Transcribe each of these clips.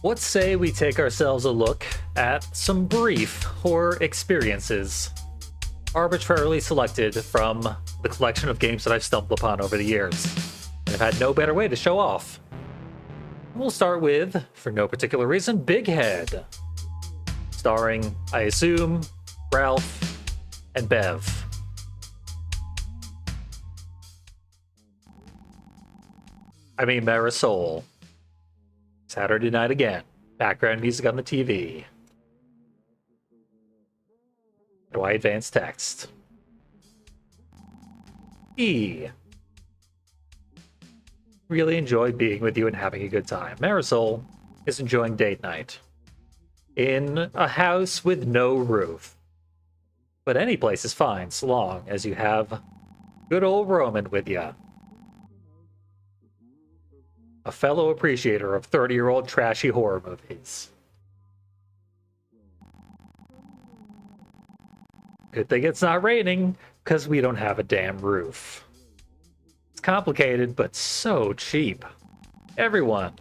What say we take ourselves a look at some brief horror experiences, arbitrarily selected from the collection of games that I've stumbled upon over the years, and have had no better way to show off. We'll start with, for no particular reason, Bighead, starring, I assume, Ralph and Bev. I mean, Marisol. Saturday night again. Background music on the TV. Do I advance text? E. Really enjoy being with you and having a good time. Marisol is enjoying date night. In a house with no roof. But any place is fine, so long as you have good old Roman with you. A fellow appreciator of 30-year-old trashy horror movies. Good thing it's not raining, because we don't have a damn roof. It's complicated, but so cheap. Everyone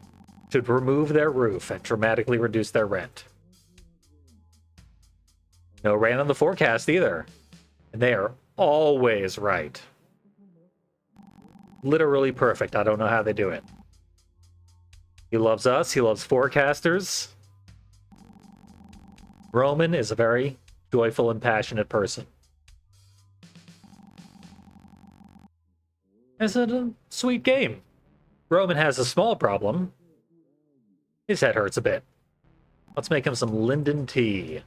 should remove their roof and dramatically reduce their rent. No rain on the forecast either. And they are always right. Literally perfect. I don't know how they do it. He loves us. He loves forecasters. Roman is a very joyful and passionate person. It's a sweet game. Roman has a small problem. His head hurts a bit. Let's make him some linden tea.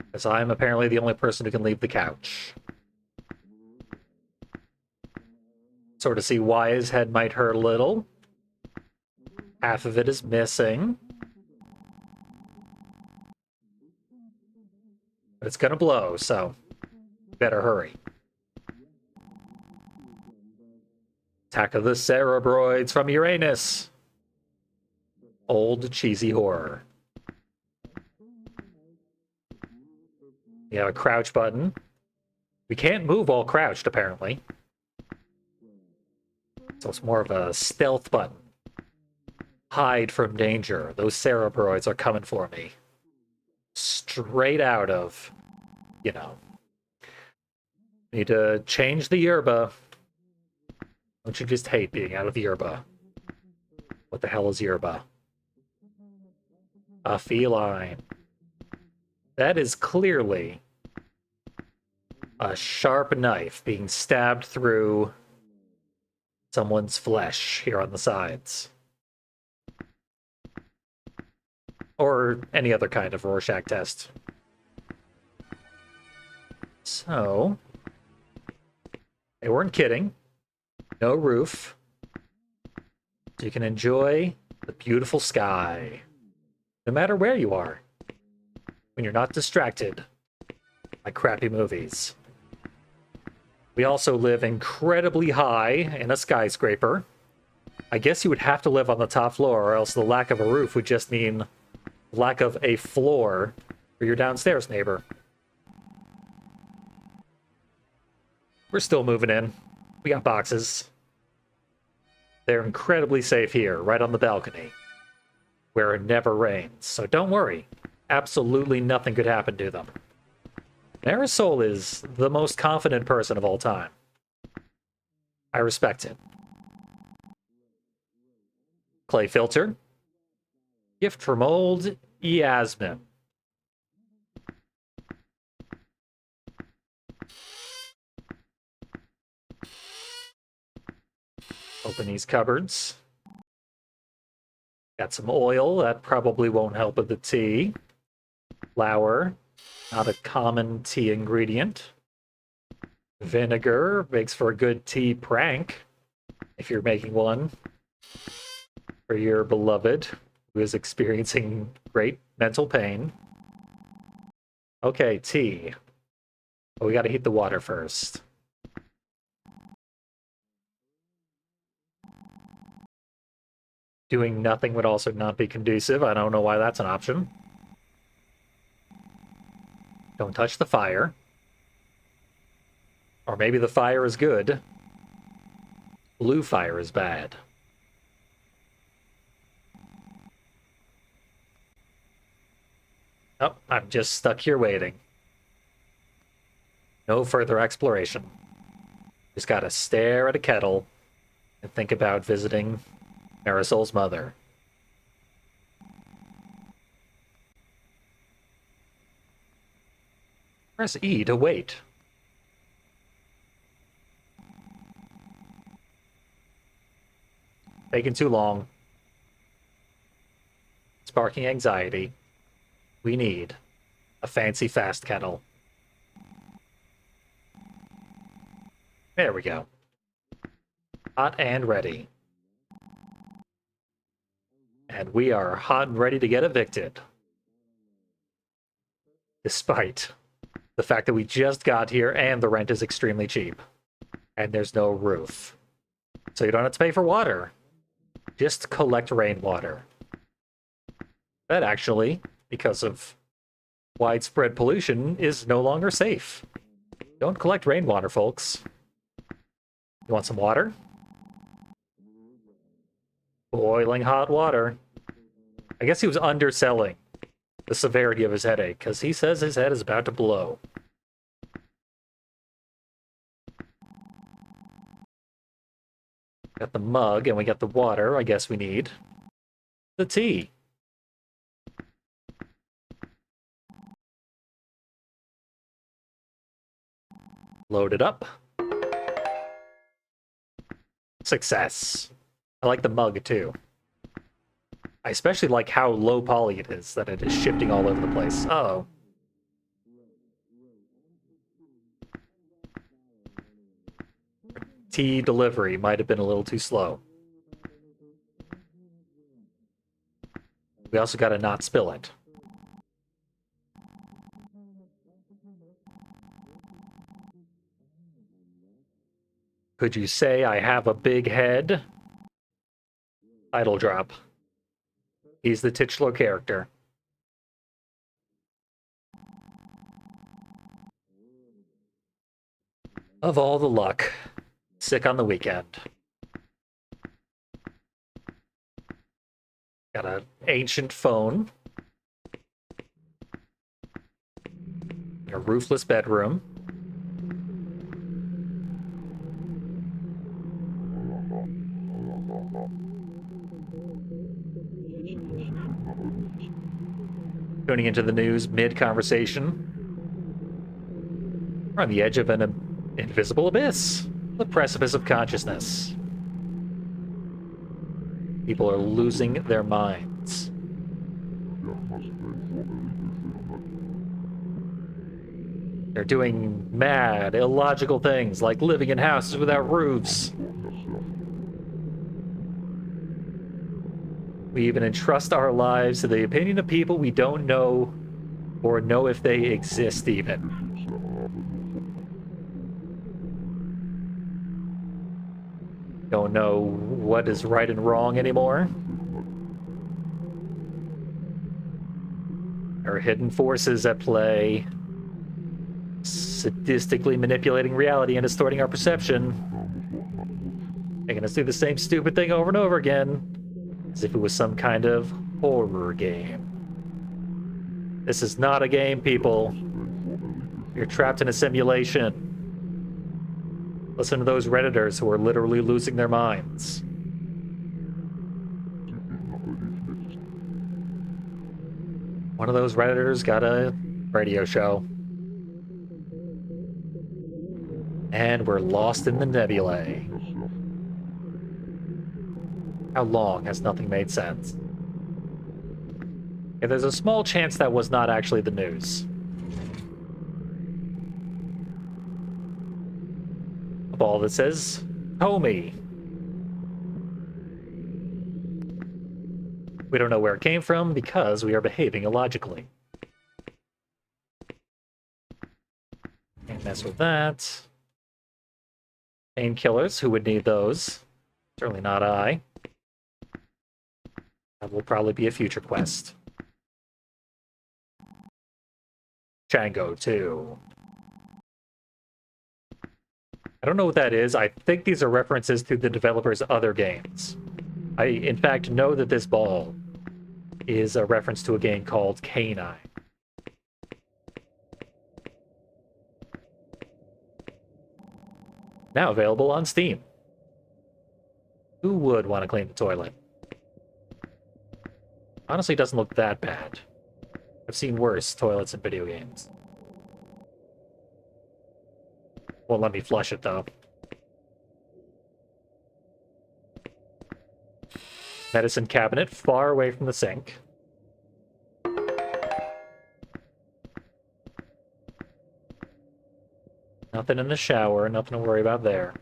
Because I'm apparently the only person who can leave the couch. Sort of see why his head might hurt a little. Half of it is missing. But it's gonna blow, so better hurry. Attack of the Cerebroids from Uranus. Old cheesy horror. You have a crouch button. We can't move while crouched, apparently. So it's more of a stealth button. Hide from danger. Those Cerebroids are coming for me. Straight out of, you know. Need to change the yerba. Don't you just hate being out of yerba? What the hell is yerba? A feline. That is clearly a sharp knife being stabbed through someone's flesh here on the sides. Or any other kind of Rorschach test. So, they weren't kidding. No roof. So you can enjoy the beautiful sky. No matter where you are. When you're not distracted by crappy movies. We also live incredibly high in a skyscraper. I guess you would have to live on the top floor, or else the lack of a roof would just mean lack of a floor for your downstairs neighbor. We're still moving in. We got boxes. They're incredibly safe here, right on the balcony, where it never rains. So don't worry. Absolutely nothing could happen to them. Marisol is the most confident person of all time. I respect it. Clay filter. Gift from old Yasmin. Open these cupboards. Got some oil. That probably won't help with the tea. Flour. Not a common tea ingredient. Vinegar makes for a good tea prank, if you're making one for your beloved, who is experiencing great mental pain. Okay, tea. But we gotta heat the water first. Doing nothing would also not be conducive. I don't know why that's an option. Don't touch the fire. Or maybe the fire is good. Blue fire is bad. Oh, I'm just stuck here waiting. No further exploration. Just gotta stare at a kettle and think about visiting Marisol's mother. Press E to wait. Taking too long. Sparking anxiety. We need a fancy fast kettle. There we go. Hot and ready. And we are hot and ready to get evicted. Despite the fact that we just got here and the rent is extremely cheap. And there's no roof. So you don't have to pay for water. Just collect rainwater. That actually, because of widespread pollution, is no longer safe. Don't collect rainwater, folks. You want some water? Boiling hot water. I guess he was underselling the severity of his headache, because he says his head is about to blow. Got the mug, and we got the water. I guess we need the tea. Load it up. Success. I like the mug, too. I especially like how low poly it is, that it is shifting all over the place. Uh-oh. Tea delivery might have been a little too slow. We also gotta not spill it. Could you say I have a big head? Idle drop. He's the titular character. Of all the luck. Sick on the weekend. Got an ancient phone. A roofless bedroom. Tuning into the news mid-conversation. We're on the edge of an invisible abyss. The precipice of consciousness. People are losing their minds. They're doing mad, illogical things like living in houses without roofs. We even entrust our lives to the opinion of people we don't know or know if they exist even. Don't know what is right and wrong anymore. There are hidden forces at play, sadistically manipulating reality and distorting our perception, making us do the same stupid thing over and over again, as if it was some kind of horror game. This is not a game, people. You're trapped in a simulation. Listen to those Redditors who are literally losing their minds. One of those Redditors got a radio show. And we're lost in the nebulae. How long has nothing made sense? Okay, there's a small chance that was not actually the news. A ball that says, Homie. We don't know where it came from because we are behaving illogically. Can't mess with that. Painkillers, who would need those? Certainly not I. That will probably be a future quest. Django 2. I don't know what that is. I think these are references to the developer's other games. I, in fact, know that this ball is a reference to a game called Canine. Now available on Steam. Who would want to clean the toilet? Honestly, it doesn't look that bad. I've seen worse toilets in video games. Won't let me flush it, though. Medicine cabinet, far away from the sink. Nothing in the shower, nothing to worry about there.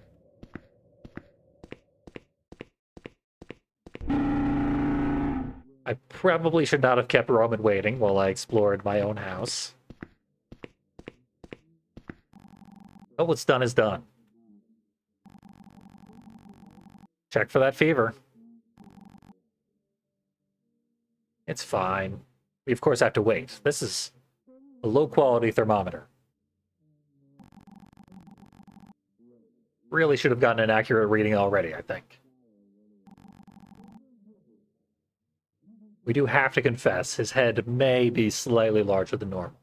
I probably should not have kept Roman waiting while I explored my own house. But what's done is done. Check for that fever. It's fine. We of course have to wait. This is a low-quality thermometer. Really should have gotten an accurate reading already, I think. We do have to confess, his head may be slightly larger than normal.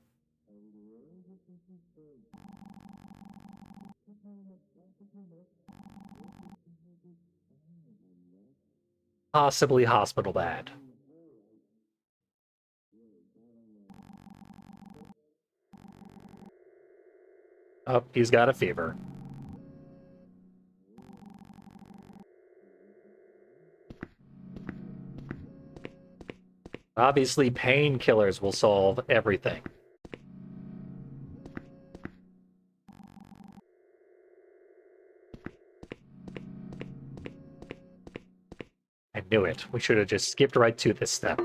Possibly hospital bad. Oh, he's got a fever. Obviously, painkillers will solve everything. I knew it. We should have just skipped right to this step.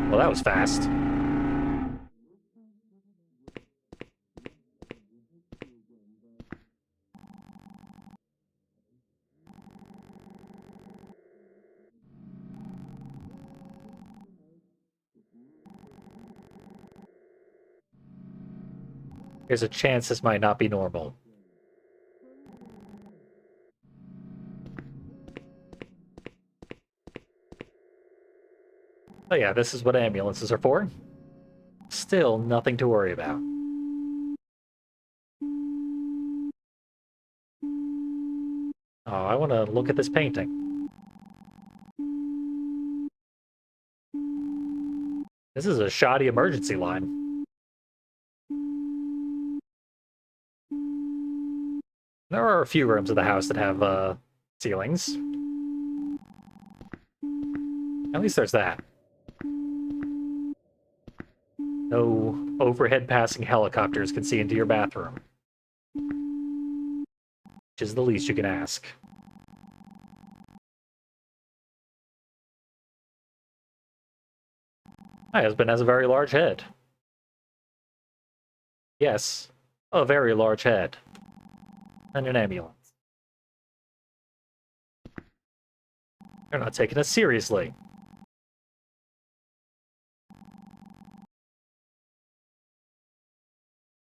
Well, that was fast. There's a chance this might not be normal. Oh yeah, this is what ambulances are for. Still nothing to worry about. Oh, I want to look at this painting. This is a shoddy emergency line. There are a few rooms of the house that have ceilings. At least there's that. No overhead passing helicopters can see into your bathroom. Which is the least you can ask. My husband has a very large head. Yes, a very large head. And an ambulance. They're not taking us seriously.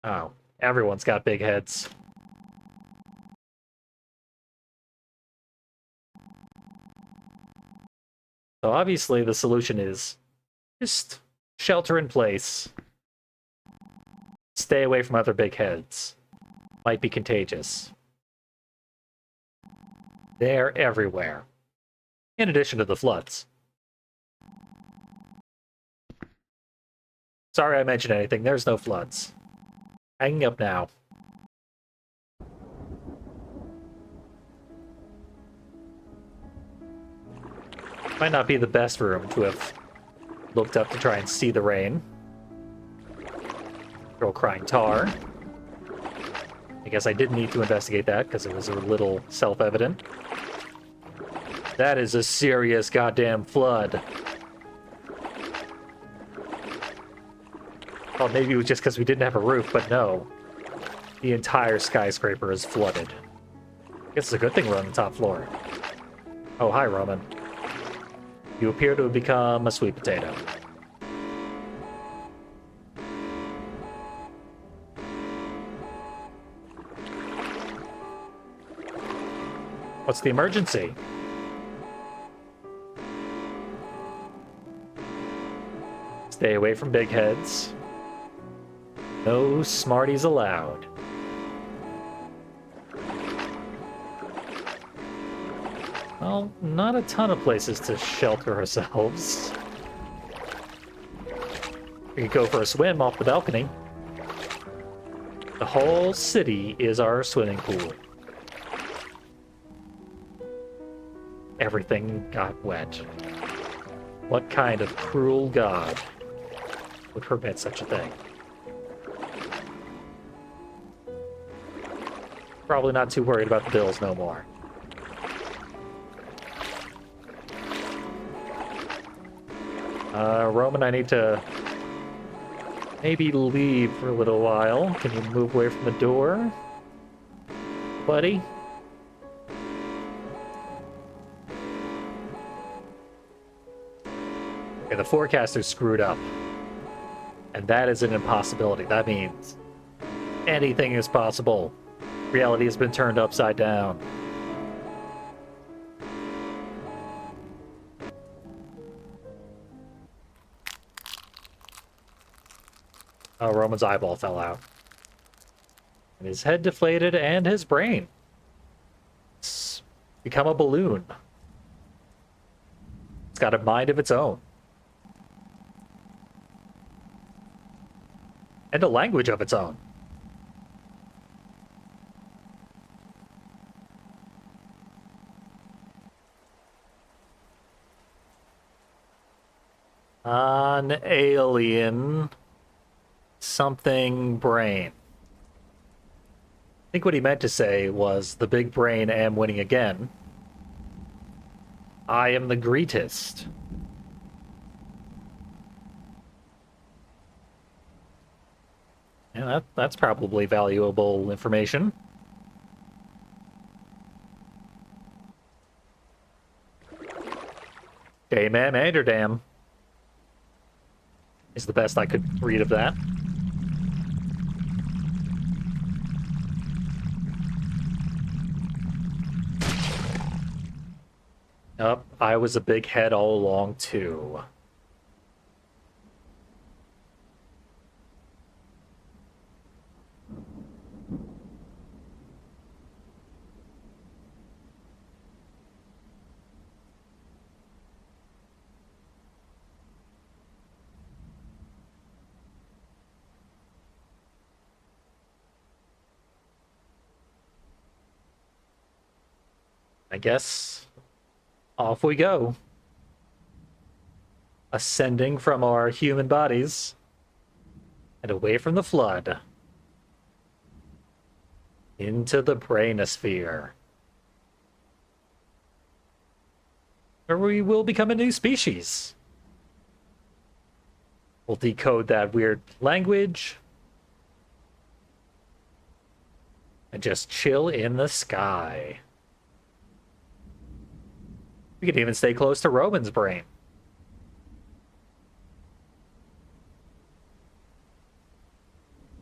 Oh, everyone's got big heads. So obviously the solution is just shelter in place. Stay away from other big heads. Might be contagious. They're everywhere. In addition to the floods. Sorry I mentioned anything, there's no floods. Hanging up now. Might not be the best room to have looked up to try and see the rain. Girl crying tar. I guess I didn't need to investigate that because it was a little self-evident. That is a serious goddamn flood. Well, maybe it was just because we didn't have a roof, but no. The entire skyscraper is flooded. I guess it's a good thing we're on the top floor. Oh, hi, Roman. You appear to have become a sweet potato. What's the emergency? Stay away from big heads. No smarties allowed. Well, not a ton of places to shelter ourselves. We could go for a swim off the balcony. The whole city is our swimming pool. Everything got wet. What kind of cruel god would permit such a thing? Probably not too worried about the bills no more. Roman, I need to maybe leave for a little while. Can you move away from the door, buddy? Okay, the forecaster screwed up. And that is an impossibility. That means anything is possible. Reality has been turned upside down. Oh, Roman's eyeball fell out. And his head deflated and his brain. It's become a balloon. It's got a mind of its own. And a language of its own. An alien something brain. I think what he meant to say was the big brain am winning again. I am the greatest. Yeah, that's probably valuable information. Dame Amsterdam is the best I could read of that. Oh, I was a big head all along, too. I guess off we go. Ascending from our human bodies and away from the flood into the brainosphere, where we will become a new species. We'll decode that weird language and just chill in the sky. We could even stay close to Roman's brain.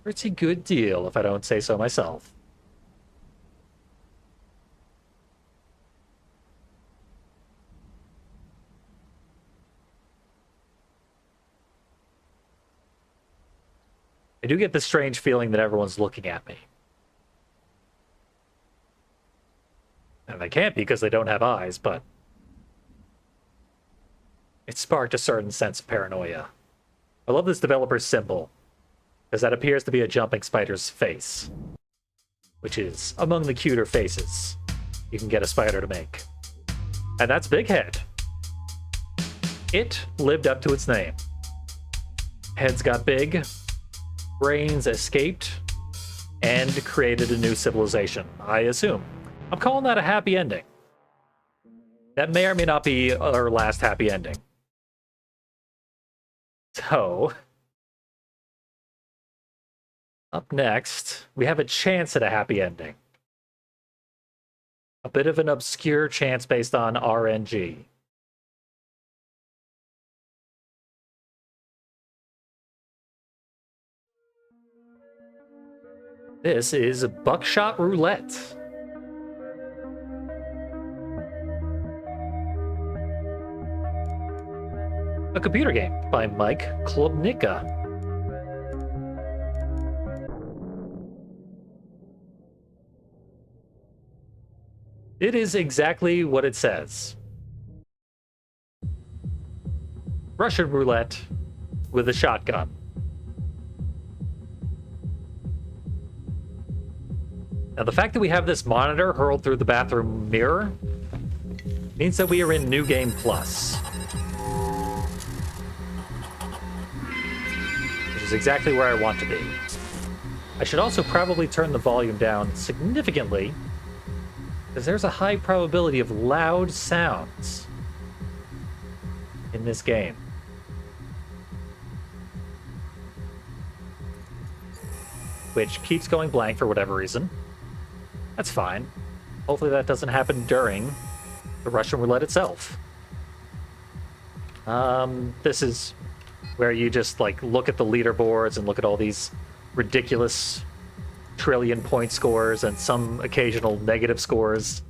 Pretty good deal, if I don't say so myself. I do get the strange feeling that everyone's looking at me. And they can't because they don't have eyes, but it sparked a certain sense of paranoia. I love this developer's symbol, because that appears to be a jumping spider's face, which is among the cuter faces you can get a spider to make. And that's Bighead. It lived up to its name. Heads got big, brains escaped, and created a new civilization, I assume. I'm calling that a happy ending. That may or may not be our last happy ending. So, up next, we have a chance at a happy ending. A bit of an obscure chance based on RNG. This is Buckshot Roulette. a computer game by Mike Klubnicka. It is exactly what it says. Russian roulette with a shotgun. Now, the fact that we have this monitor hurled through the bathroom mirror means that we are in New Game Plus. Which is exactly where I want to be. I should also probably turn the volume down significantly, because there's a high probability of loud sounds in this game. Which keeps going blank for whatever reason. That's fine. Hopefully that doesn't happen during the Russian roulette itself. This is where you just like look at the leaderboards and look at all these ridiculous trillion point scores and some occasional negative scores.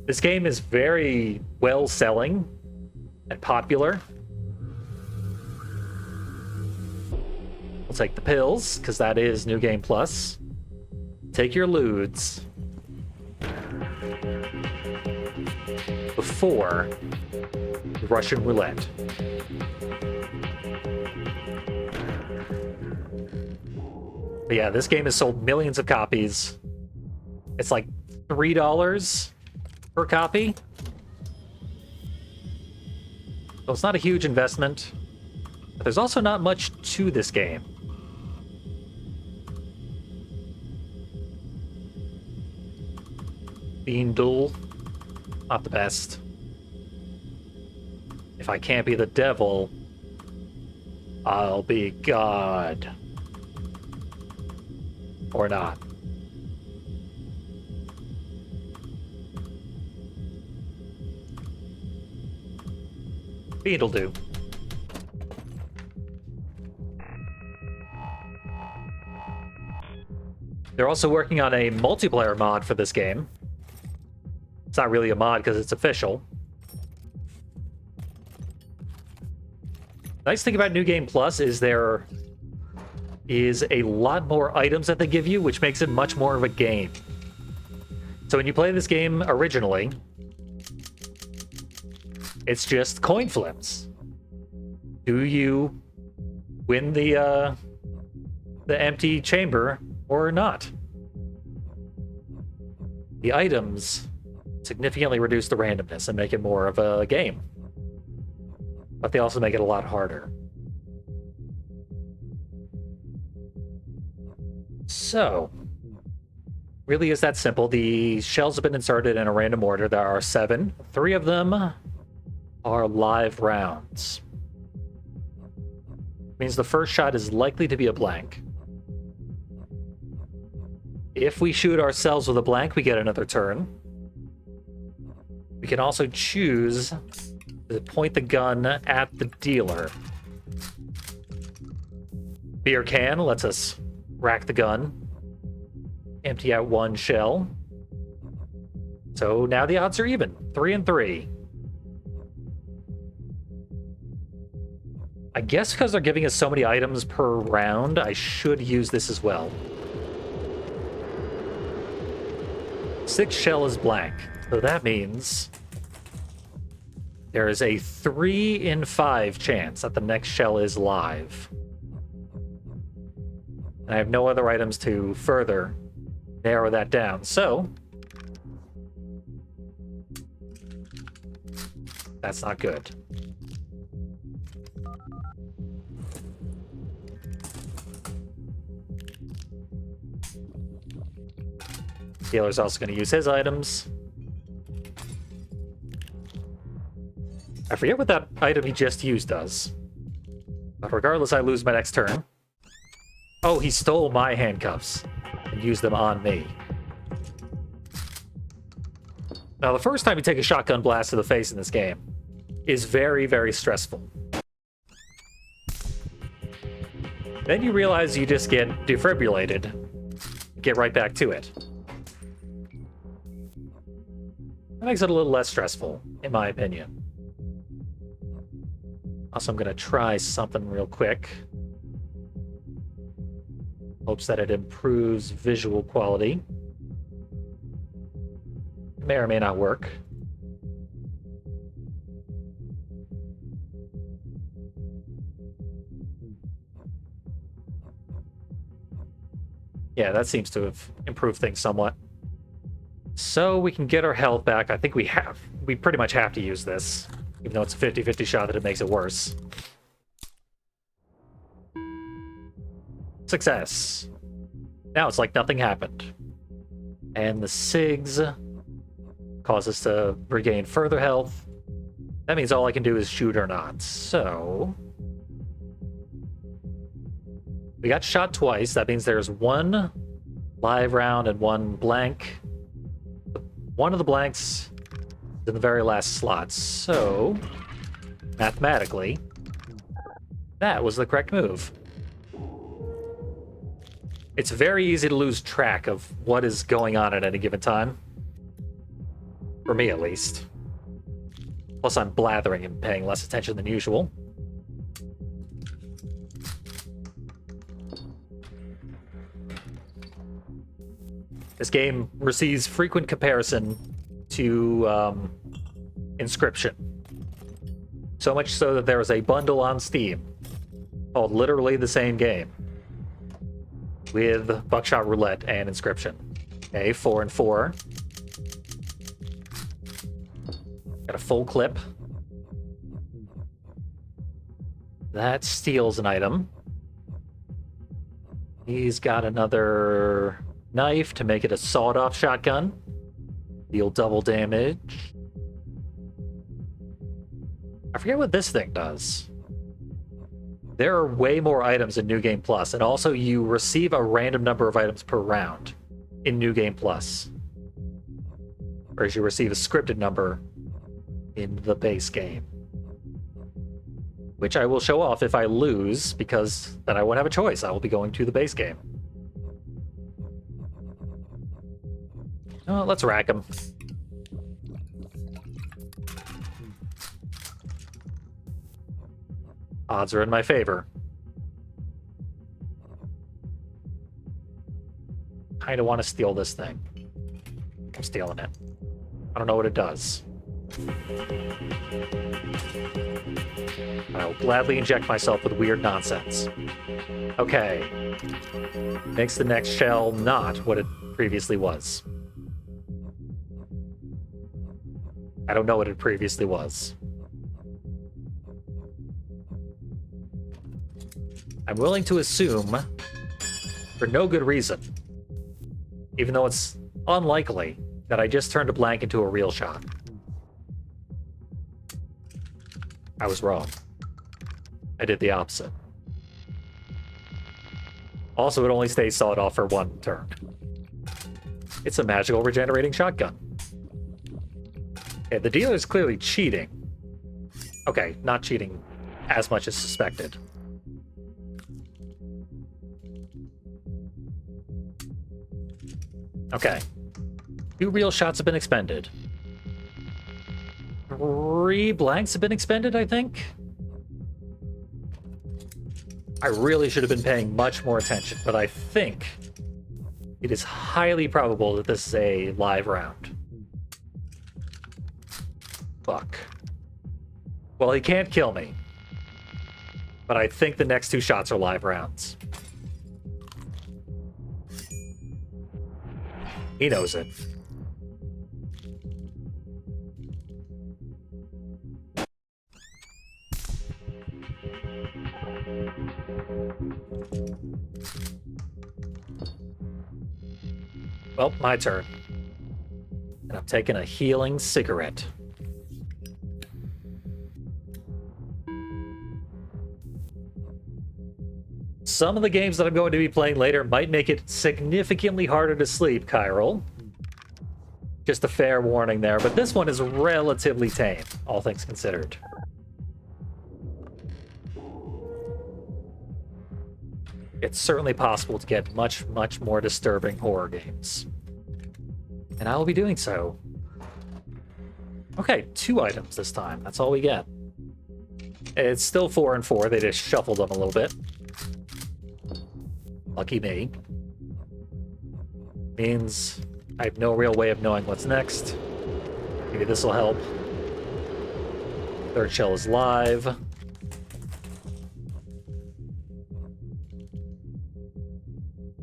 This game is very well selling and popular. We'll take the pills, because that is New Game Plus. Take your lewds before the Russian roulette. But yeah, this game has sold millions of copies. It's like $3 per copy. So it's not a huge investment. But there's also not much to this game. Beandle, not the best. If I can't be the devil, I'll be God. Or not. Beandle do. They're also working on a multiplayer mod for this game. It's not really a mod because it's official. Nice thing about New Game Plus is there is a lot more items that they give you, which makes it much more of a game. So when you play this game originally, it's just coin flips. Do you win the empty chamber or not? The items significantly reduce the randomness and make it more of a game. But they also make it a lot harder. So, really is that simple. The shells have been inserted in a random order. There are 7. 3 of them are live rounds. Means the first shot is likely to be a blank. If we shoot ourselves with a blank, we get another turn. We can also choose to point the gun at the dealer. Beer can lets us rack the gun, empty out 1 shell. So now the odds are even, 3 and 3. I guess because they're giving us so many items per round, I should use this as well. 6 shell is blank, so that means there is a 3 in 5 chance that the next shell is live. And I have no other items to further narrow that down, so that's not good. Dealer's also going to use his items. I forget what that item he just used does. But regardless, I lose my next turn. Oh, he stole my handcuffs and used them on me. Now, the first time you take a shotgun blast to the face in this game is very, very stressful. Then you realize you just get defibrillated. Get right back to it. That makes it a little less stressful, in my opinion. Also, I'm going to try something real quick. Hopes that it improves visual quality. It may or may not work. Yeah, that seems to have improved things somewhat. So we can get our health back. I think we pretty much have to use this, even though it's a 50-50 shot that it makes it worse. Success. Now it's like nothing happened. And the SIGs cause us to regain further health. That means all I can do is shoot or not. So we got shot twice. That means there's one live round and one blank. One of the blanks is in the very last slot. So mathematically, that was the correct move. It's very easy to lose track of what is going on at any given time. For me, at least. Plus, I'm blathering and paying less attention than usual. This game receives frequent comparison to Inscription. So much so that there is a bundle on Steam called literally the same game with Buckshot Roulette and Inscription. Okay, 4 and 4. Got a full clip. That steals an item. He's got another knife to make it a sawed-off shotgun. Deal double damage. I forget what this thing does. There are way more items in New Game Plus, and also you receive a random number of items per round in New Game Plus. Whereas you receive a scripted number in the base game. Which I will show off if I lose, because then I won't have a choice. I will be going to the base game. Oh, let's rack him. Odds are in my favor. Kinda want to steal this thing. I'm stealing it. I don't know what it does. I will gladly inject myself with weird nonsense. Okay. Makes the next shell not what it previously was. I don't know what it previously was. I'm willing to assume, for no good reason, even though it's unlikely, that I just turned a blank into a real shot. I was wrong. I did the opposite. Also, it only stays sawed off for one turn. It's a magical regenerating shotgun. Okay, the dealer is clearly cheating. Okay, not cheating as much as suspected. Okay. 2 real shots have been expended. 3 blanks have been expended, I think? I really should have been paying much more attention, but I think it is highly probable that this is a live round. Fuck. Well, he can't kill me. But I think the next 2 shots are live rounds. He knows it. Well, my turn. And I'm taking a healing cigarette. Some of the games that I'm going to be playing later might make it significantly harder to sleep, Chiral. Just a fair warning there, but this one is relatively tame, all things considered. It's certainly possible to get much, much more disturbing horror games. And I will be doing so. Okay, 2 items this time. That's all we get. It's still 4 and 4. They just shuffled them a little bit. Lucky me. Means I have no real way of knowing what's next. Maybe this will help. Third shell is live.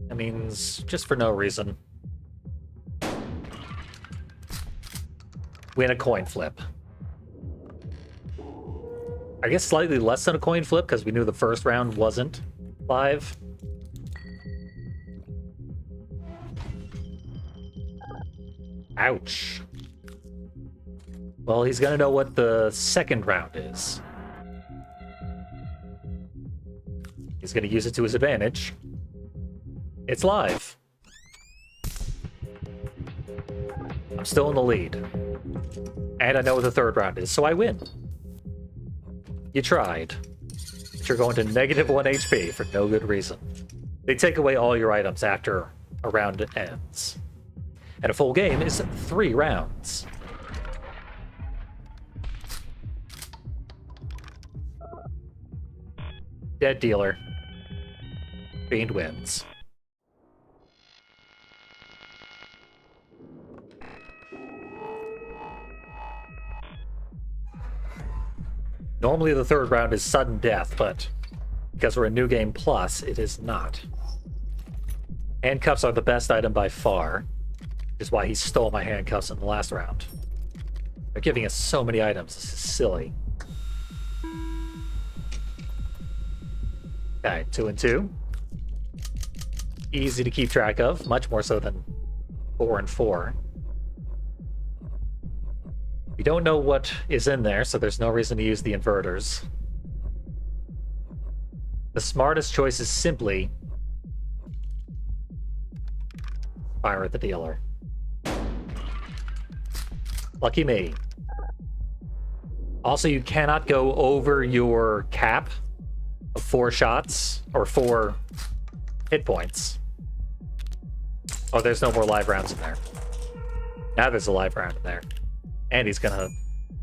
That means just for no reason. Win a coin flip. I guess slightly less than a coin flip because we knew the first round wasn't live. Ouch. Well, he's gonna know what the second round is. He's gonna use it to his advantage. It's live. I'm still in the lead. And I know what the third round is, so I win. You tried. But you're going to -1 HP for no good reason. They take away all your items after a round ends. And a full game is 3 rounds. Dead dealer. Fiend wins. Normally the third round is sudden death, but because we're in New Game Plus, it is not. Handcuffs are the best item by far, which is why he stole my handcuffs in the last round. They're giving us so many items, this is silly. Okay, 2 and 2. Easy to keep track of, much more so than 4 and 4. We don't know what is in there, so there's no reason to use the inverters. The smartest choice is simply fire at the dealer. Lucky me. Also, you cannot go over your cap of 4 shots, or 4 hit points. Oh, there's no more live rounds in there. Now there's a live round in there. And he's gonna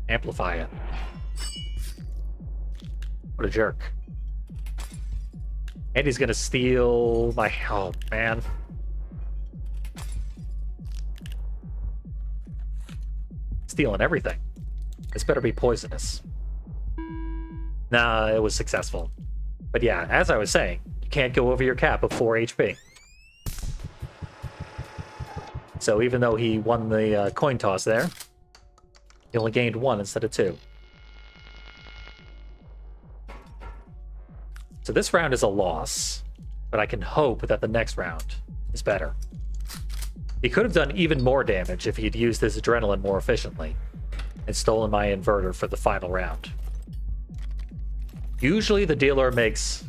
amplify it. What a jerk. And he's gonna steal my... Oh, man. Stealing everything. This better be poisonous. Nah, it was successful. But yeah, as I was saying, you can't go over your cap of 4 HP. So even though he won the coin toss there, he only gained 1 instead of 2. So this round is a loss, but I can hope that the next round is better. He could have done even more damage if he'd used his adrenaline more efficiently and stolen my inverter for the final round. Usually the dealer makes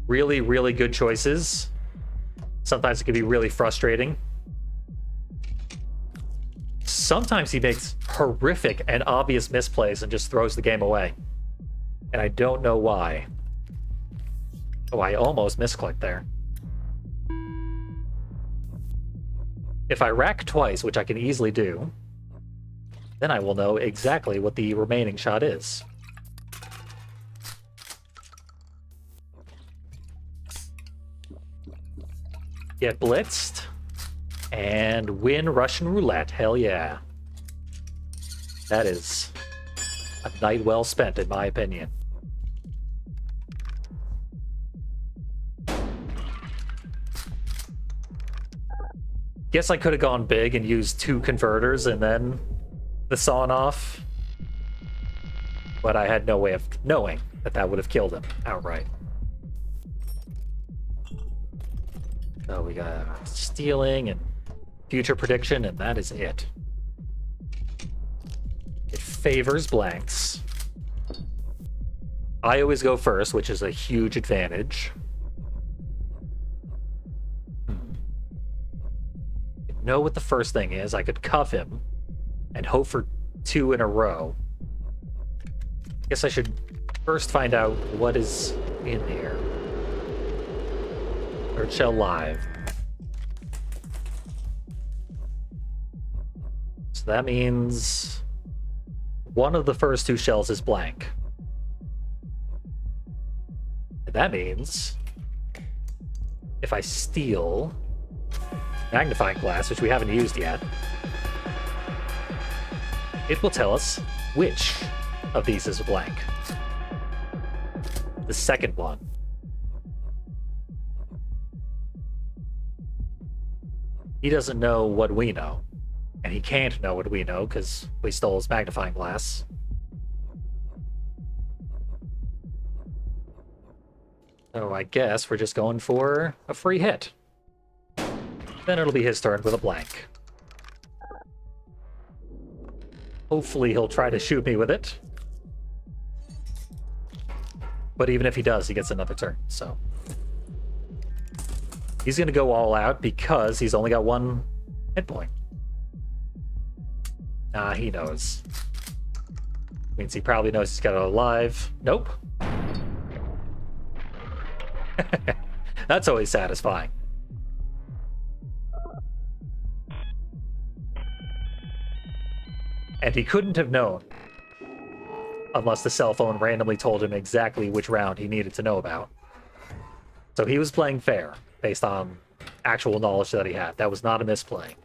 really, really good choices. Sometimes it can be really frustrating. Sometimes he makes horrific and obvious misplays and just throws the game away. And I don't know why. Oh, I almost misclicked there. If I rack twice, which I can easily do, then I will know exactly what the remaining shot is. Get blitzed. And win Russian roulette. Hell yeah. That is a night well spent, in my opinion. Guess I could have gone big and used 2 converters and then the sawn off. But I had no way of knowing that that would have killed him outright. So we got stealing and future prediction, and that is it. It favors blanks. I always go first, which is a huge advantage. I know what the first thing is. I could cuff him and hope for 2 in a row. Guess I should first find out what is in here. Third shell live. So that means one of the first 2 shells is blank. That means if I steal magnifying glass, which we haven't used yet, it will tell us which of these is a blank. The second one. He doesn't know what we know. And he can't know what we know because we stole his magnifying glass. So I guess we're just going for a free hit. Then it'll be his turn with a blank. Hopefully he'll try to shoot me with it. But even if he does, he gets another turn, so. He's gonna go all out because he's only got one hit point. Nah, he knows. Means he probably knows he's got it alive. Nope. That's always satisfying. And he couldn't have known unless the cell phone randomly told him exactly which round he needed to know about. So he was playing fair based on actual knowledge that he had. That was not a misplay.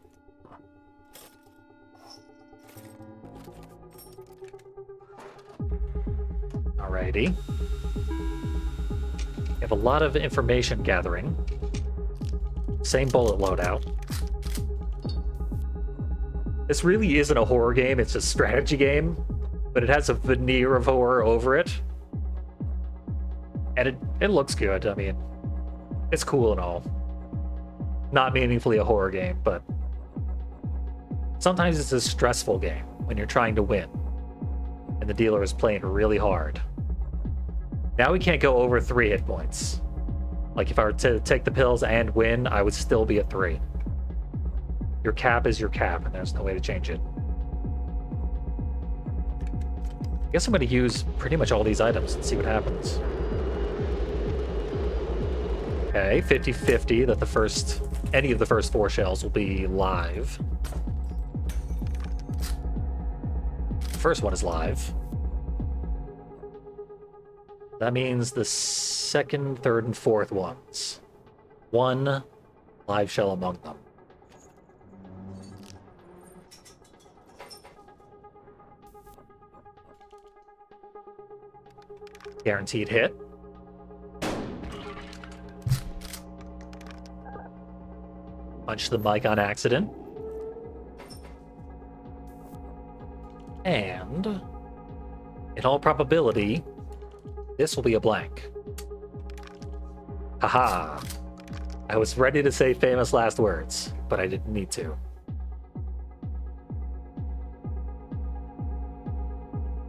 Alrighty. We have a lot of information gathering. Same bullet loadout. This really isn't a horror game, it's a strategy game, but it has a veneer of horror over it. And it looks good, I mean, it's cool and all. Not meaningfully a horror game, but sometimes it's a stressful game when you're trying to win, and the dealer is playing really hard. Now we can't go over 3 hit points. Like if I were to take the pills and win, I would still be at 3. Your cap is your cap, and there's no way to change it. I guess I'm going to use pretty much all these items and see what happens. Okay, 50-50 that any of the first 4 shells will be live. The first one is live. That means the second, third, and fourth ones. 1 live shell among them. Guaranteed hit. Punch the mic on accident. And, in all probability, this will be a blank. Haha. I was ready to say famous last words, but I didn't need to.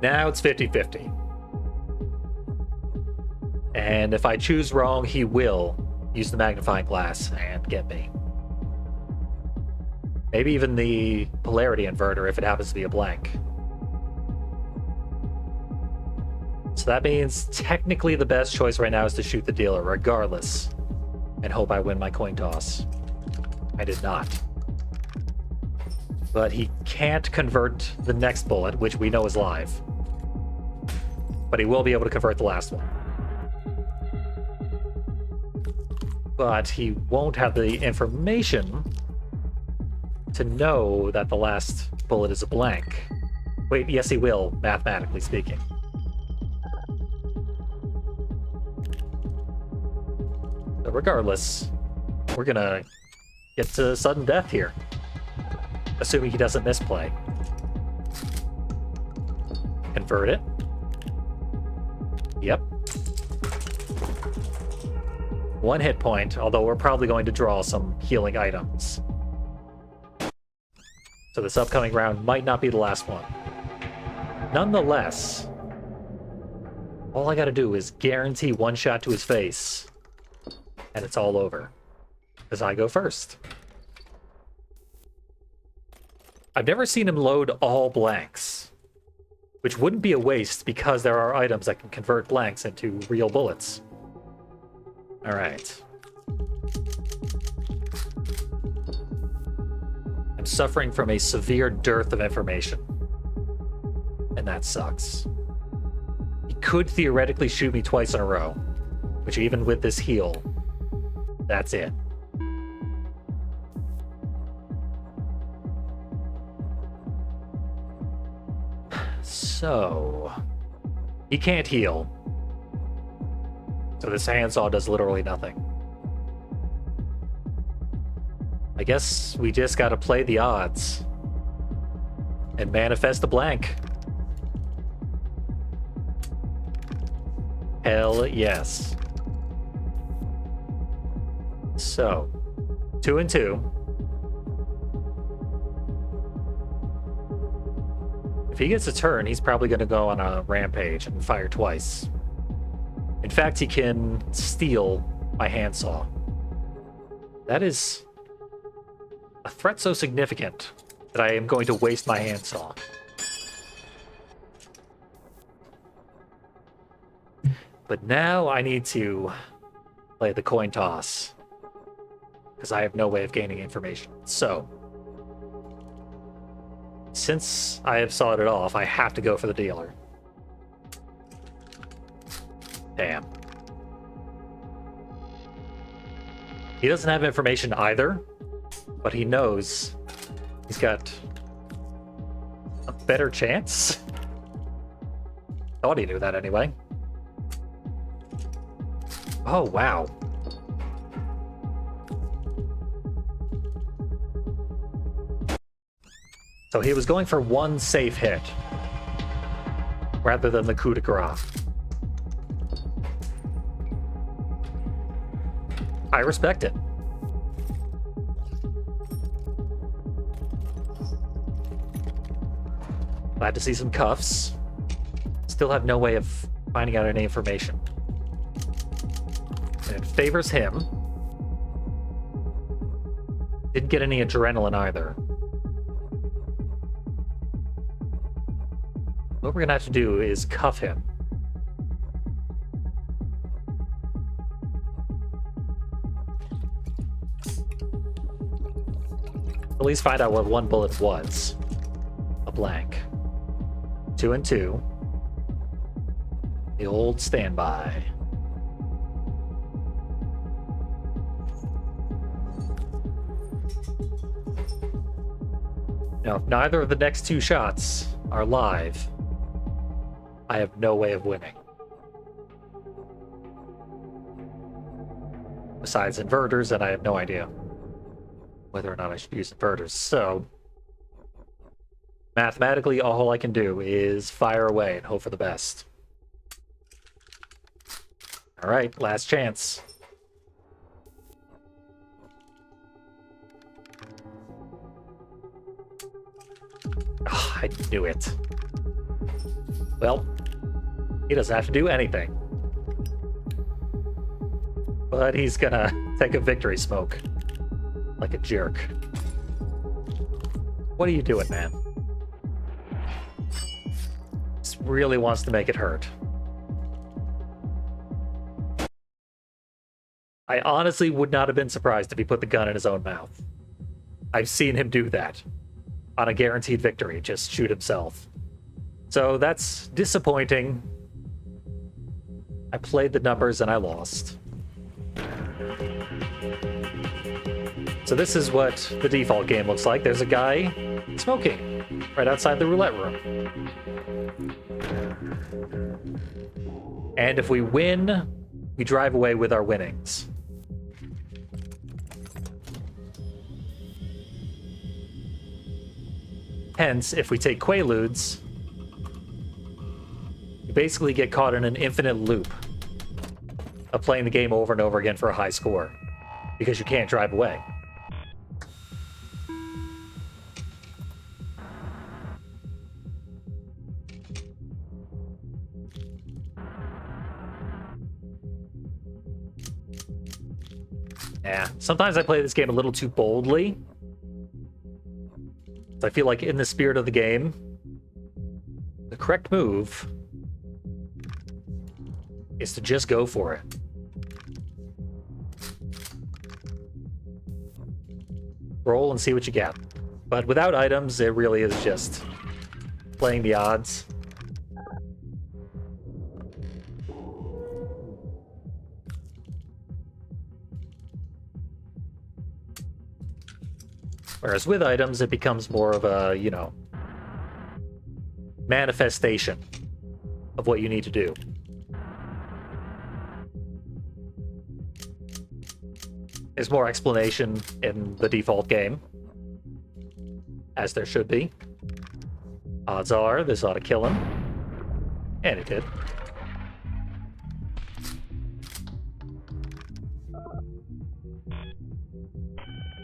Now it's 50-50. And if I choose wrong, he will use the magnifying glass and get me. Maybe even the polarity inverter if it happens to be a blank. So that means technically the best choice right now is to shoot the dealer regardless and hope I win my coin toss. I did not. But he can't convert the next bullet, which we know is live. But he will be able to convert the last one. But he won't have the information to know that the last bullet is a blank. Wait, yes he will, mathematically speaking. But regardless, we're gonna get to sudden death here. Assuming he doesn't misplay. Convert it. Yep. 1 hit point, although we're probably going to draw some healing items. So this upcoming round might not be the last one. Nonetheless, all I gotta do is guarantee 1 shot to his face, and it's all over. Because I go first. I've never seen him load all blanks, which wouldn't be a waste because there are items that can convert blanks into real bullets. Alright. I'm suffering from a severe dearth of information. And that sucks. He could theoretically shoot me twice in a row. which even with this heal, that's it. So, he can't heal. So this handsaw does literally nothing. I guess we just gotta play the odds and manifest a blank. Hell yes. So, 2 and 2. If he gets a turn, he's probably going to go on a rampage and fire twice. In fact, he can steal my handsaw. That is a threat so significant that I am going to waste my handsaw. But now I need to play the coin toss, because I have no way of gaining information. So, since I have sawed it off, I have to go for the dealer. Damn. He doesn't have information either, but he knows he's got a better chance. Thought he knew that anyway. Oh, wow. So he was going for one safe hit, rather than the coup de grace. I respect it. Glad to see some cuffs. Still have no way of finding out any information. And it favors him. Didn't get any adrenaline either. What we're gonna have to do is cuff him. At least find out what one bullet was. A blank. 2 and 2. The old standby. Now, if neither of the next 2 shots are live, I have no way of winning. Besides inverters, and I have no idea whether or not I should use inverters. So, mathematically, all I can do is fire away and hope for the best. All right, last chance. Oh, I knew it. Well, he doesn't have to do anything. But he's gonna take a victory smoke. Like a jerk. What are you doing, man? Just really wants to make it hurt. I honestly would not have been surprised if he put the gun in his own mouth. I've seen him do that. On a guaranteed victory, just shoot himself. So that's disappointing. I played the numbers and I lost. So this is what the default game looks like. There's a guy smoking right outside the roulette room. And if we win, we drive away with our winnings. Hence, if we take Quaaludes, you basically get caught in an infinite loop of playing the game over and over again for a high score, because you can't drive away. Yeah, sometimes I play this game a little too boldly. I feel like in the spirit of the game, the correct move is to just go for it. Roll and see what you get. But without items, it really is just playing the odds. Whereas with items, it becomes more of a, you know, manifestation of what you need to do. There's more explanation in the default game, as there should be. Odds are this ought to kill him. And it did.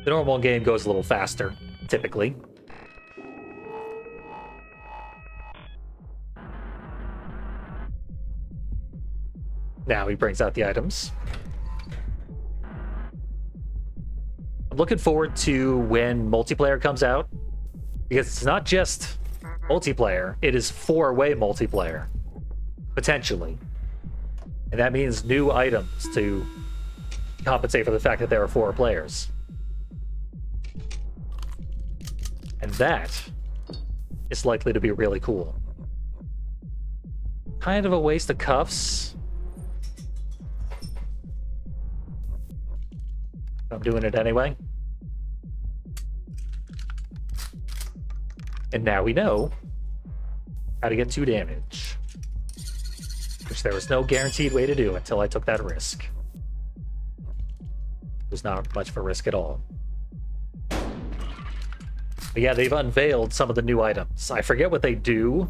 The normal game goes a little faster, typically. Now he brings out the items. I'm looking forward to when multiplayer comes out, because it's not just multiplayer, it is 4-way multiplayer, potentially. And that means new items to compensate for the fact that there are 4 players. And that is likely to be really cool. Kind of a waste of cuffs. I'm doing it anyway. And now we know how to get 2 damage. Which there was no guaranteed way to do until I took that risk. It was not much of a risk at all. But yeah, they've unveiled some of the new items. I forget what they do.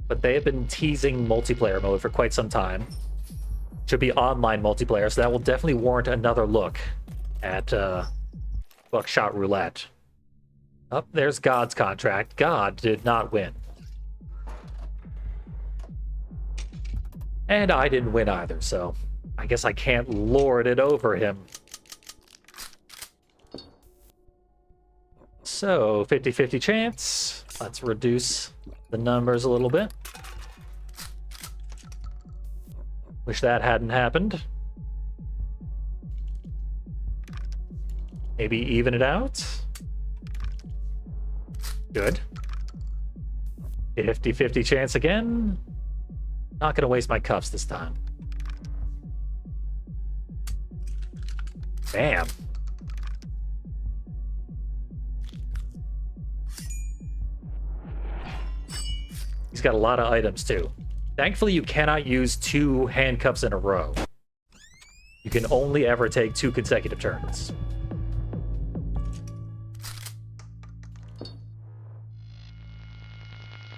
But they have been teasing multiplayer mode for quite some time. Should be online multiplayer, so that will definitely warrant another look at Buckshot Roulette. Oh, there's God's contract. God did not win. And I didn't win either, so I guess I can't lord it over him. So, 50-50 chance. Let's reduce the numbers a little bit. Wish that hadn't happened. Maybe even it out. Good. 50-50 chance again. Not gonna waste my cuffs this time. Bam. He's got a lot of items too. Thankfully, you cannot use 2 handcuffs in a row. You can only ever take 2 consecutive turns.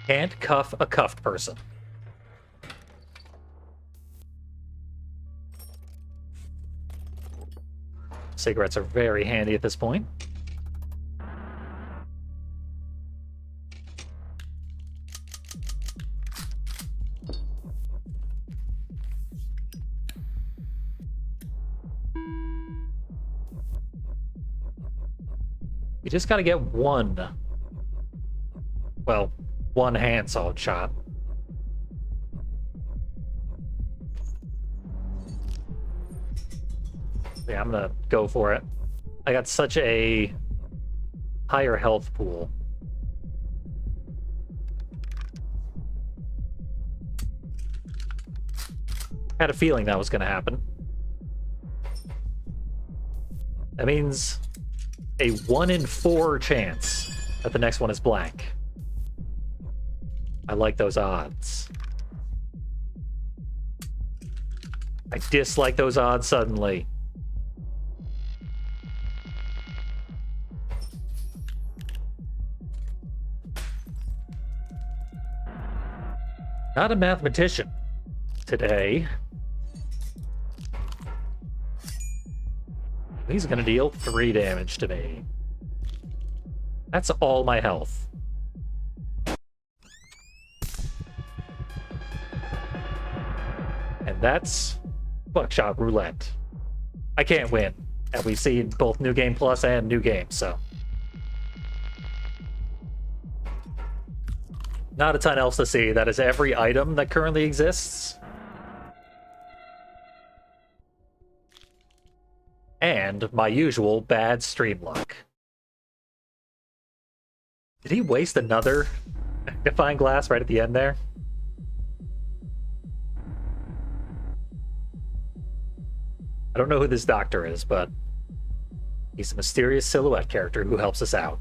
Can't cuff a cuffed person. Cigarettes are very handy at this point. You just gotta get one. Well, one hand solid shot. Yeah, I'm gonna go for it. I got such a higher health pool. Had a feeling that was gonna happen. That means a 1 in 4 chance that the next one is blank. I like those odds. I dislike those odds suddenly. Not a mathematician today. He's gonna deal 3 damage to me. That's all my health. And that's Buckshot Roulette. I can't win. And we've seen both New Game Plus and New Game, so. Not a ton else to see. That is every item that currently exists. And my usual bad stream luck. Did he waste another magnifying glass right at the end there? I don't know who this doctor is, but He's a mysterious silhouette character who helps us out.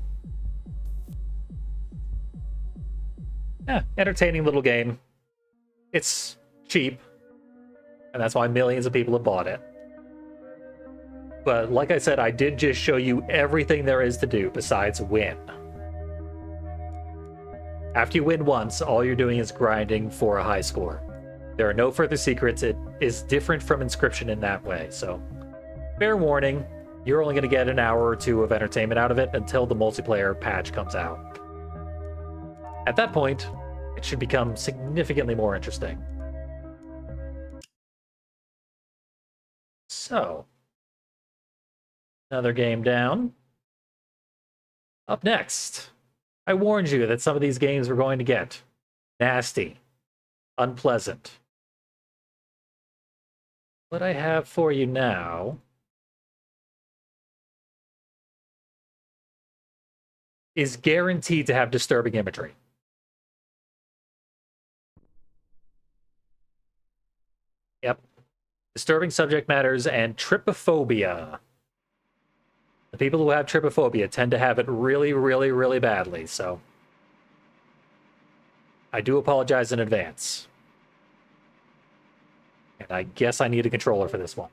Yeah, entertaining little game. It's cheap, and that's why millions of people have bought it. But like I said, I did just show you everything there is to do besides win. After you win once, all you're doing is grinding for a high score. There are no further secrets. It is different from Inscription in that way, so fair warning, you're only going to get an hour or two of entertainment out of it until the multiplayer patch comes out. At that point, it should become significantly more interesting. So, another game down. Up next, I warned you that some of these games were going to get nasty, unpleasant. What I have for you now is guaranteed to have disturbing imagery. Yep. Disturbing subject matters and trypophobia. The people who have trypophobia tend to have it really, really, really badly, so I do apologize in advance. And I guess I need a controller for this one.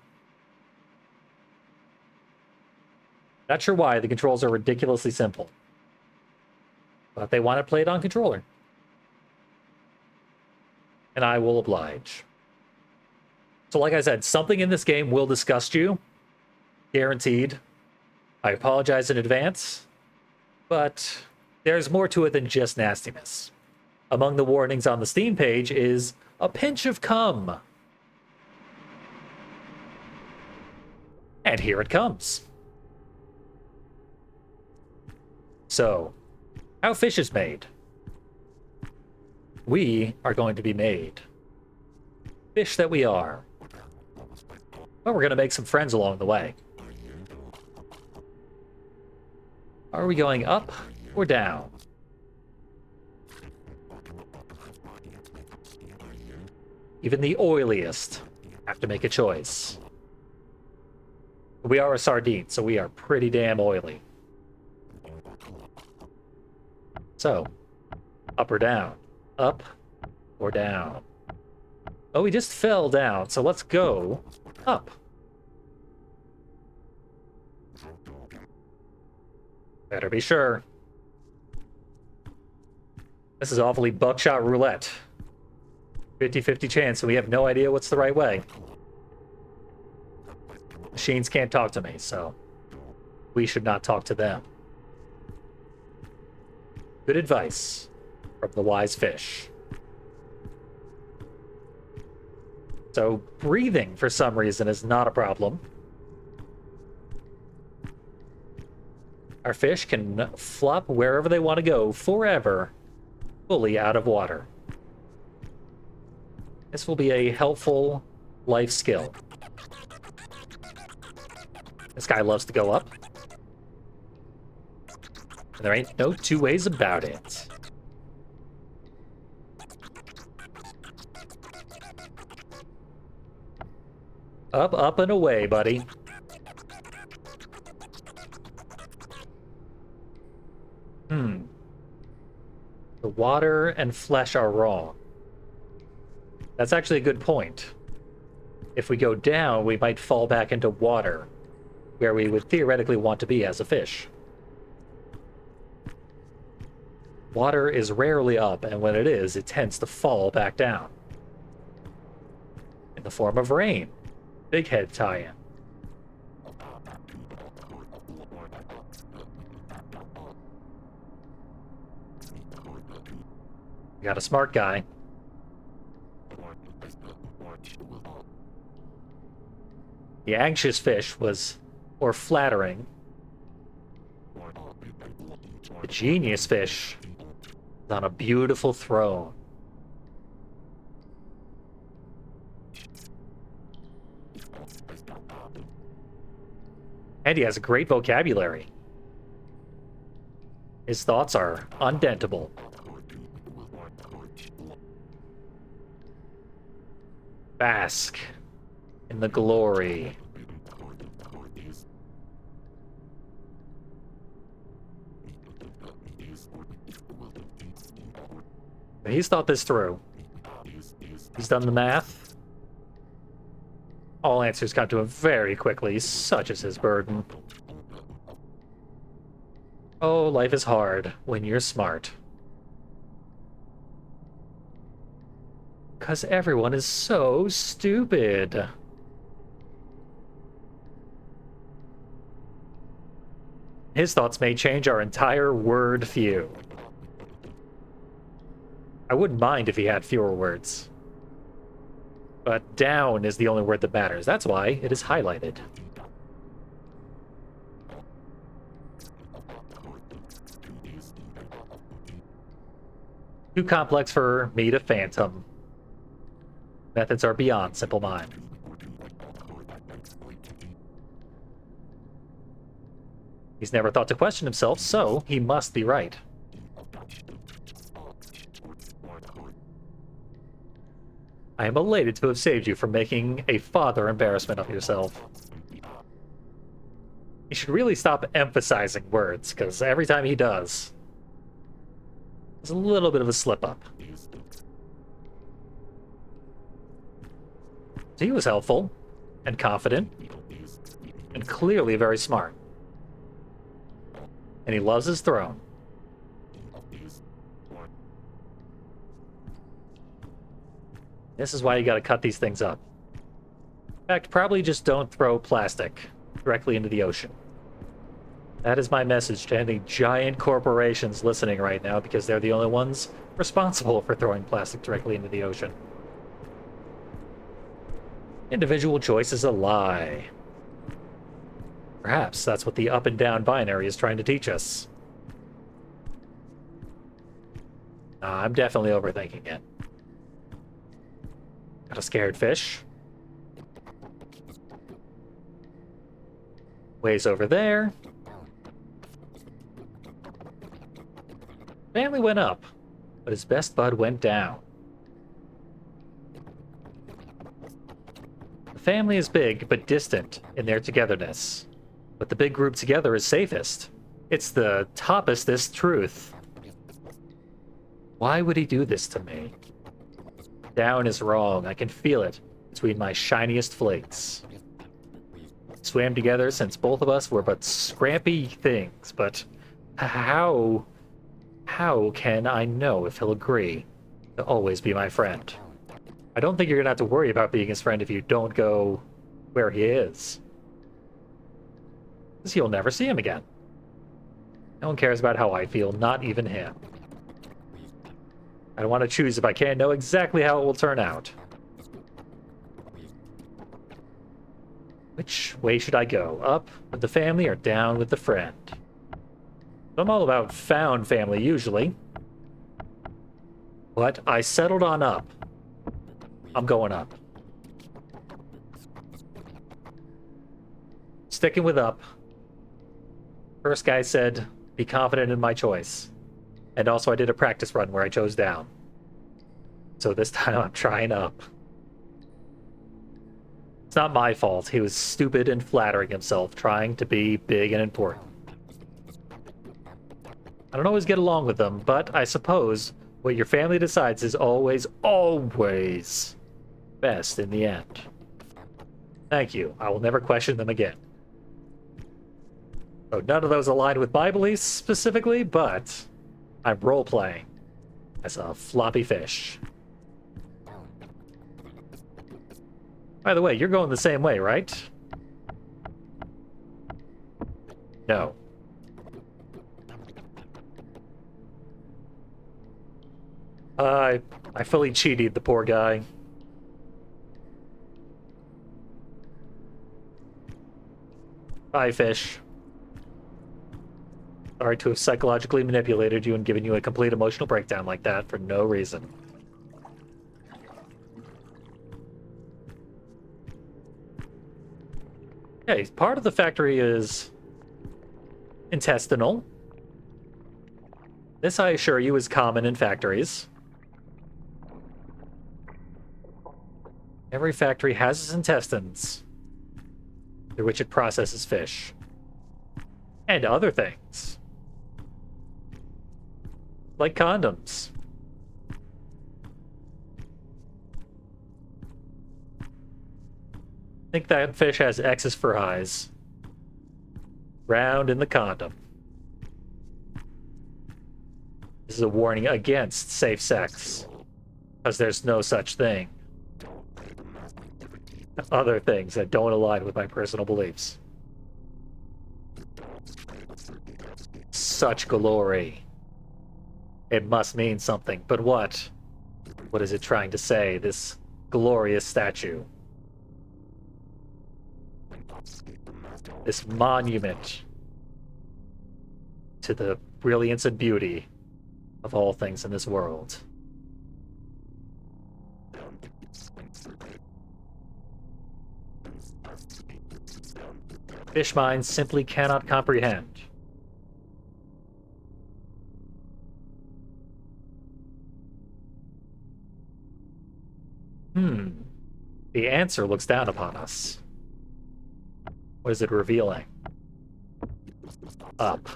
Not sure why, the controls are ridiculously simple. But they want to play it on controller. And I will oblige. So like I said, something in this game will disgust you. Guaranteed. I apologize in advance. But there's more to it than just nastiness. Among the warnings on the Steam page is a pinch of cum. And here it comes. So, how fish is made. We are going to be made. Fish that we are. But we're going to make some friends along the way. Are we going up or down? Even the oiliest have to make a choice. We are a sardine, so we are pretty damn oily. So, up or down? Up or down? Oh, we just fell down, so let's go up. Better be sure. This is awfully Buckshot Roulette. 50-50 chance, and we have no idea what's the right way. Machines can't talk to me, so we should not talk to them. Good advice from the wise fish. So breathing, for some reason, is not a problem. Our fish can flop wherever they want to go forever, fully out of water. This will be a helpful life skill. This guy loves to go up. And there ain't no two ways about it. Up, up, and away, buddy. The water and flesh are wrong. That's actually a good point. If we go down, we might fall back into water, where we would theoretically want to be as a fish. Water is rarely up, and when it is, it tends to fall back down. In the form of rain. Bighead tie-in. We got a smart guy. The anxious fish was more flattering. The genius fish is on a beautiful throne. And he has a great vocabulary. His thoughts are undentable. Bask in the glory. He's thought this through. He's done the math. All answers come to him very quickly, such is his burden. Oh, life is hard when you're smart. 'Cause everyone is so stupid. His thoughts may change our entire word view. I wouldn't mind if he had fewer words. But down is the only word that matters. That's why it is highlighted. Too complex for me to fathom. Methods are beyond simple mind. He's never thought to question himself, so he must be right. I am elated to have saved you from making a further embarrassment of yourself. He should really stop emphasizing words, because every time he does, there's a little bit of a slip-up. So he was helpful, and confident, and clearly very smart. And he loves his throne. This is why you gotta cut these things up. In fact, probably just don't throw plastic directly into the ocean. That is my message to any giant corporations listening right now, because they're the only ones responsible for throwing plastic directly into the ocean. Individual choice is a lie. Perhaps that's what the up and down binary is trying to teach us. I'm definitely overthinking it. Got a scared fish. Ways over there. Family went up, but his best bud went down. The family is big, but distant in their togetherness. But the big group together is safest. It's the toppestest truth. Why would he do this to me? Down is wrong. I can feel it between my shiniest flakes. Swam together since both of us were but scrappy things, but how can I know if he'll agree to always be my friend? I don't think you're gonna have to worry about being his friend if you don't go where he is. Because you'll never see him again. No one cares about how I feel, not even him. I don't want to choose if I can't know exactly how it will turn out. Which way should I go? Up with the family or down with the friend? I'm all about found family usually. But I settled on up. I'm going up. Sticking with up. First guy said, be confident in my choice. And also I did a practice run where I chose down. So this time I'm trying up. It's not my fault. He was stupid and flattering himself, trying to be big and important. I don't always get along with them, but I suppose what your family decides is always best in the end. Thank you. I will never question them again. So none of those aligned with my beliefs specifically, but I'm role-playing as a floppy fish. By the way, you're going the same way, right? No. I fully cheated the poor guy. Bye, fish. Sorry to have psychologically manipulated you and given you a complete emotional breakdown like that for no reason. Okay, part of the factory is intestinal. This, I assure you, is common in factories. Every factory has its intestines, through which it processes fish. And other things. Like condoms. think that fish has X's for eyes. Round in the condom. This is a warning against safe sex. Because there's no such thing. Other things that don't align with my personal beliefs. Such glory. It must mean something, but what? What is it trying to say, this glorious statue? This monument to the brilliance and beauty of all things in this world. Fish minds simply cannot comprehend. The answer looks down upon us. What is it revealing? Up.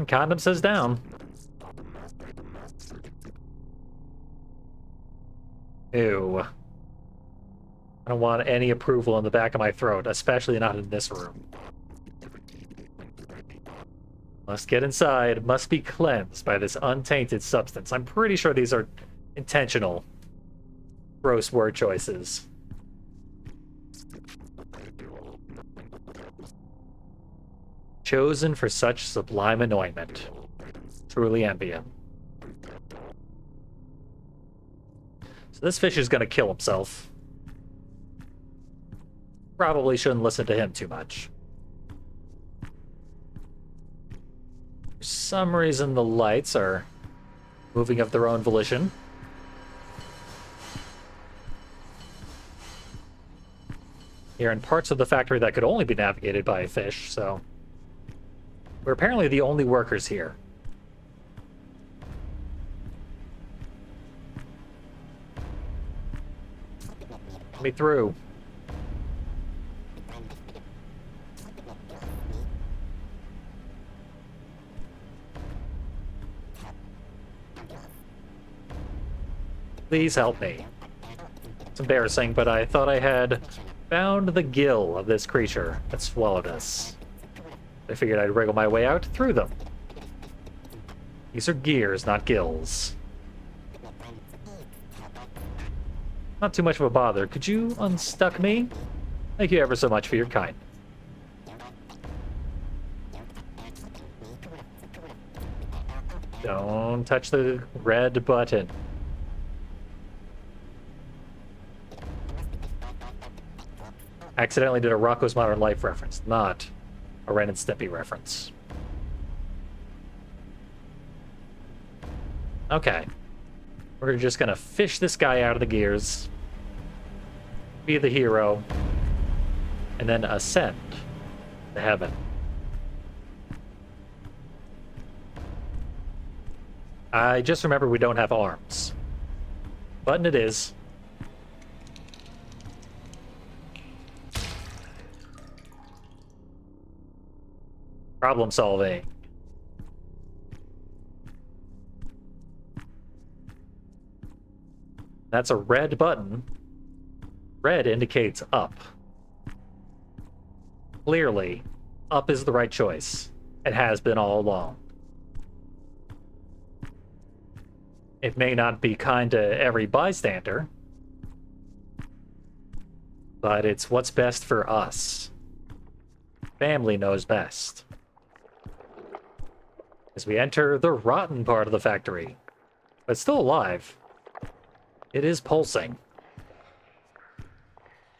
Condom says down. Ew. I don't want any approval in the back of my throat, especially not in this room. Must get inside, must be cleansed by this untainted substance. I'm pretty sure these are intentional gross word choices. Chosen for such sublime anointment. Truly envy him. So this fish is gonna kill himself. Probably shouldn't listen to him too much. For some reason, the lights are moving of their own volition. Here in parts of the factory that could only be navigated by a fish, so we're apparently the only workers here. Let me through. Please help me. It's embarrassing, but I thought I had found the gill of this creature that swallowed us. I figured I'd wriggle my way out through them. These are gears, not gills. Not too much of a bother. Could you unstuck me? Thank you ever so much for your kind. Don't touch the red button. Accidentally did a Rocko's Modern Life reference, not a Ren and Stimpy reference. Okay. We're just gonna fish this guy out of the gears, be the hero, and then ascend to heaven. I just remember we don't have arms. Button it is. Problem solving. That's a red button. Red indicates up. Clearly, up is the right choice. It has been all along. It may not be kind to every bystander, but it's what's best for us. Family knows best. As we enter the rotten part of the factory, but still alive. It is pulsing.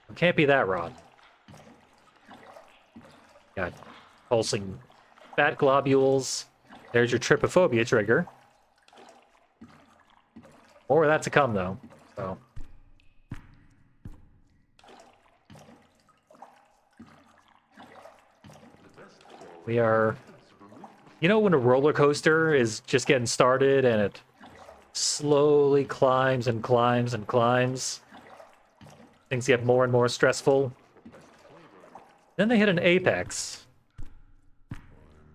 It can't be that rotten. Got pulsing fat globules. There's your trypophobia trigger. More of that to come, though. So. We are... You know when a roller coaster is just getting started and it slowly climbs and climbs and climbs? Things get more and more stressful. Then they hit an apex.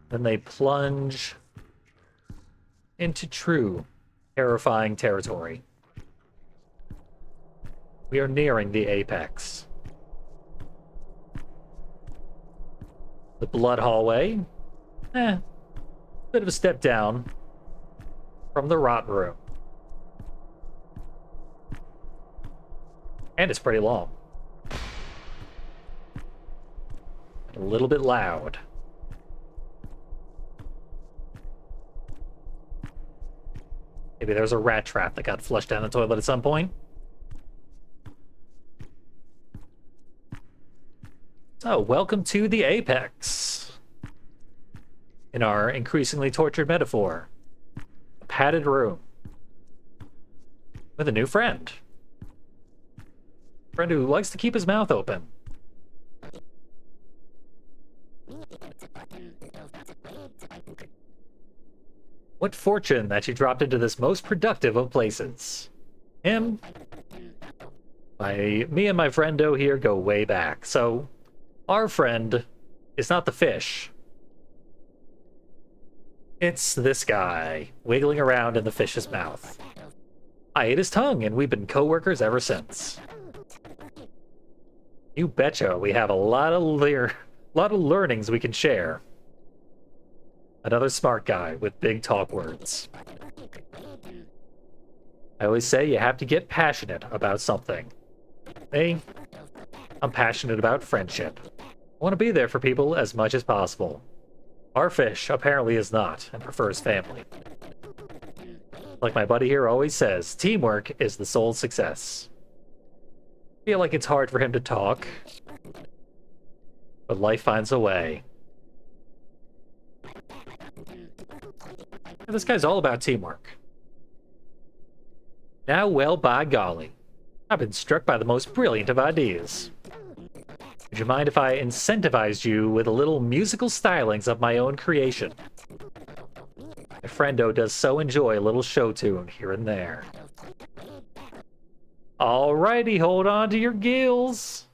Then they plunge into true terrifying territory. We are nearing the apex. The blood hallway. Bit of a step down from the rot room. And it's pretty long. A little bit loud. Maybe there's a rat trap that got flushed down the toilet at some point. So, welcome to the apex. In our increasingly tortured metaphor. A padded room. With a new friend. Friend who likes to keep his mouth open. What fortune that you dropped into this most productive of places. Him? Me and my friendo here go way back. So, our friend is not the fish. It's this guy, wiggling around in the fish's mouth. I ate his tongue, and we've been co-workers ever since. You betcha, we have a lot of learnings we can share. Another smart guy with big talk words. I always say you have to get passionate about something. Me, I'm passionate about friendship. I want to be there for people as much as possible. Our fish apparently is not, and prefers family. Like my buddy here always says, teamwork is the soul's success. I feel like it's hard for him to talk, but life finds a way. This guy's all about teamwork. Now, well, by golly, I've been struck by the most brilliant of ideas. Would you mind if I incentivized you with a little musical stylings of my own creation? My friendo does so enjoy a little show tune here and there. Alrighty, hold on to your gills.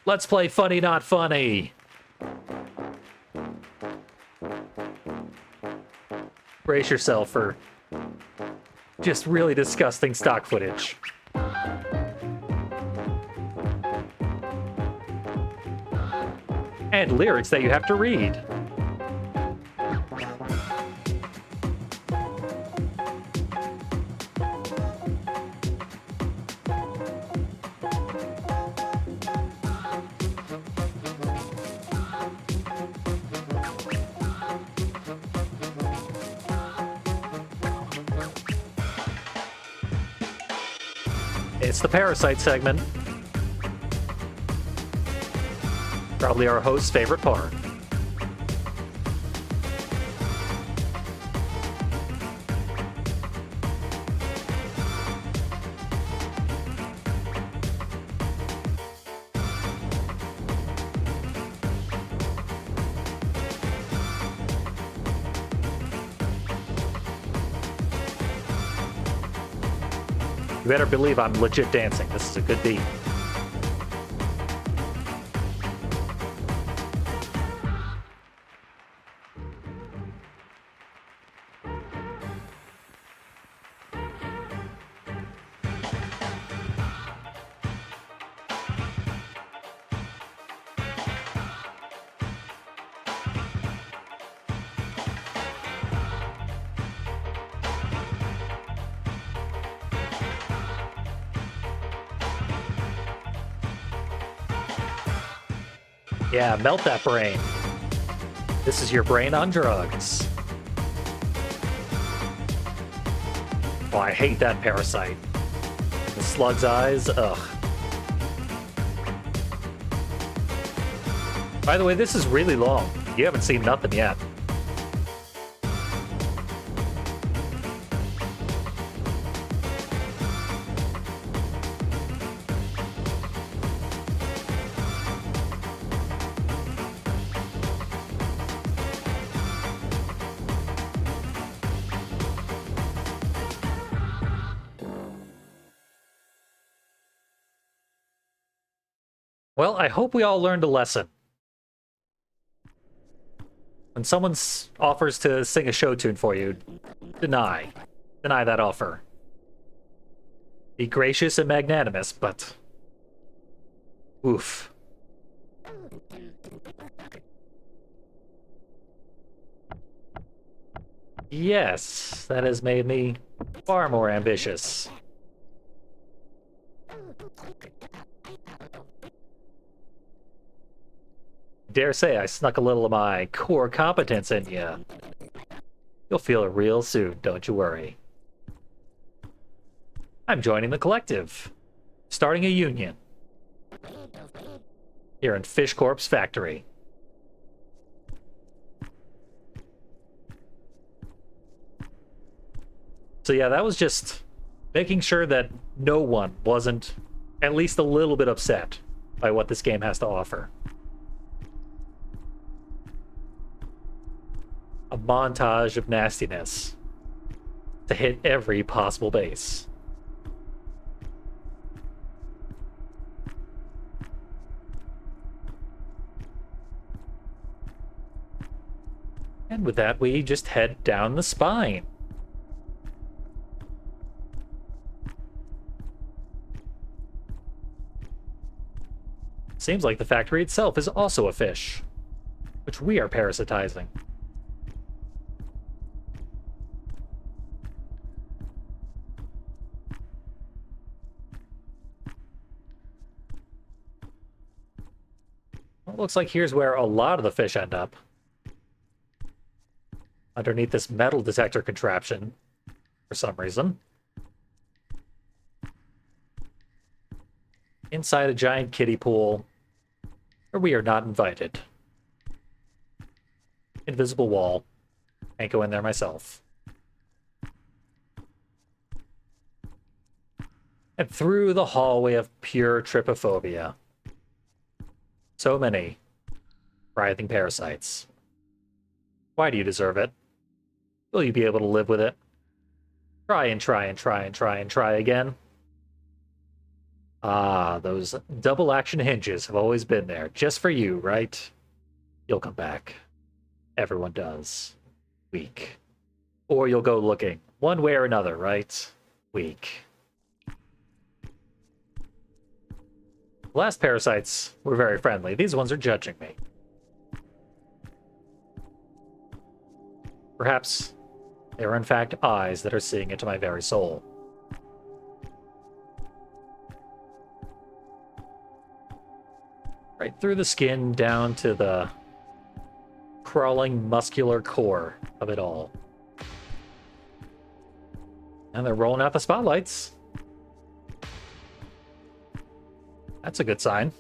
Let's play Funny Not Funny. Brace yourself for just really disgusting stock footage. And lyrics that you have to read. It's the Parasite segment. Probably our host's favorite part. You better believe I'm legit dancing. This is a good beat. Yeah, melt that brain. This is your brain on drugs. Oh, I hate that parasite. The slug's eyes, ugh. By the way, this is really long. You haven't seen nothing yet. Well, I hope we all learned a lesson. When someone offers to sing a show tune for you, deny. Deny that offer. Be gracious and magnanimous, but... oof. Yes, that has made me far more ambitious. Dare say I snuck a little of my core competence in you. You'll feel it real soon, don't you worry. I'm joining the collective. Starting a union. Here in Fish Corp's factory. So yeah, that was just making sure that no one wasn't at least a little bit upset by what this game has to offer. A montage of nastiness to hit every possible base. And with that, we just head down the spine. Seems like the factory itself is also a fish, which we are parasitizing. Well, it looks like here's where a lot of the fish end up. Underneath this metal detector contraption, for some reason. Inside a giant kiddie pool, where we are not invited. Invisible wall. Can't go in there myself. And through the hallway of pure trypophobia. So many writhing parasites. Why do you deserve it? Will you be able to live with it? Try and try and try and try and try again. Ah, those double action hinges have always been there, just for you, right? You'll come back. Everyone does. Weak. Or you'll go looking. One way or another, right? Weak. The last parasites were very friendly. These ones are judging me. Perhaps they are in fact eyes that are seeing into my very soul. Right through the skin, down to the crawling muscular core of it all. And they're rolling out the spotlights. That's a good sign.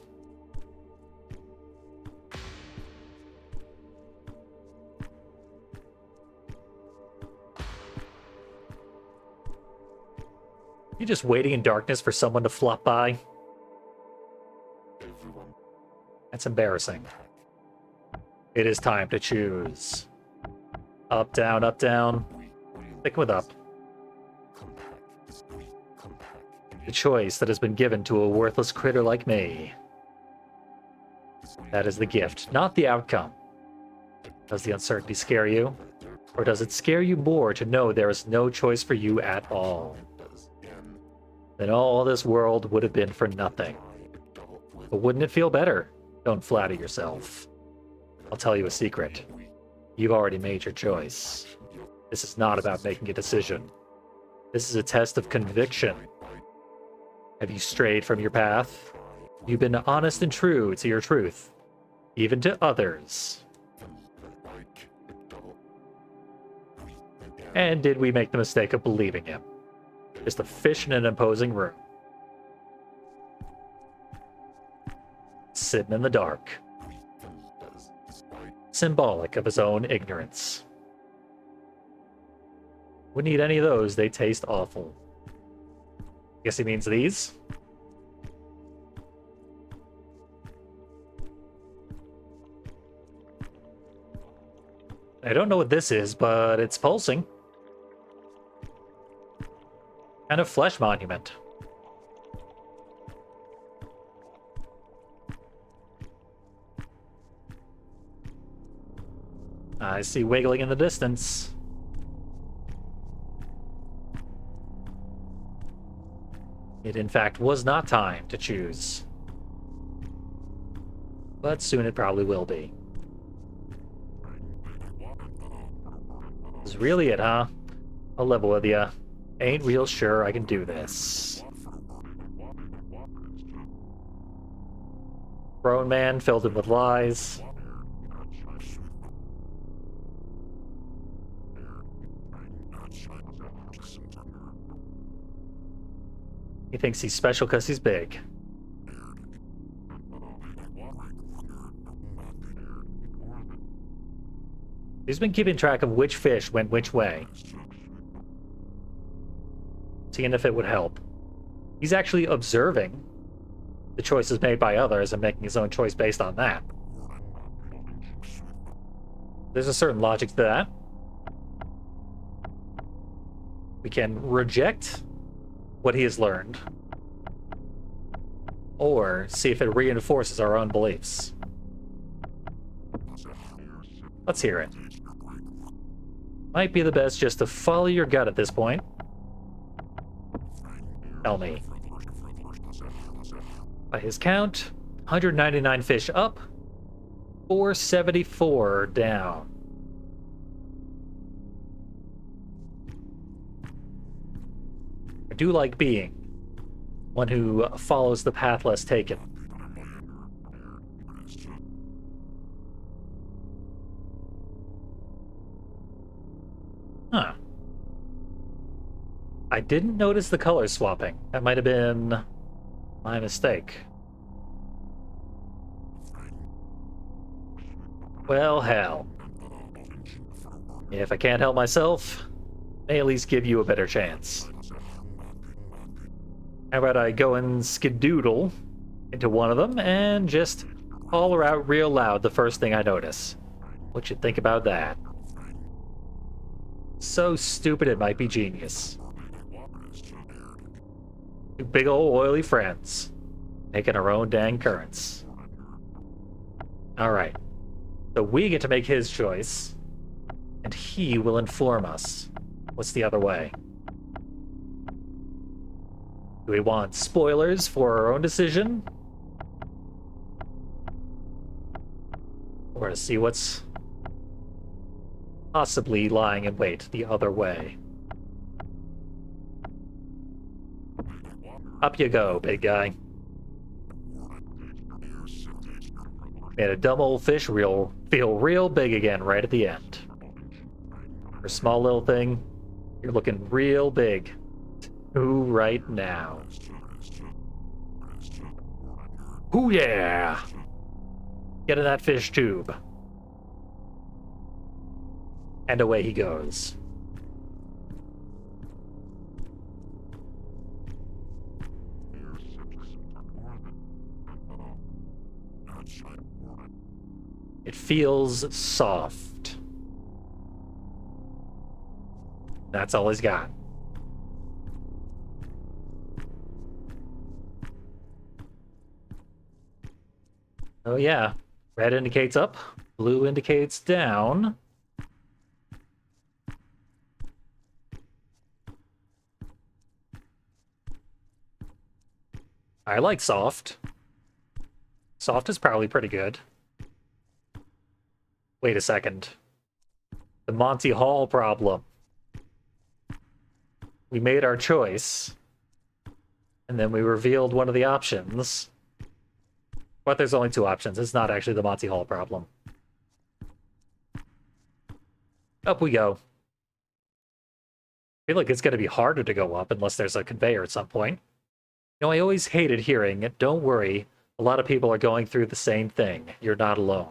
You just waiting in darkness for someone to flop by? That's embarrassing. It is time to choose. Up, down, up, down. Stick with up. The choice that has been given to a worthless critter like me. That is the gift, not the outcome. Does the uncertainty scare you? Or does it scare you more to know there is no choice for you at all? Then all this world would have been for nothing. But wouldn't it feel better? Don't flatter yourself. I'll tell you a secret. You've already made your choice. This is not about making a decision. This is a test of conviction. Have you strayed from your path? You've been honest and true to your truth, even to others. And did we make the mistake of believing him? Just a fish in an imposing room. Sitting in the dark. Symbolic of his own ignorance. Wouldn't eat any of those, they taste awful. Guess he means these? I don't know what this is, but it's pulsing. Kind of flesh monument. I see wiggling in the distance. It, in fact, was not time to choose. But soon it probably will be. This is really it, huh? I'll level with ya. Ain't real sure I can do this. Grown man filled him with lies. He thinks he's special because he's big. He's been keeping track of which fish went which way, seeing if it would help. He's actually observing the choices made by others and making his own choice based on that. There's a certain logic to that. We can reject what he has learned, or see if it reinforces our own beliefs. Let's hear it. Might be the best just to follow your gut at this point. Tell me. By his count, 199 fish up, 474 down. I do like being one who follows the path less taken. Huh. I didn't notice the color swapping. That might have been my mistake. Well, hell. If I can't help myself, may at least give you a better chance. How about I go and skedoodle into one of them and just holler out real loud the first thing I notice? What you think about that? So stupid it might be genius. Two big old oily friends, making our own dang currents. Alright, so we get to make his choice, and he will inform us. What's the other way? Do we want spoilers for our own decision? Or to see what's possibly lying in wait the other way? Up you go, big guy. Made a dumb old fish feel real big again right at the end. For a small little thing, you're looking real big. Ooh, right now. Ooh, yeah! Get in that fish tube. And away he goes. It feels soft. That's all he's got. Oh yeah, red indicates up, blue indicates down. I like soft. Soft is probably pretty good. Wait a second. The Monty Hall problem. We made our choice, and then we revealed one of the options. But there's only two options. It's not actually the Monty Hall problem. Up we go. I feel like it's going to be harder to go up unless there's a conveyor at some point. You know, I always hated hearing, don't worry, a lot of people are going through the same thing. You're not alone.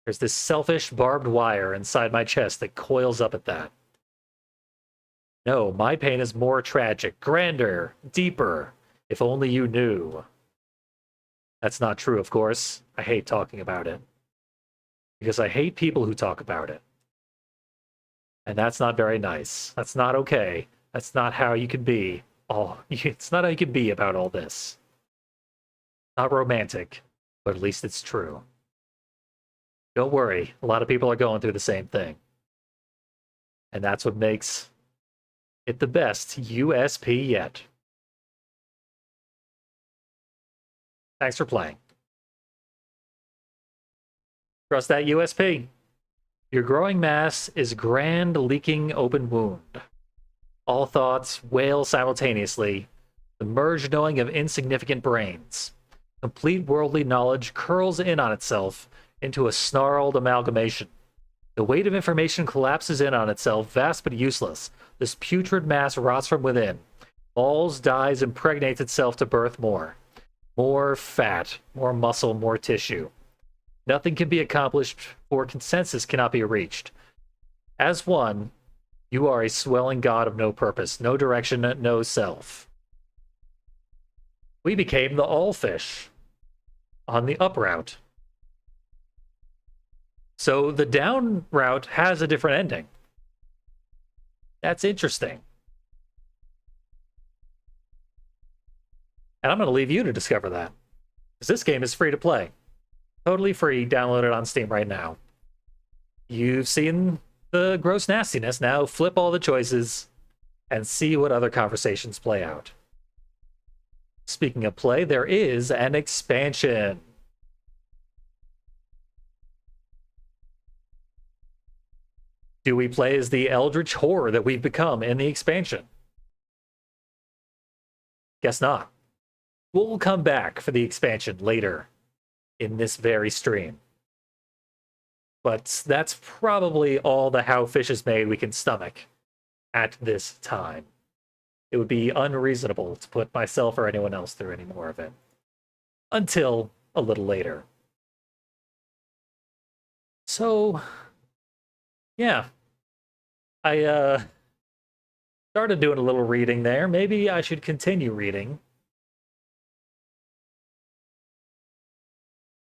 There's this selfish barbed wire inside my chest that coils up at that. No, my pain is more tragic, grander, deeper. If only you knew. That's not true, of course. I hate talking about it. Because I hate people who talk about it. And that's not very nice. That's not okay. That's not how you can be. It's not how you can be about all this. Not romantic, but at least it's true. Don't worry, a lot of people are going through the same thing. And that's what makes Hit the best USP yet. Thanks for playing. Trust that USP. Your growing mass is grand leaking open wound. All thoughts wail simultaneously, the merged knowing of insignificant brains. Complete worldly knowledge curls in on itself into a snarled amalgamation. The weight of information collapses in on itself, vast but useless. This putrid mass rots from within. Falls, dies, impregnates itself to birth more. More fat, more muscle, more tissue. Nothing can be accomplished, for consensus cannot be reached. As one, you are a swelling god of no purpose, no direction, no self. We became the Allfish on the up route. So the down route has a different ending. That's interesting. And I'm going to leave you to discover that. Because this game is free to play. Totally free. Download it on Steam right now. You've seen the gross nastiness. Now flip all the choices and see what other conversations play out. Speaking of play, there is an expansion. Do we play as the eldritch horror that we've become in the expansion? Guess not. We'll come back for the expansion later in this very stream. But that's probably all the How Fish is Made we can stomach at this time. It would be unreasonable to put myself or anyone else through any more of it. Until a little later. So, yeah. I started doing a little reading there. Maybe I should continue reading.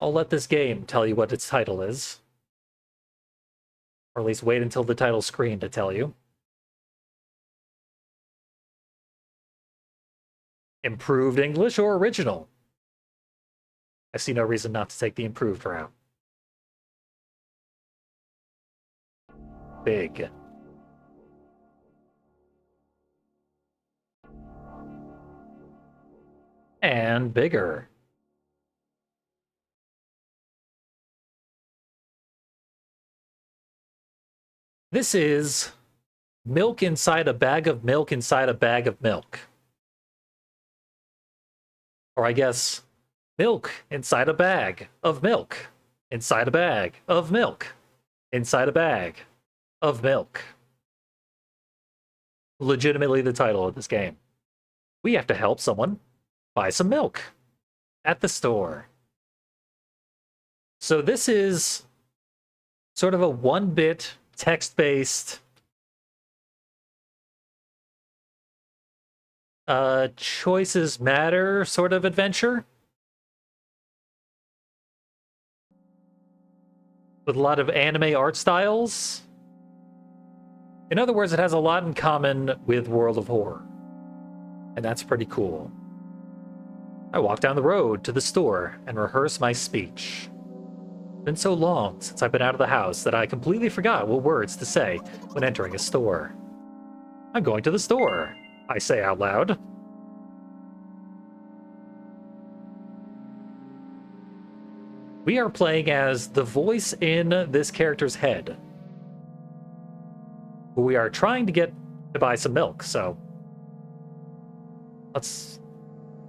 I'll let this game tell you what its title is. Or at least wait until the title screen to tell you. Improved English or original? I see no reason not to take the improved route. Big. And bigger. This is milk inside a bag of milk inside a bag of milk. Or I guess milk inside a bag of milk inside a bag of milk inside a bag of milk. Legitimately the title of this game. We have to help someone buy some milk at the store. So this is sort of a one-bit text-based choices matter sort of adventure. With a lot of anime art styles. In other words, it has a lot in common with World of Horror. And that's pretty cool. I walk down the road to the store and rehearse my speech. It's been so long since I've been out of the house that I completely forgot what words to say when entering a store. I'm going to the store, I say out loud. We are playing as the voice in this character's head. We are trying to get to buy some milk, so let's...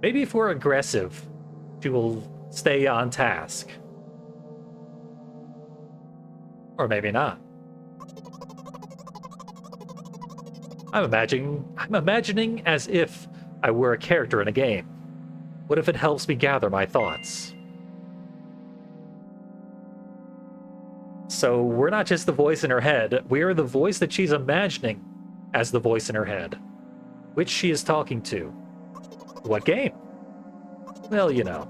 Maybe if we're aggressive, she will stay on task. Or maybe not. I'm imagining as if I were a character in a game. What if it helps me gather my thoughts? So we're not just the voice in her head, we are the voice that she's imagining as the voice in her head. Which she is talking to. What game? Well, you know.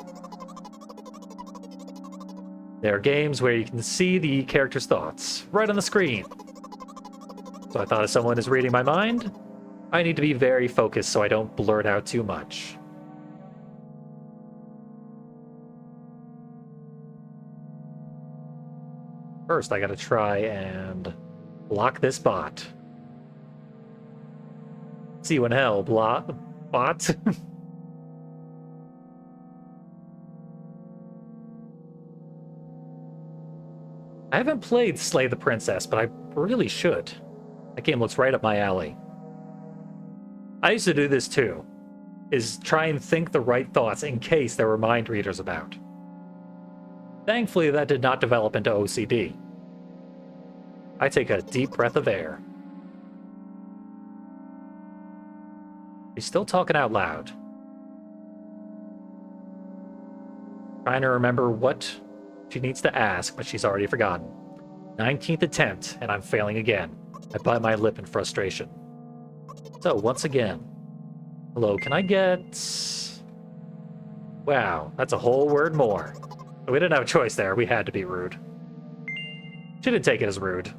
There are games where you can see the character's thoughts right on the screen. So I thought if someone is reading my mind, I need to be very focused so I don't blurt out too much. First, I gotta try and block this bot. See you in hell, bot. I haven't played Slay the Princess, but I really should. That game looks right up my alley. I used to do this too, is try and think the right thoughts in case there were mind readers about. Thankfully, that did not develop into OCD. I take a deep breath of air. She's still talking out loud. Trying to remember what she needs to ask, but she's already forgotten. 19th attempt, and I'm failing again. I bite my lip in frustration. So, once again. Hello, can I get... Wow, that's a whole word more. We didn't have a choice there. We had to be rude. She didn't take it as rude.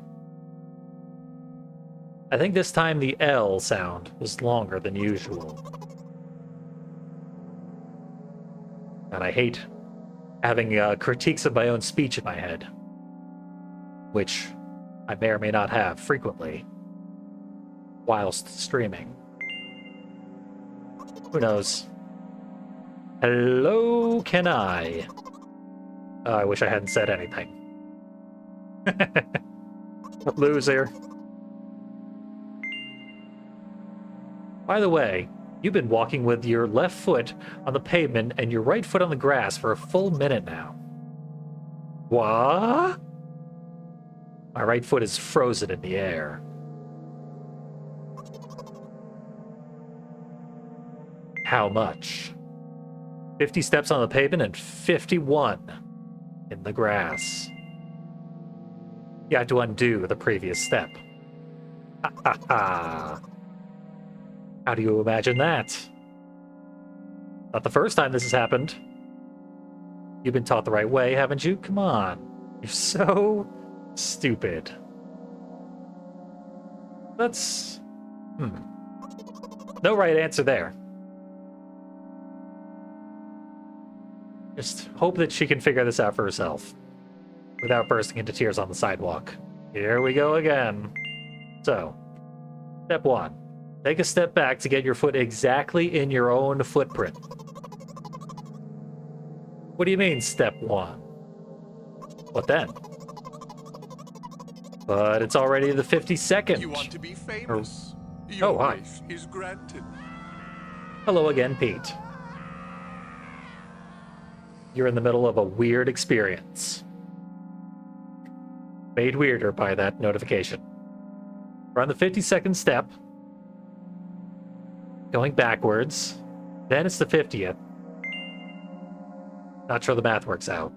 I think this time the L sound was longer than usual. And I hate having critiques of my own speech in my head, which I may or may not have frequently whilst streaming. Who knows? Hello, can I? I wish I hadn't said anything. Loser. By the way, you've been walking with your left foot on the pavement and your right foot on the grass for a full minute now. What? My right foot is frozen in the air. How much? 50 steps on the pavement and 51 in the grass. You have to undo the previous step. Ha ha ha. How do you imagine that? Not the first time this has happened. You've been taught the right way, haven't you? Come on. You're so stupid. That's... No right answer there. Just hope that she can figure this out for herself without bursting into tears on the sidewalk. Here we go again. So, step 1. Take a step back to get your foot exactly in your own footprint. What do you mean, step 1? What then? But it's already the 52nd. You want to be famous. Oh, Your hi. wish is granted. Hello again, Pete. You're in the middle of a weird experience. Made weirder by that notification. We're on the 52nd step. Going backwards. Then it's the 50th. Not sure the math works out.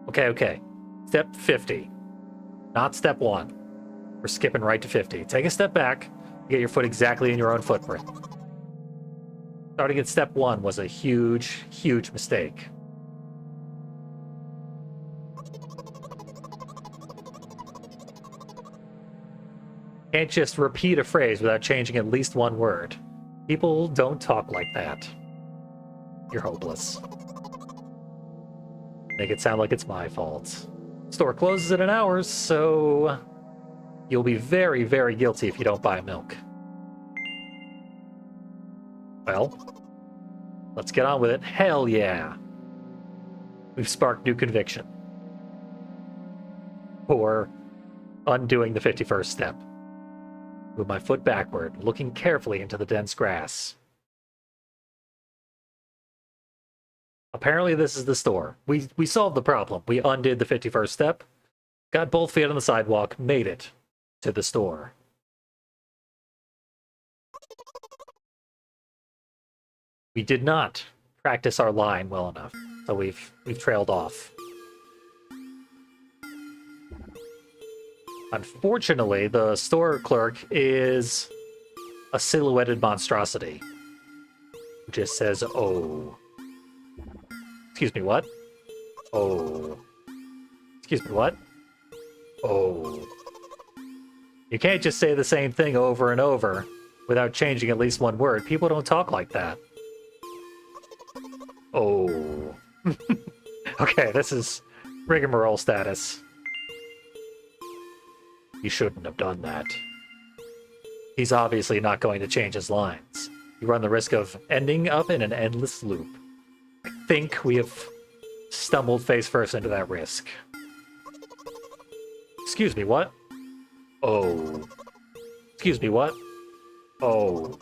Okay. Step 50. Not step 1. We're skipping right to 50. Take a step back. Get your foot exactly in your own footprint. Starting at step 1 was a huge, huge mistake. Can't just repeat a phrase without changing at least one word. People don't talk like that. You're hopeless. Make it sound like it's my fault. Store closes in an hour, so you'll be very, very guilty if you don't buy milk. Well, let's get on with it. Hell yeah. We've sparked new conviction. Or undoing the 51st step. Move my foot backward, looking carefully into the dense grass. Apparently this is the store. We solved the problem. We undid the 51st step, got both feet on the sidewalk, made it to the store. We did not practice our line well enough, so we've trailed off. Unfortunately, the store clerk is a silhouetted monstrosity who just says, "Oh." Excuse me, what? Oh. Excuse me, what? Oh. You can't just say the same thing over and over without changing at least one word. People don't talk like that. Oh. Okay, this is rigmarole status. He shouldn't have done that. He's obviously not going to change his lines. You run the risk of ending up in an endless loop. I think we have stumbled face first into that risk. Excuse me, what? Oh. Excuse me, what? Oh.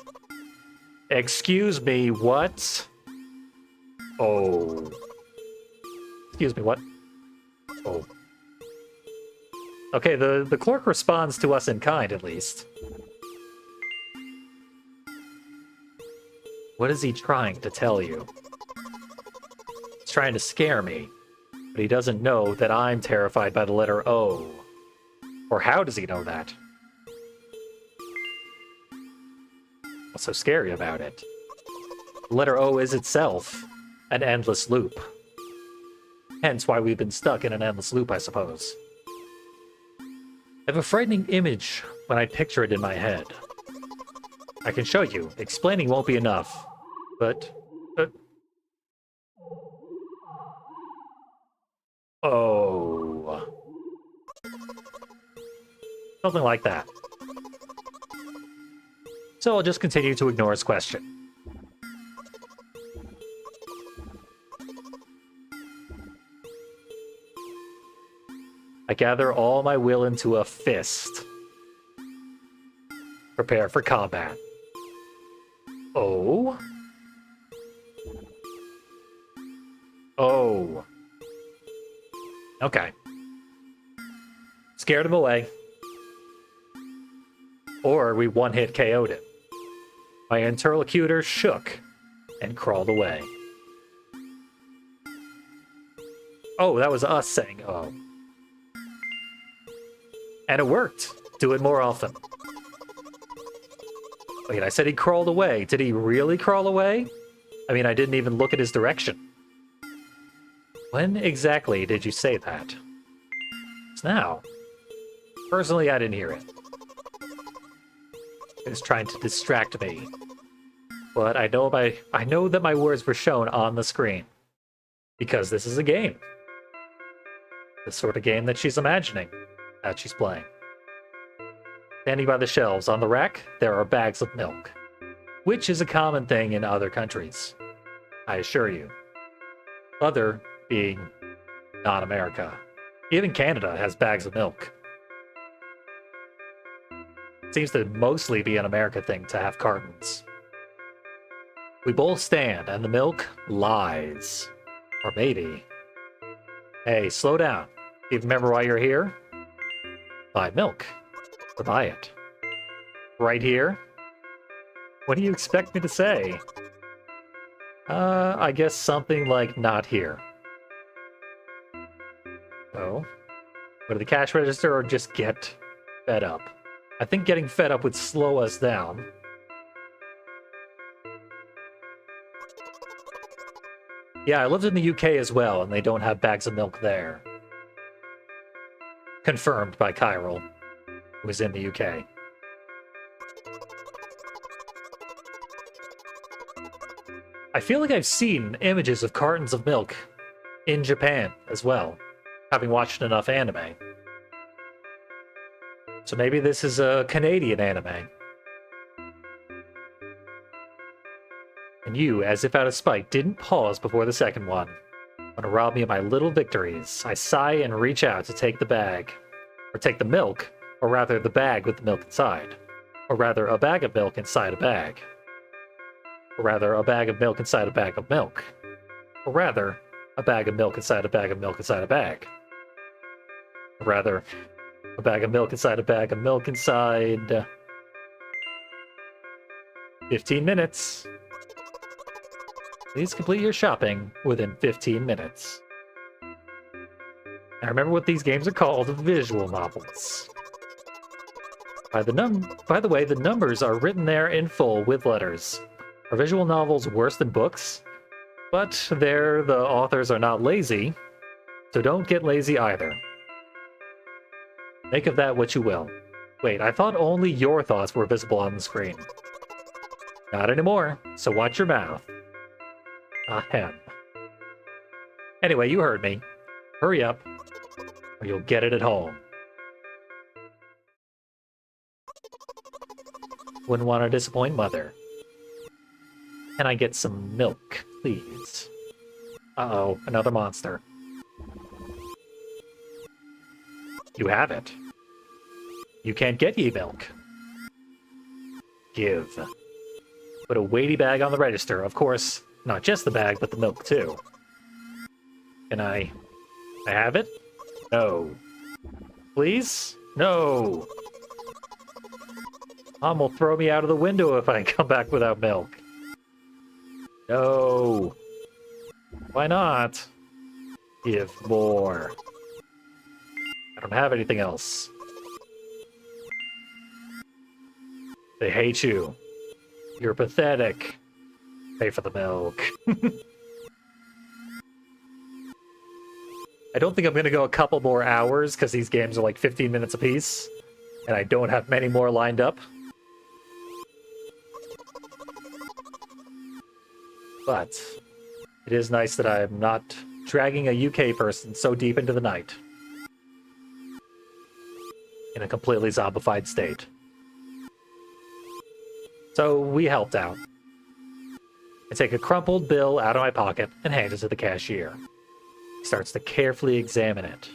Excuse me, what? Oh. Excuse me, what? Oh. Okay, the clerk responds to us in kind, at least. What is he trying to tell you? He's trying to scare me, but he doesn't know that I'm terrified by the letter O. Or how does he know that? What's so scary about it? The letter O is itself an endless loop. Hence why we've been stuck in an endless loop, I suppose. I have a frightening image when I picture it in my head. I can show you. Explaining won't be enough. But... oh. Something like that. So I'll just continue to ignore his question. I gather all my will into a fist. Prepare for combat. Oh? Oh. Okay. Scared him away. Or we one-hit KO'd him. My interlocutor shook and crawled away. Oh, that was us saying oh. And it worked. Do it more often. Wait, I said he crawled away. Did he really crawl away? I mean, I didn't even look at his direction. When exactly did you say that? It's now. Personally, I didn't hear it. He was trying to distract me. But I know that my words were shown on the screen. Because this is a game. The sort of game that she's imagining. That she's playing. Standing by the shelves on the rack, there are bags of milk, which is a common thing in other countries, I assure you. Other being not America. Even Canada has bags of milk. It seems to mostly be an America thing to have cartons. We both stand, and the milk lies. Or maybe. Hey, slow down. Do you remember why you're here? Buy milk. To buy it. Right here? What do you expect me to say? I guess something like not here. So, go to the cash register or just get fed up? I think getting fed up would slow us down. Yeah, I lived in the UK as well, and they don't have bags of milk there. Confirmed by Chiral, who was in the UK. I feel like I've seen images of cartons of milk in Japan as well, having watched enough anime. So maybe this is a Canadian anime. And you, as if out of spite, didn't pause before the second one. Want to rob me of my little victories. I sigh and reach out to take the bag. Or take the milk, or rather the bag with the milk inside. Or rather, a bag of milk inside a bag. Or rather, a bag of milk inside a bag of milk. Or rather, a bag of milk inside a bag of milk inside a bag. Or rather, a bag of milk inside a bag of milk inside... 15 minutes. Please complete your shopping within 15 minutes. Now remember what these games are called, visual novels. By the way, the numbers are written there in full with letters. Are visual novels worse than books? But the authors are not lazy, so don't get lazy either. Make of that what you will. Wait, I thought only your thoughts were visible on the screen. Not anymore, so watch your mouth. Ahem. Anyway, you heard me. Hurry up, or you'll get it at home. Wouldn't want to disappoint Mother. Can I get some milk, please? Uh-oh, another monster. You have it. You can't get ye milk. Give. Put a weighty bag on the register. Of course, not just the bag, but the milk too. Can I have it? No. Please? No. Mom will throw me out of the window if I come back without milk. No. Why not? Give more. I don't have anything else. They hate you. You're pathetic. Pay for the milk. I don't think I'm going to go a couple more hours because these games are like 15 minutes apiece. And I don't have many more lined up. But it is nice that I'm not dragging a UK person so deep into the night. In a completely zombified state. So we helped out. I take a crumpled bill out of my pocket and hand it to the cashier. He starts to carefully examine it.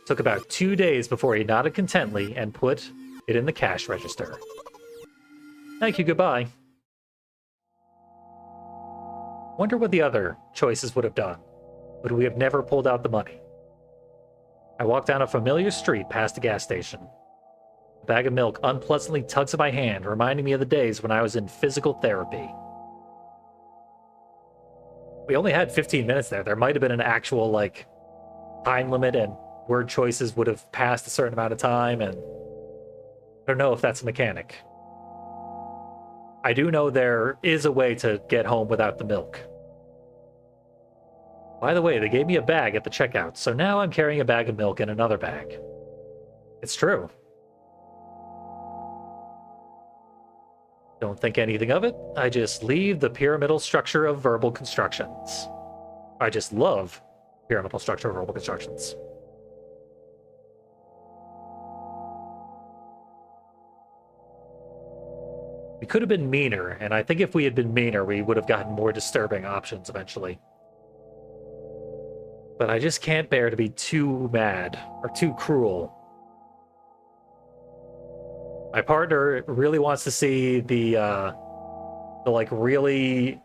Took about 2 days before he nodded contently and put it in the cash register. Thank you, goodbye. Wonder what the other choices would have done. Would we have never pulled out the money? I walk down a familiar street past a gas station. A bag of milk unpleasantly tugs at my hand, reminding me of the days when I was in physical therapy. We only had 15 minutes there. There might have been an actual, like, time limit and word choices would have passed a certain amount of time, and I don't know if that's a mechanic. I do know there is a way to get home without the milk. By the way, they gave me a bag at the checkout, so now I'm carrying a bag of milk in another bag. It's true. Don't think anything of it. I just leave the pyramidal structure of verbal constructions. I just love pyramidal structure of verbal constructions. We could have been meaner, and I think if we had been meaner, we would have gotten more disturbing options eventually. But I just can't bear to be too mad or too cruel. My partner really wants to see the like really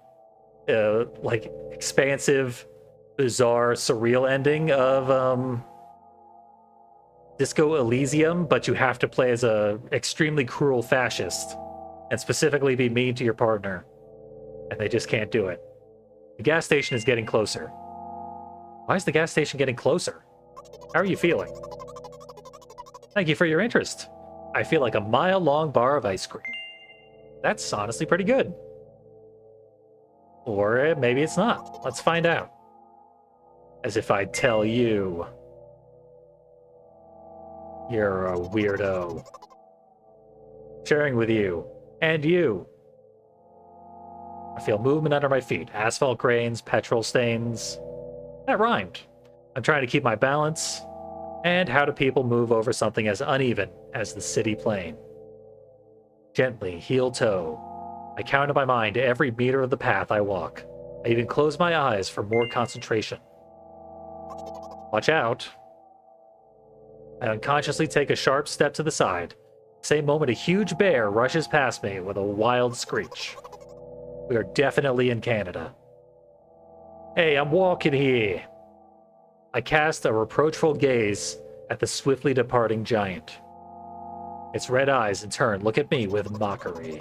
like expansive, bizarre, surreal ending of Disco Elysium, but you have to play as a extremely cruel fascist and specifically be mean to your partner, and they just can't do it. The gas station is getting closer. Why is the gas station getting closer? How are you feeling? Thank you for your interest. I feel like a mile-long bar of ice cream. That's honestly pretty good. Or maybe it's not. Let's find out. As if I'd tell you. You're a weirdo. Sharing with you. And you. I feel movement under my feet. Asphalt grains, petrol stains. That rhymed. I'm trying to keep my balance. And how do people move over something as uneven as the city plain? Gently, heel-toe. I count in my mind every meter of the path I walk. I even close my eyes for more concentration. Watch out. I unconsciously take a sharp step to the side. Same moment, a huge bear rushes past me with a wild screech. We are definitely in Canada. Hey, I'm walking here. I cast a reproachful gaze at the swiftly departing giant. Its red eyes, in turn, look at me with mockery.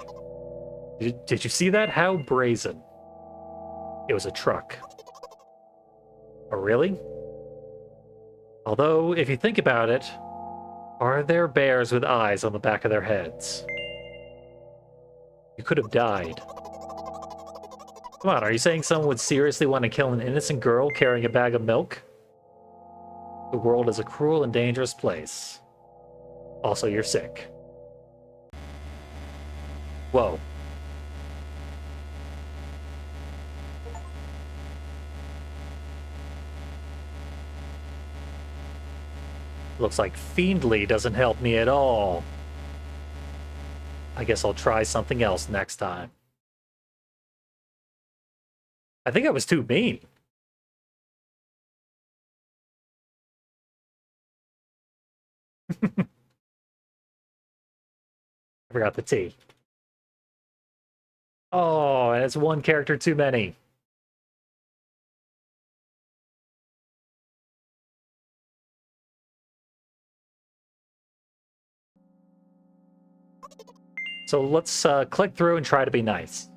Did you see that? How brazen. It was a truck. Oh, really? Although, if you think about it, are there bears with eyes on the back of their heads? You could have died. Come on, are you saying someone would seriously want to kill an innocent girl carrying a bag of milk? The world is a cruel and dangerous place. Also, you're sick. Whoa. Looks like fiendly doesn't help me at all. I guess I'll try something else next time. I think I was too mean. I forgot the T. Oh, and it's one character too many. So let's click through and try to be nice.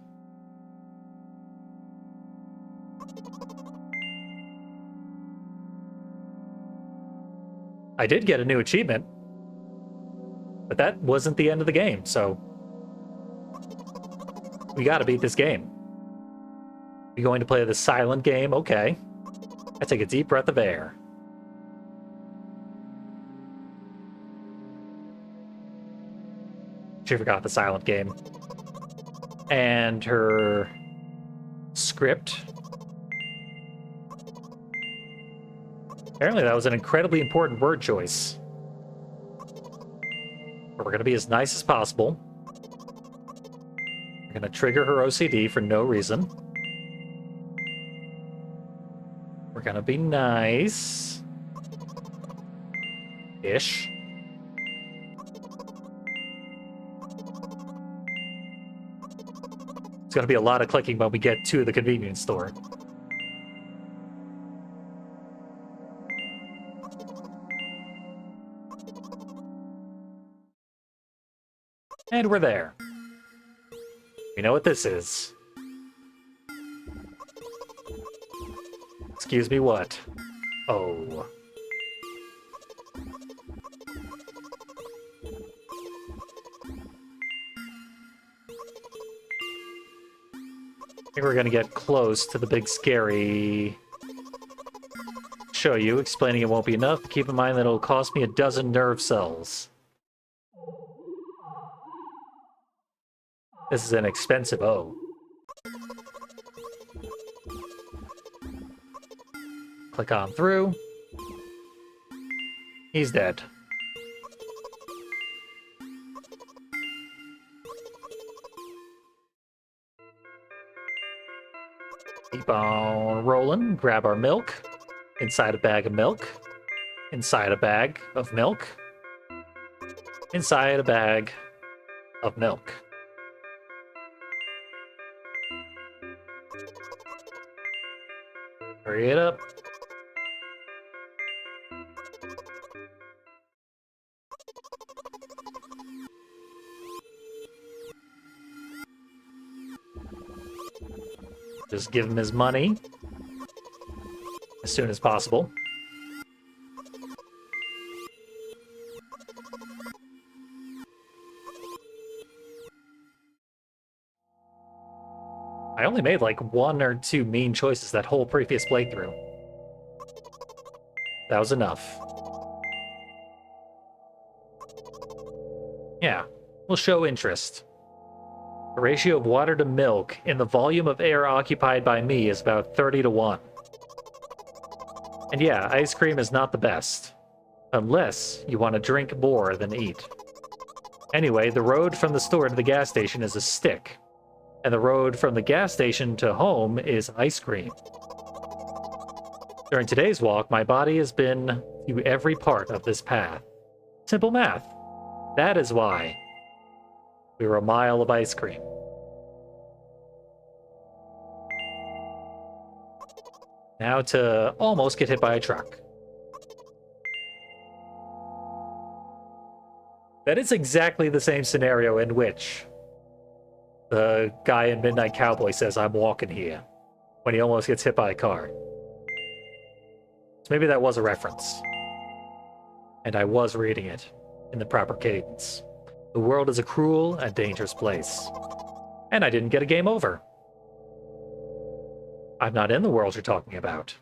I did get a new achievement, but that wasn't the end of the game, so we gotta beat this game. You're going to play the silent game? Okay. I take a deep breath of air. She forgot the silent game. And her script. Apparently that was an incredibly important word choice. But we're going to be as nice as possible. We're going to trigger her OCD for no reason. We're going to be nice. Ish. It's going to be a lot of clicking when we get to the convenience store. And we're there. We know what this is. Excuse me, what? Oh. I think we're gonna get close to the big scary... Show you, explaining it won't be enough. Keep in mind that it'll cost me 12 nerve cells. This is an expensive O. Click on through. He's dead. Keep on rolling. Grab our milk. Inside a bag of milk. Inside a bag of milk. Inside a bag of milk. Hurry it up. Just give him his money as soon as possible. I only made like 1 or 2 mean choices that whole previous playthrough. That was enough. Yeah, we'll show interest. The ratio of water to milk in the volume of air occupied by me is about 30-1. And yeah, ice cream is not the best. Unless you want to drink more than eat. Anyway, the road from the store to the gas station is a stick. And the road from the gas station to home is ice cream. During today's walk, my body has been through every part of this path. Simple math. That is why we were a mile of ice cream. Now to almost get hit by a truck. That is exactly the same scenario in which the guy in Midnight Cowboy says, "I'm walking here," when he almost gets hit by a car. So maybe that was a reference. And I was reading it in the proper cadence. The world is a cruel and dangerous place. And I didn't get a game over. I'm not in the world you're talking about.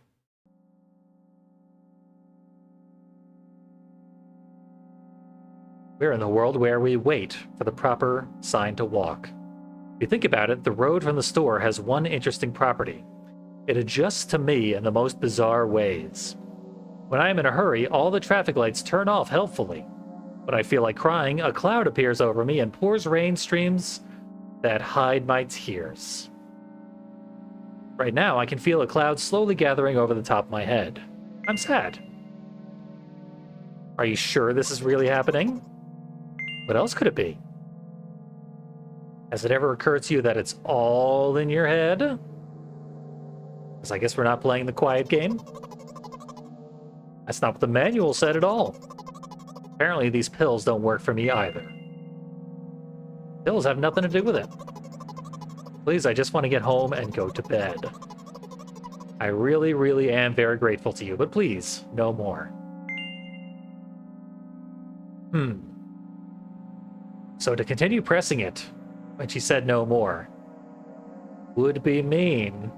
We're in the world where we wait for the proper sign to walk. If you think about it, the road from the store has one interesting property. It adjusts to me in the most bizarre ways. When I am in a hurry, all the traffic lights turn off helpfully. When I feel like crying, a cloud appears over me and pours rain streams that hide my tears. Right now, I can feel a cloud slowly gathering over the top of my head. I'm sad. Are you sure this is really happening? What else could it be? Has it ever occurred to you that it's all in your head? Because I guess we're not playing the quiet game. That's not what the manual said at all. Apparently, these pills don't work for me either. Pills have nothing to do with it. Please, I just want to get home and go to bed. I really, really am very grateful to you, but please, no more. So to continue pressing it, when she said no more, would be mean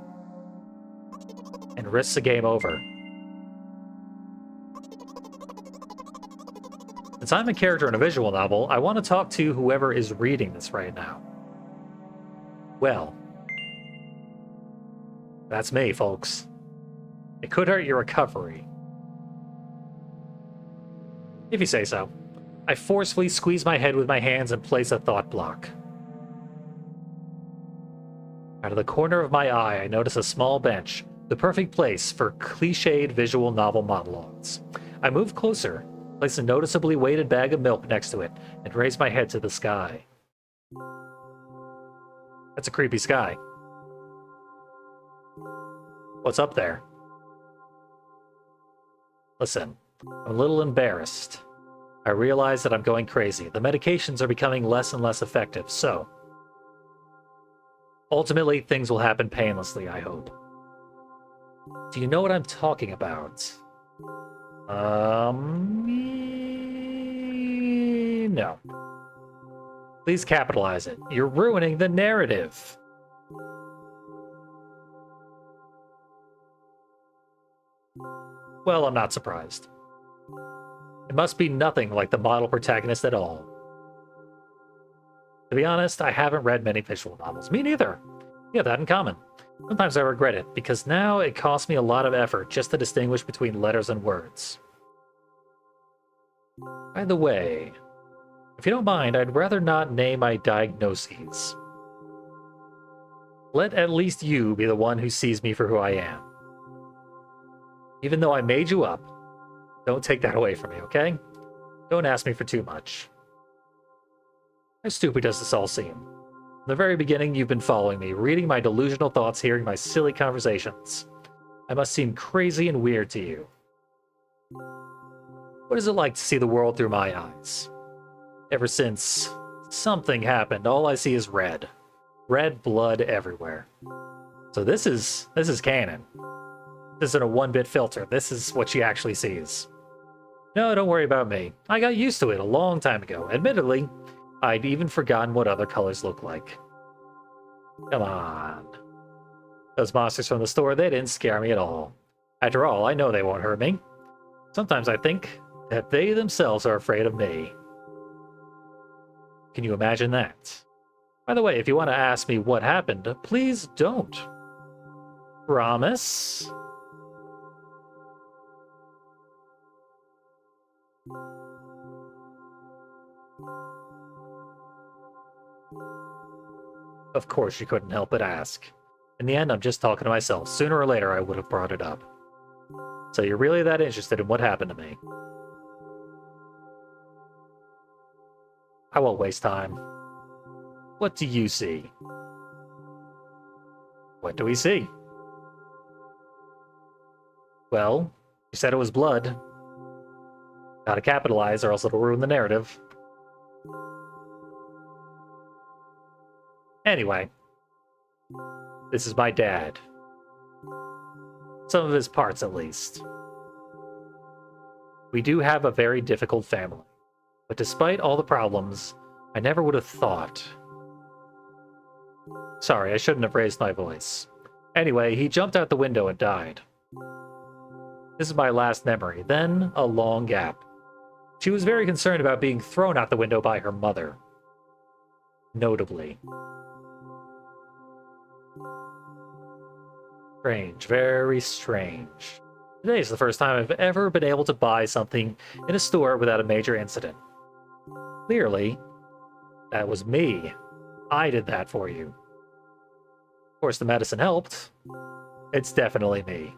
and risk the game over. Since I'm a character in a visual novel, I want to talk to whoever is reading this right now. Well, that's me, folks. It could hurt your recovery. If you say so. I forcefully squeeze my head with my hands and place a thought block. Out of the corner of my eye, I notice a small bench, the perfect place for cliched visual novel monologues. I move closer, place a noticeably weighted bag of milk next to it, and raise my head to the sky. That's a creepy sky. What's up there? Listen, I'm a little embarrassed. I realize that I'm going crazy. The medications are becoming less and less effective, so ultimately things will happen painlessly, I hope. Do you know what I'm talking about? No. Please capitalize it. You're ruining the narrative. Well, I'm not surprised. It must be nothing like the model protagonist at all. To be honest, I haven't read many visual novels. Me neither. We have that in common. Sometimes I regret it, because now it costs me a lot of effort just to distinguish between letters and words. By the way, if you don't mind, I'd rather not name my diagnoses. Let at least you be the one who sees me for who I am. Even though I made you up, don't take that away from me, okay? Don't ask me for too much. How stupid does this all seem? From the very beginning, you've been following me, reading my delusional thoughts, hearing my silly conversations. I must seem crazy and weird to you. What is it like to see the world through my eyes? Ever since something happened, all I see is red. Red blood everywhere. So this is canon. This isn't a one-bit filter. This is what she actually sees. No, don't worry about me. I got used to it a long time ago. Admittedly, I'd even forgotten what other colors look like. Come on. Those monsters from the store, they didn't scare me at all. After all, I know they won't hurt me. Sometimes I think that they themselves are afraid of me. Can you imagine that? By the way, if you want to ask me what happened, please don't. Promise? Of course she couldn't help but ask. In the end, I'm just talking to myself. Sooner or later, I would have brought it up. So you're really that interested in what happened to me? I won't waste time. What do you see? What do we see? Well, you said it was blood. Gotta capitalize or else it'll ruin the narrative. Anyway, this is my dad. Some of his parts, at least. We do have a very difficult family, but despite all the problems, I never would have thought. Sorry, I shouldn't have raised my voice. Anyway, he jumped out the window and died. This is my last memory, then a long gap. She was very concerned about being thrown out the window by her mother. Notably. Strange, very strange. Today is the first time I've ever been able to buy something in a store without a major incident. Clearly, that was me. I did that for you. Of course, the medicine helped. It's definitely me.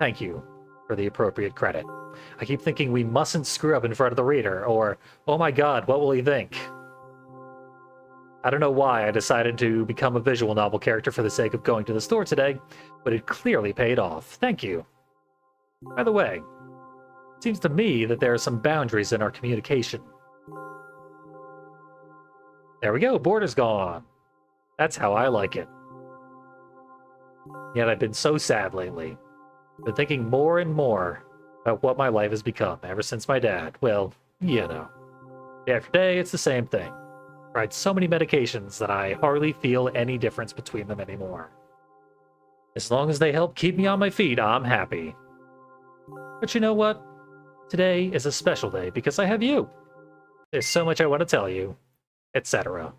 Thank you for the appropriate credit. I keep thinking we mustn't screw up in front of the reader, or, oh my god, what will he think? I don't know why I decided to become a visual novel character for the sake of going to the store today, but it clearly paid off. Thank you. By the way, it seems to me that there are some boundaries in our communication. There we go, border's gone. That's how I like it. Yet I've been so sad lately. Been thinking more and more about what my life has become ever since my dad. Well, you know. Day after day, it's the same thing. Tried so many medications that I hardly feel any difference between them anymore. As long as they help keep me on my feet, I'm happy. But you know what? Today is a special day because I have you. There's so much I want to tell you, etc.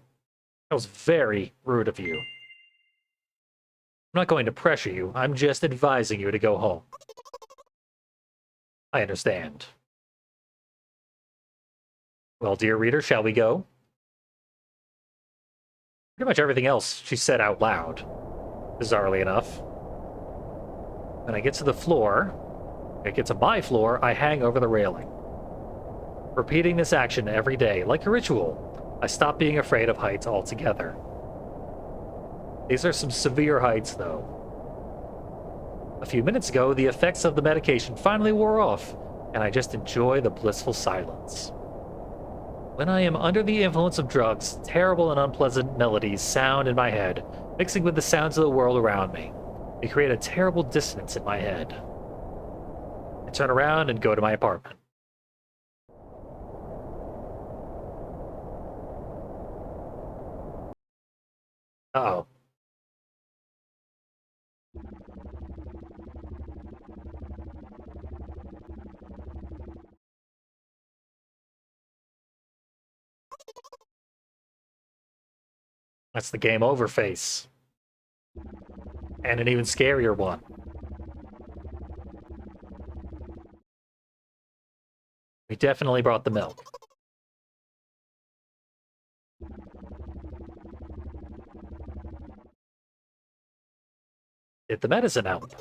That was very rude of you. I'm not going to pressure you, I'm just advising you to go home. I understand. Well, dear reader, shall we go? Pretty much everything else she said out loud, bizarrely enough. When I get to the floor, when I get to my floor, I hang over the railing. Repeating this action every day, like a ritual, I stop being afraid of heights altogether. These are some severe heights, though. A few minutes ago, the effects of the medication finally wore off, and I just enjoy the blissful silence. When I am under the influence of drugs, terrible and unpleasant melodies sound in my head, mixing with the sounds of the world around me. They create a terrible dissonance in my head. I turn around and go to my apartment. Uh-oh. That's the game over face. And an even scarier one. We definitely brought the milk. Did the medicine help?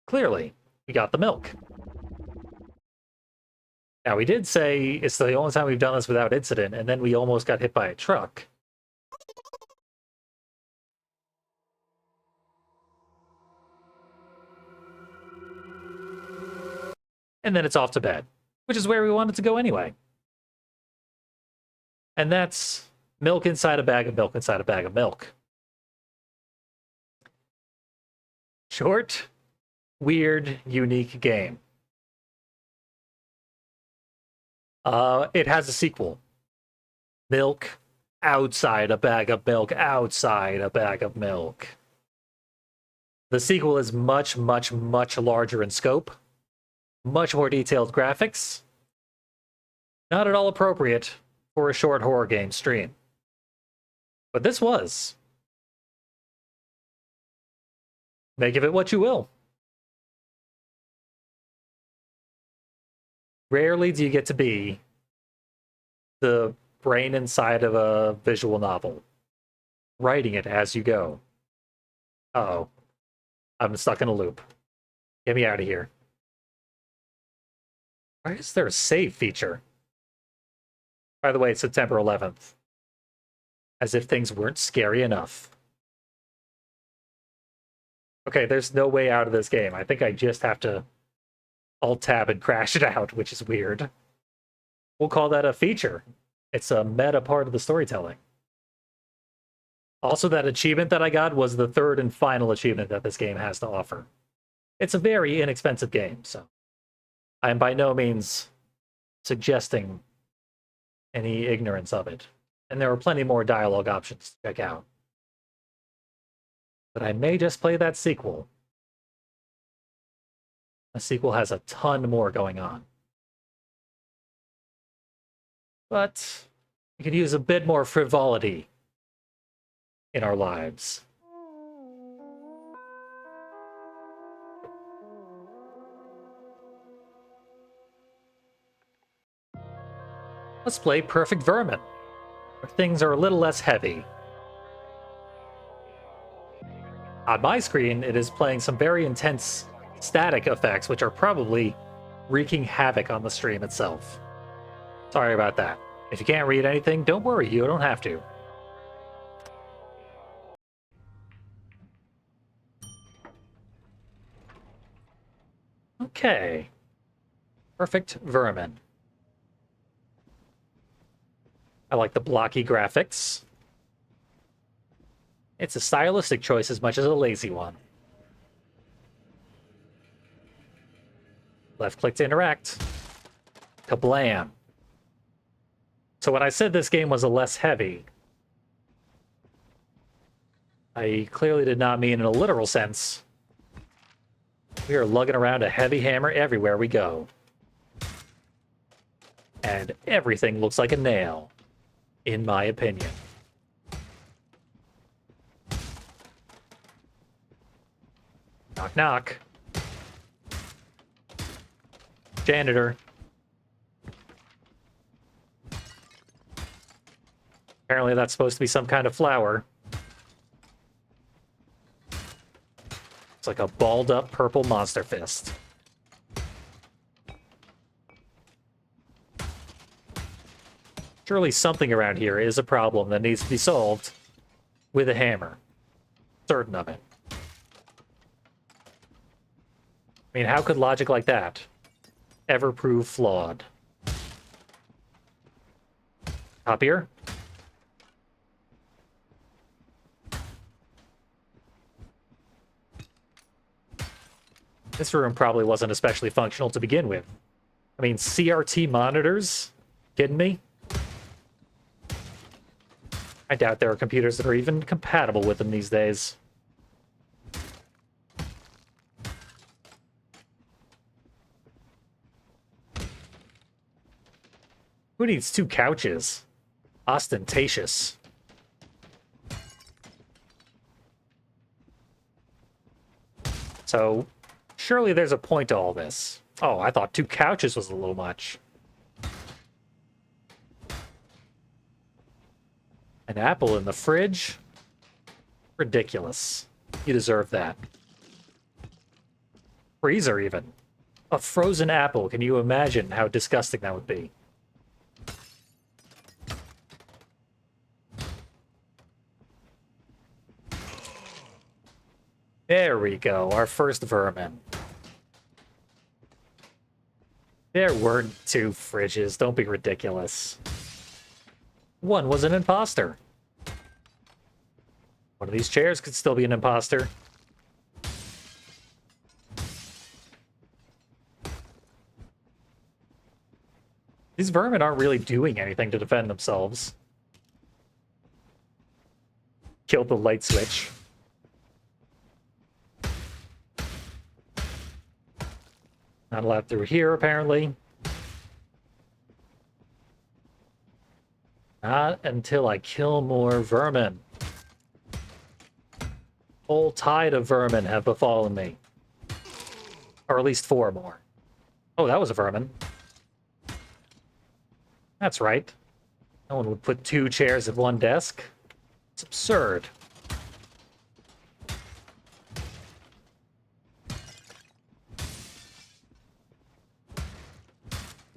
Clearly, we got the milk. Now, we did say it's the only time we've done this without incident, and then we almost got hit by a truck. And then it's off to bed, which is where we wanted to go anyway. And that's milk inside a bag of milk inside a bag of milk. Short, weird, unique game. It has a sequel. Milk outside a bag of milk outside a bag of milk. The sequel is much, much, much larger in scope. Much more detailed graphics. Not at all appropriate for a short horror game stream. But this was. Make of it what you will. Rarely do you get to be the brain inside of a visual novel, writing it as you go. Uh-oh. I'm stuck in a loop. Get me out of here. Why is there a save feature? By the way, it's September 11th. As if things weren't scary enough. Okay, there's no way out of this game. I think I just have to Alt-tab and crash it out, which is weird. We'll call that a feature. It's a meta part of the storytelling. Also, that achievement that I got was the third and final achievement that this game has to offer. It's a very inexpensive game, so I am by no means suggesting any ignorance of it. And there are plenty more dialogue options to check out. But I may just play that sequel. The sequel has a ton more going on. But we could use a bit more frivolity in our lives. Let's play Perfect Vermin, where things are a little less heavy. On my screen, it is playing some very intense static effects, which are probably wreaking havoc on the stream itself. Sorry about that. If you can't read anything, don't worry, you don't have to. Okay. Perfect Vermin. I like the blocky graphics. It's a stylistic choice as much as a lazy one. Left click to interact. Kablam. So when I said this game was a less heavy, I clearly did not mean in a literal sense. We are lugging around a heavy hammer everywhere we go. And everything looks like a nail, in my opinion. Knock, knock. Janitor. Apparently that's supposed to be some kind of flower. It's like a balled up purple monster fist. Surely something around here is a problem that needs to be solved with a hammer. Certain of it. I mean, how could logic like that ever prove flawed? Copier? This room probably wasn't especially functional to begin with. I mean, CRT monitors? Kidding me? I doubt there are computers that are even compatible with them these days. Who needs 2 couches? Ostentatious. So, surely there's a point to all this. Oh, I thought 2 couches was a little much. An apple in the fridge? Ridiculous. You deserve that. Freezer, even. A frozen apple. Can you imagine how disgusting that would be? There we go, our first vermin. There weren't 2 fridges, don't be ridiculous. One was an imposter. One of these chairs could still be an imposter. These vermin aren't really doing anything to defend themselves. Killed the light switch. Not allowed through here, apparently. Not until I kill more vermin. Whole tide of vermin have befallen me. Or at least 4 more. Oh, that was a vermin. That's right. No one would put 2 chairs at one desk. It's absurd.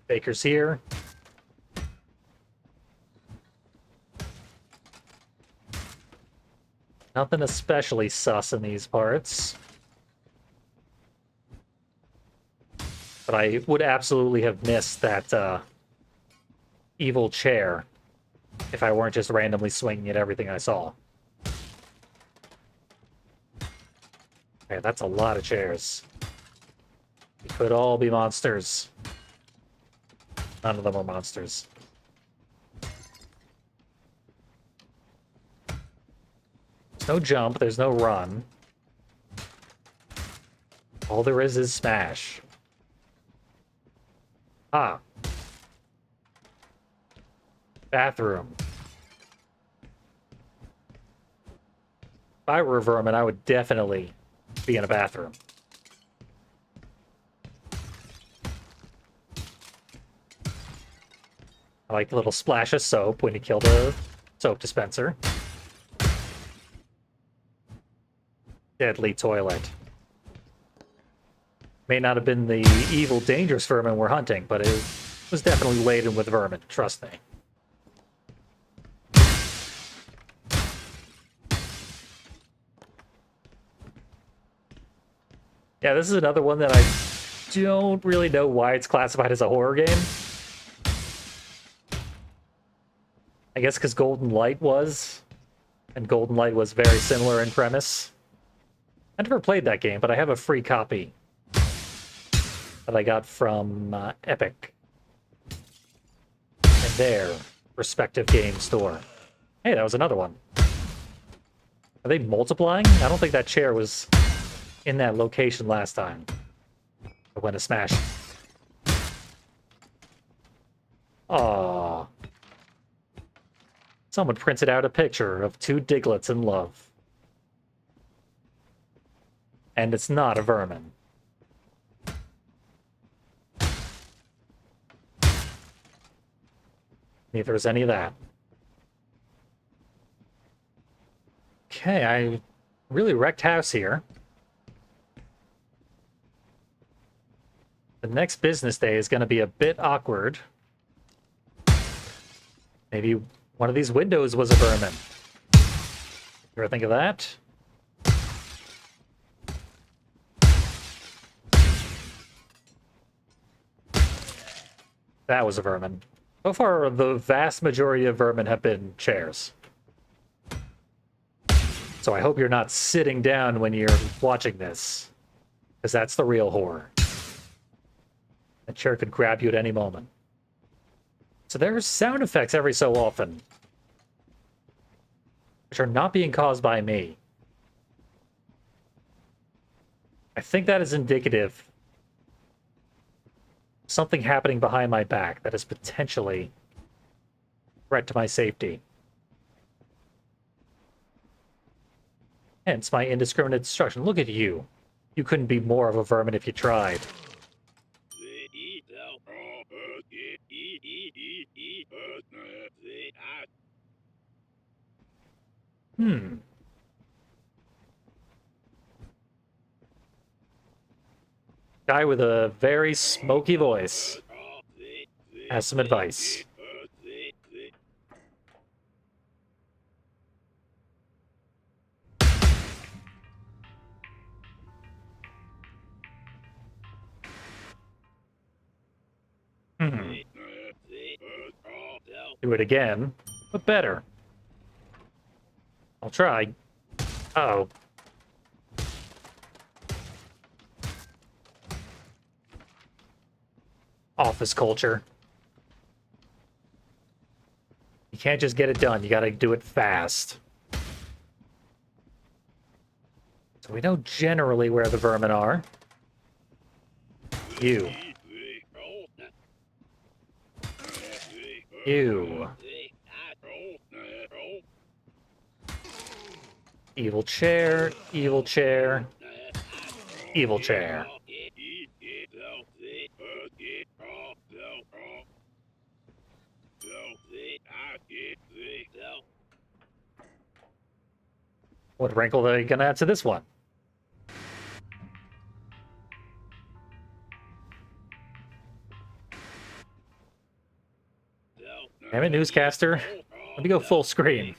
Baker's here. Nothing especially sus in these parts. But I would absolutely have missed that evil chair if I weren't just randomly swinging at everything I saw. Okay, that's a lot of chairs. They could all be monsters. None of them are monsters. There's no jump, there's no run. All there is smash. Ah. Bathroom. If I were a vermin, I would definitely be in a bathroom. I like the little splash of soap when you kill the soap dispenser. Deadly toilet. May not have been the evil, dangerous vermin we're hunting, but it was definitely laden with vermin, trust me. Yeah, this is another one that I don't really know why it's classified as a horror game. I guess because Golden Light was, and Golden Light was very similar in premise. I never played that game, but I have a free copy that I got from Epic and their respective game store. Hey, that was another one. Are they multiplying? I don't think that chair was in that location last time. I went to smash. Aww. Someone printed out a picture of two diglets in love. And it's not a vermin. Neither is any of that. Okay, I really wrecked house here. The next business day is going to be a bit awkward. Maybe one of these windows was a vermin. You ever think of that? That was a vermin. So far, the vast majority of vermin have been chairs. So I hope you're not sitting down when you're watching this, because that's the real horror. That chair could grab you at any moment. So there's sound effects every so often, which are not being caused by me. I think that is indicative of something happening behind my back that is potentially a threat to my safety. Hence my indiscriminate destruction. Look at you. You couldn't be more of a vermin if you tried. Guy with a very smoky voice has some advice. Do it again, but better. I'll try. Uh-oh. Office culture. You can't just get it done. You gotta do it fast. So we know generally where the vermin are. You. You. Evil chair, evil chair, evil chair. What wrinkle are they gonna add to this one? Damn it, newscaster. Let me go full screen.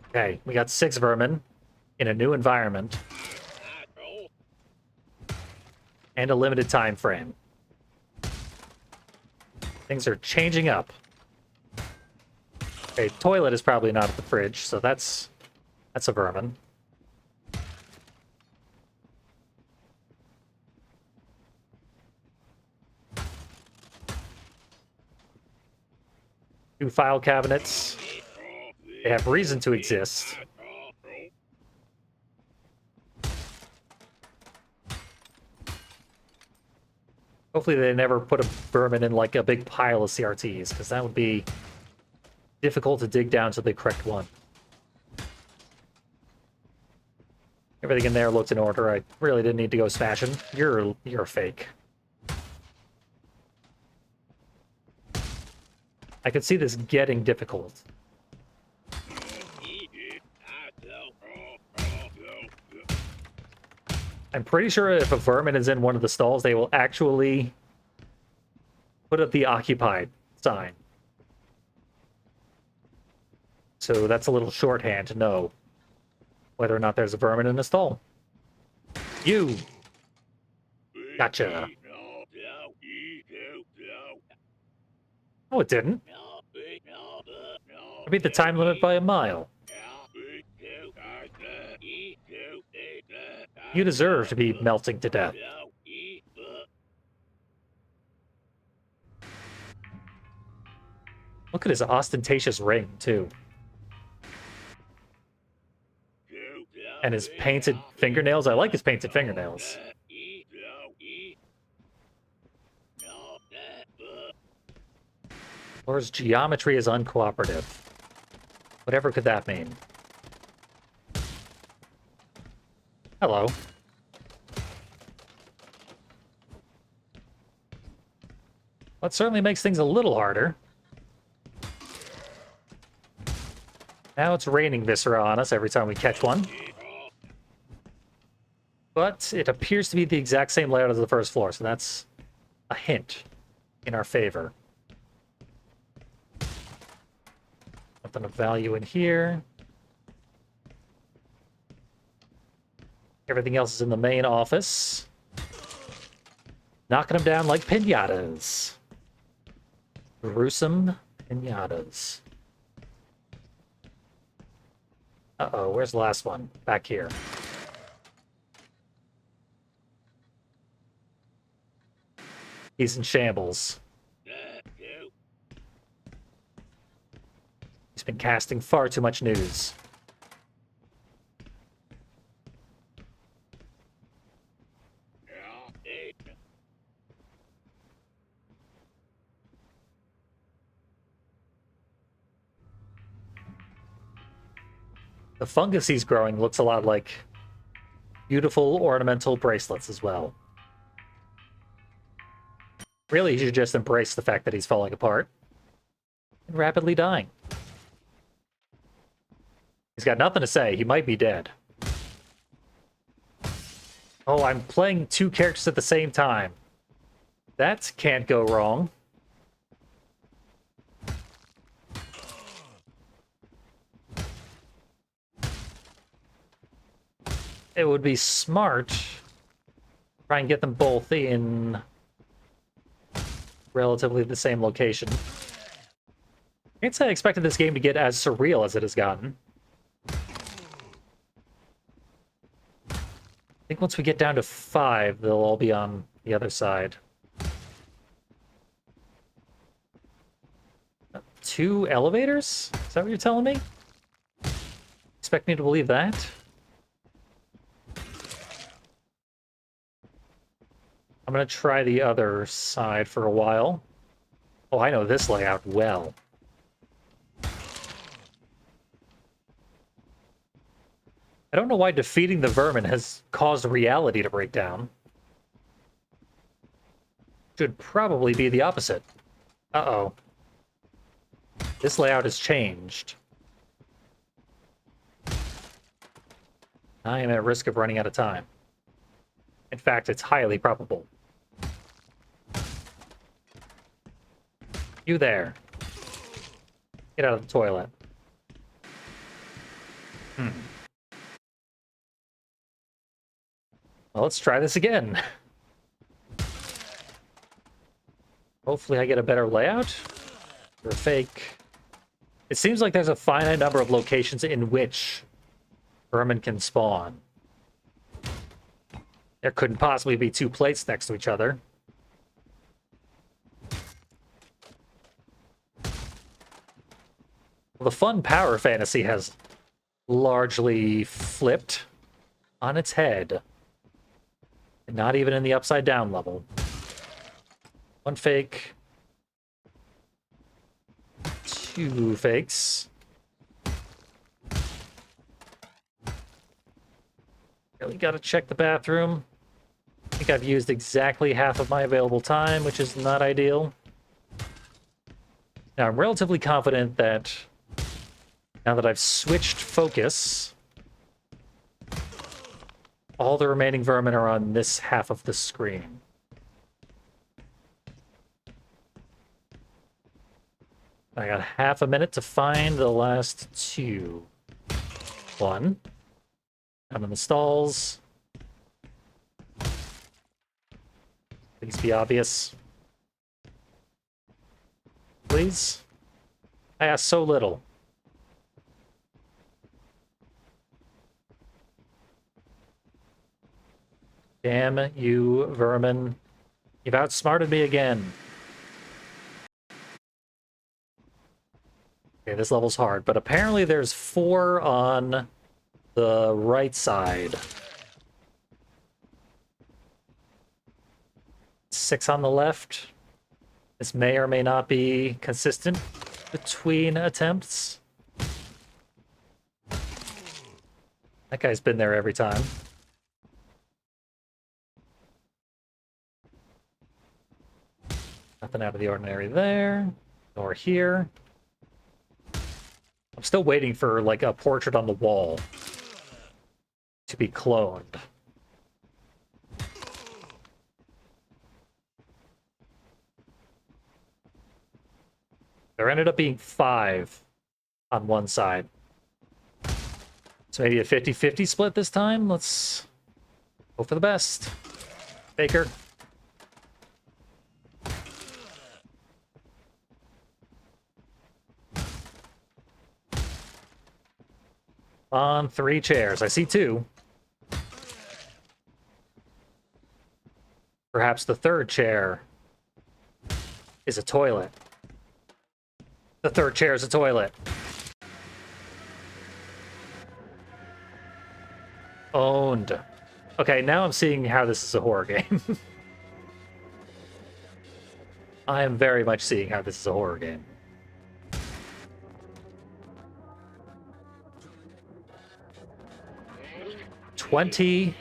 Okay, we got 6 vermin in a new environment. And a limited time frame. Things are changing up. Okay, toilet is probably not at the fridge, so that's a vermin. Two file cabinets. They have reason to exist. Hopefully they never put a vermin in like a big pile of CRTs, because that would be difficult to dig down to the correct one. Everything in there looked in order. I really didn't need to go smashing. You're a fake. I could see this getting difficult. I'm pretty sure if a vermin is in one of the stalls, they will actually put up the occupied sign. So that's a little shorthand to know whether or not there's a vermin in the stall. You! Gotcha. Oh, it didn't. I beat the time limit by a mile. You deserve to be melting to death. Look at his ostentatious ring, too. And his painted fingernails. I like his painted fingernails. Or his geometry is uncooperative. Whatever could that mean? Hello. That certainly makes things a little harder. Now it's raining viscera on us every time we catch one. But it appears to be the exact same layout as the first floor, so that's a hint in our favor. Nothing of value in here. Everything else is in the main office. Knocking them down like piñatas. Gruesome piñatas. Uh-oh, where's the last one? Back here. He's in shambles. He's been casting far too much news. The fungus he's growing looks a lot like beautiful ornamental bracelets as well. Really, he should just embrace the fact that he's falling apart and rapidly dying. He's got nothing to say. He might be dead. Oh, I'm playing two characters at the same time. That can't go wrong. It would be smart to try and get them both in relatively the same location. I can't say I expected this game to get as surreal as it has gotten. I think once we get down to 5, they'll all be on the other side. 2 elevators? Is that what you're telling me? Expect me to believe that? I'm gonna try the other side for a while. Oh, I know this layout well. I don't know why defeating the vermin has caused reality to break down. Should probably be the opposite. Uh-oh. This layout has changed. I am at risk of running out of time. In fact, it's highly probable. You there. Get out of the toilet. Well, let's try this again. Hopefully I get a better layout. Or a fake. It seems like there's a finite number of locations in which vermin can spawn. There couldn't possibly be 2 plates next to each other. Well, the fun power fantasy has largely flipped on its head. And not even in the upside down level. 1 fake. 2 fakes. Really gotta check the bathroom. I think I've used exactly half of my available time, which is not ideal. Now, I'm relatively confident that now that I've switched focus, all the remaining vermin are on this half of the screen. I got half a minute to find the last two. One. I'm in the stalls. Please be obvious. Please? I asked so little. Damn you, vermin. You've outsmarted me again. Okay, this level's hard, but apparently there's 4 on the right side. 6 on the left. This may or may not be consistent between attempts. That guy's been there every time. Nothing out of the ordinary there, nor here. I'm still waiting for, like, a portrait on the wall to be cloned. There ended up being 5 on one side. So maybe a 50-50 split this time? Let's hope for the best. Baker. On 3 chairs. I see 2. Perhaps the 3rd chair is a toilet. The 3rd chair is a toilet. Owned. Okay, now I'm seeing how this is a horror game. I am very much seeing how this is a horror game. $20.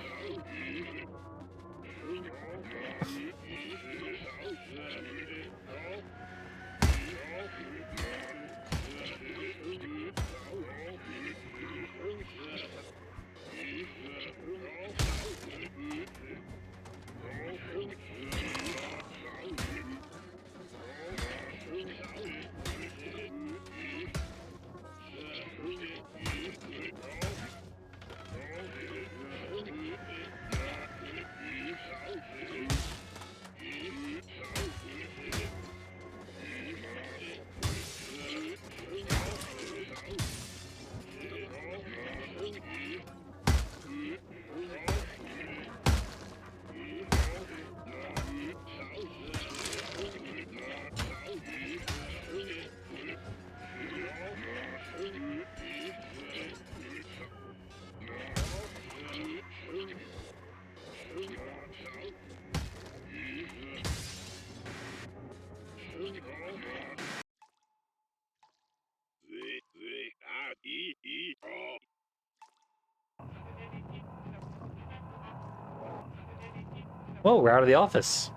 Whoa, we're out of the office.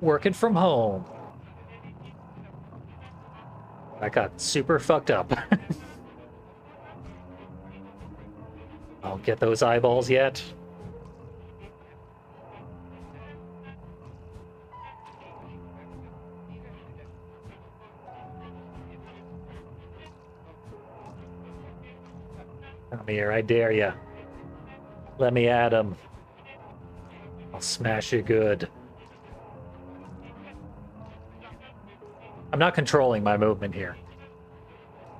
Working from home. I got super fucked up. I don't get those eyeballs yet. Come here, I dare ya. Let me at him. I'll smash you good. I'm not controlling my movement here.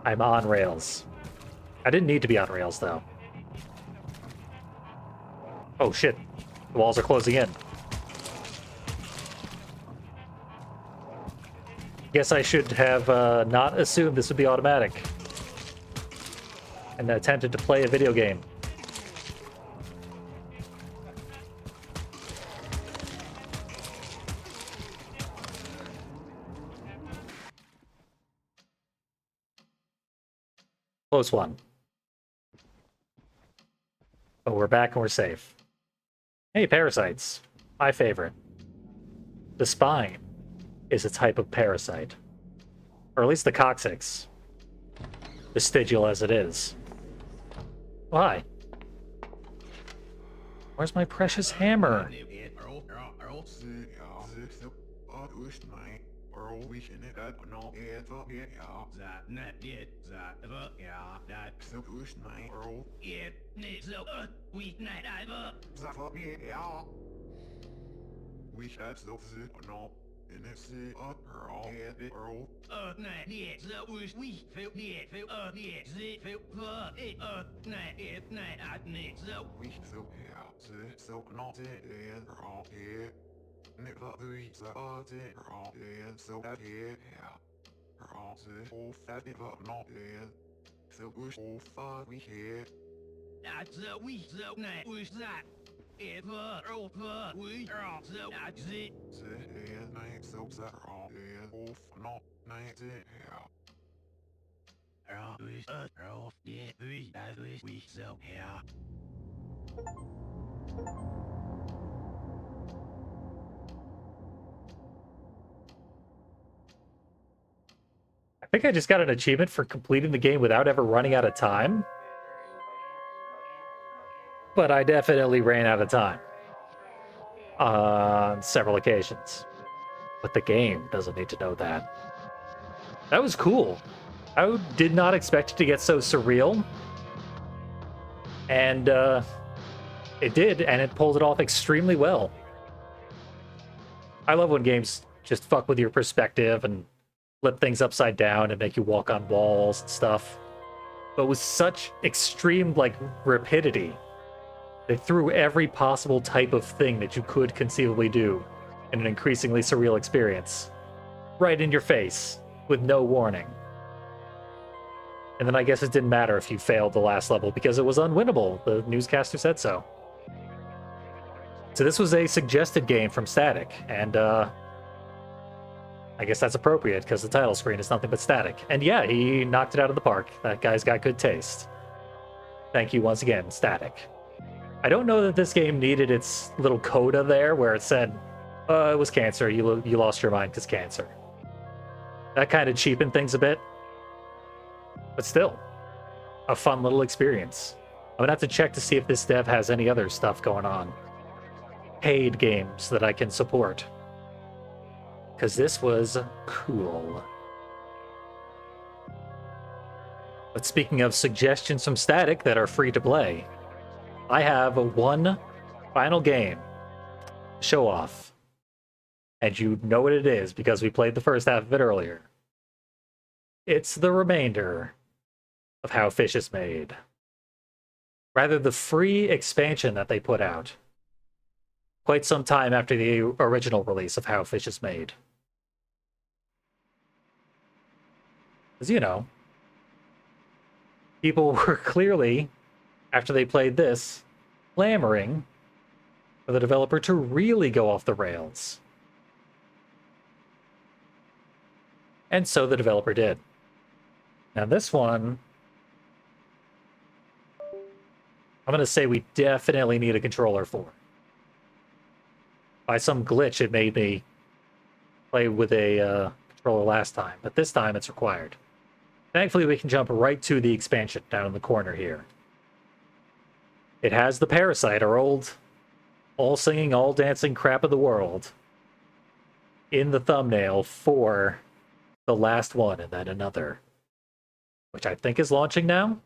I'm on rails. I didn't need to be on rails, though. Oh, shit. The walls are closing in. Guess I should have not assumed this would be automatic. And attempted to play a video game. Close one. But we're back and we're safe. Hey, parasites. My favorite. The spine. is a type of parasite. Or at least the coccyx. Vestigial as it is. Why? Where's my precious hammer? I think I just got an achievement for completing the game without ever running out of time. But I definitely ran out of time on several occasions. But the game doesn't need to know that. That was cool. I did not expect it to get so surreal. And it did, and it pulled it off extremely well. I love when games just fuck with your perspective and flip things upside down and make you walk on walls and stuff. But with such extreme, like, rapidity, they threw every possible type of thing that you could conceivably do in an increasingly surreal experience right in your face with no warning. And then I guess it didn't matter if you failed the last level because it was unwinnable. The newscaster said so. So this was a suggested game from Static, and I guess that's appropriate because the title screen is nothing but Static. And yeah, he knocked it out of the park. That guy's got good taste. Thank you once again, Static. I don't know that this game needed its little coda there where it said, it was cancer, you lost your mind because cancer. That kind of cheapened things a bit. But still, a fun little experience. I'm gonna have to check to see if this dev has any other stuff going on. Paid games that I can support. Because this was cool. But speaking of suggestions from Static that are free to play, I have one final game to show off. And you know what it is because we played the first half of it earlier. It's the remainder of How Fish is Made. Rather, the free expansion that they put out quite some time after the original release of How Fish is Made. Because, you know, people were clearly, after they played this, clamoring for the developer to really go off the rails. And so the developer did. Now this one, I'm going to say we definitely need a controller for. By some glitch, it made me play with a controller last time, but this time it's required. Thankfully, we can jump right to the expansion down in the corner here. It has the Parasite, our old all-singing, all-dancing crap of the world, in the thumbnail for the last one and then another, which I think is launching now.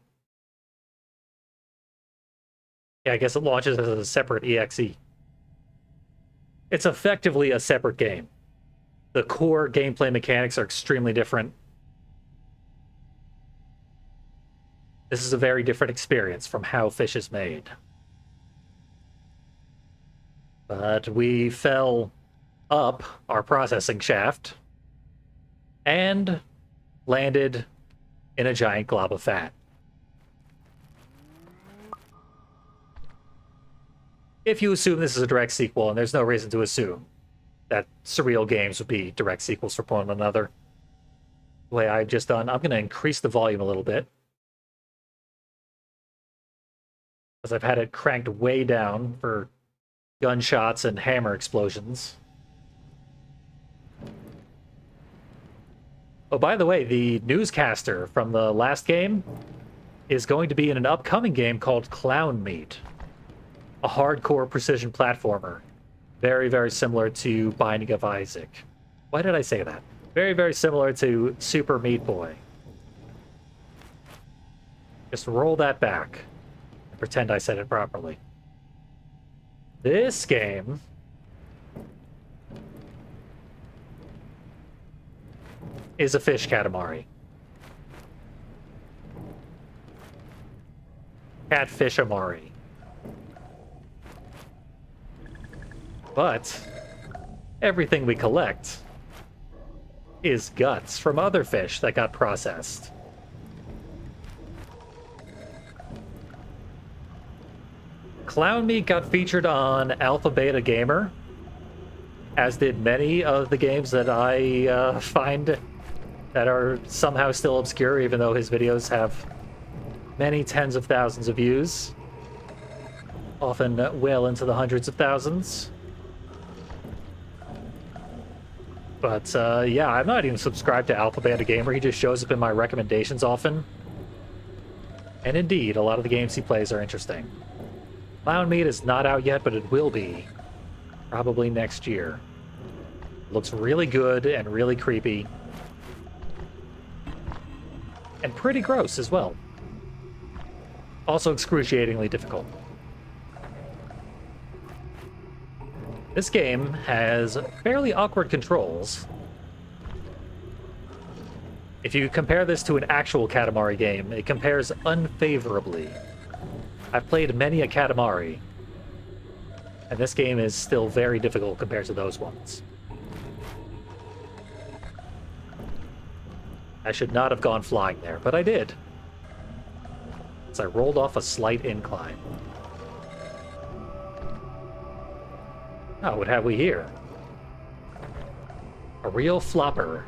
Yeah, I guess it launches as a separate EXE. It's effectively a separate game. The core gameplay mechanics are extremely different. This is a very different experience from How Fish is Made. But we fell up our processing shaft and landed in a giant glob of fat. If you assume this is a direct sequel, and there's no reason to assume that surreal games would be direct sequels for one another, the way I've just done, I'm going to increase the volume a little bit, because I've had it cranked way down for gunshots and hammer explosions. Oh, by the way, the newscaster from the last game is going to be in an upcoming game called Clown Meat, a hardcore precision platformer. Very, very similar to Binding of Isaac. Why did I say that? Very, very similar to Super Meat Boy. Just roll that back and pretend I said it properly. This game is a fish Katamari. Catfish Amari. But everything we collect is guts from other fish that got processed. Clown Meat got featured on Alpha Beta Gamer, as did many of the games that I find that are somehow still obscure, even though his videos have many tens of thousands of views, often well into the hundreds of thousands. But yeah, I'm not even subscribed to Alpha Beta Gamer. He just shows up in my recommendations often. And indeed, a lot of the games he plays are interesting. Clown Meat is not out yet, but it will be. Probably next year. Looks really good and really creepy. And pretty gross as well. Also excruciatingly difficult. This game has fairly awkward controls. If you compare this to an actual Katamari game, it compares unfavorably. I've played many a Katamari, and this game is still very difficult compared to those ones. I should not have gone flying there, but I did. As I rolled off a slight incline. Oh, what have we here? A real flopper.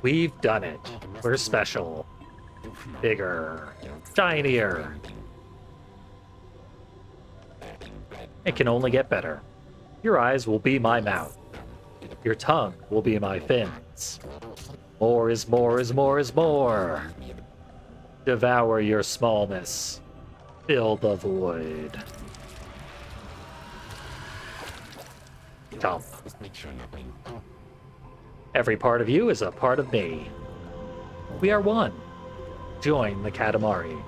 We've done it. We're special. Bigger. Shinier. It can only get better. Your eyes will be my mouth. Your tongue will be my fins. More is more is more is more. Devour your smallness. Fill the void. Dump. Every part of you is a part of me. We are one. Join the Katamari.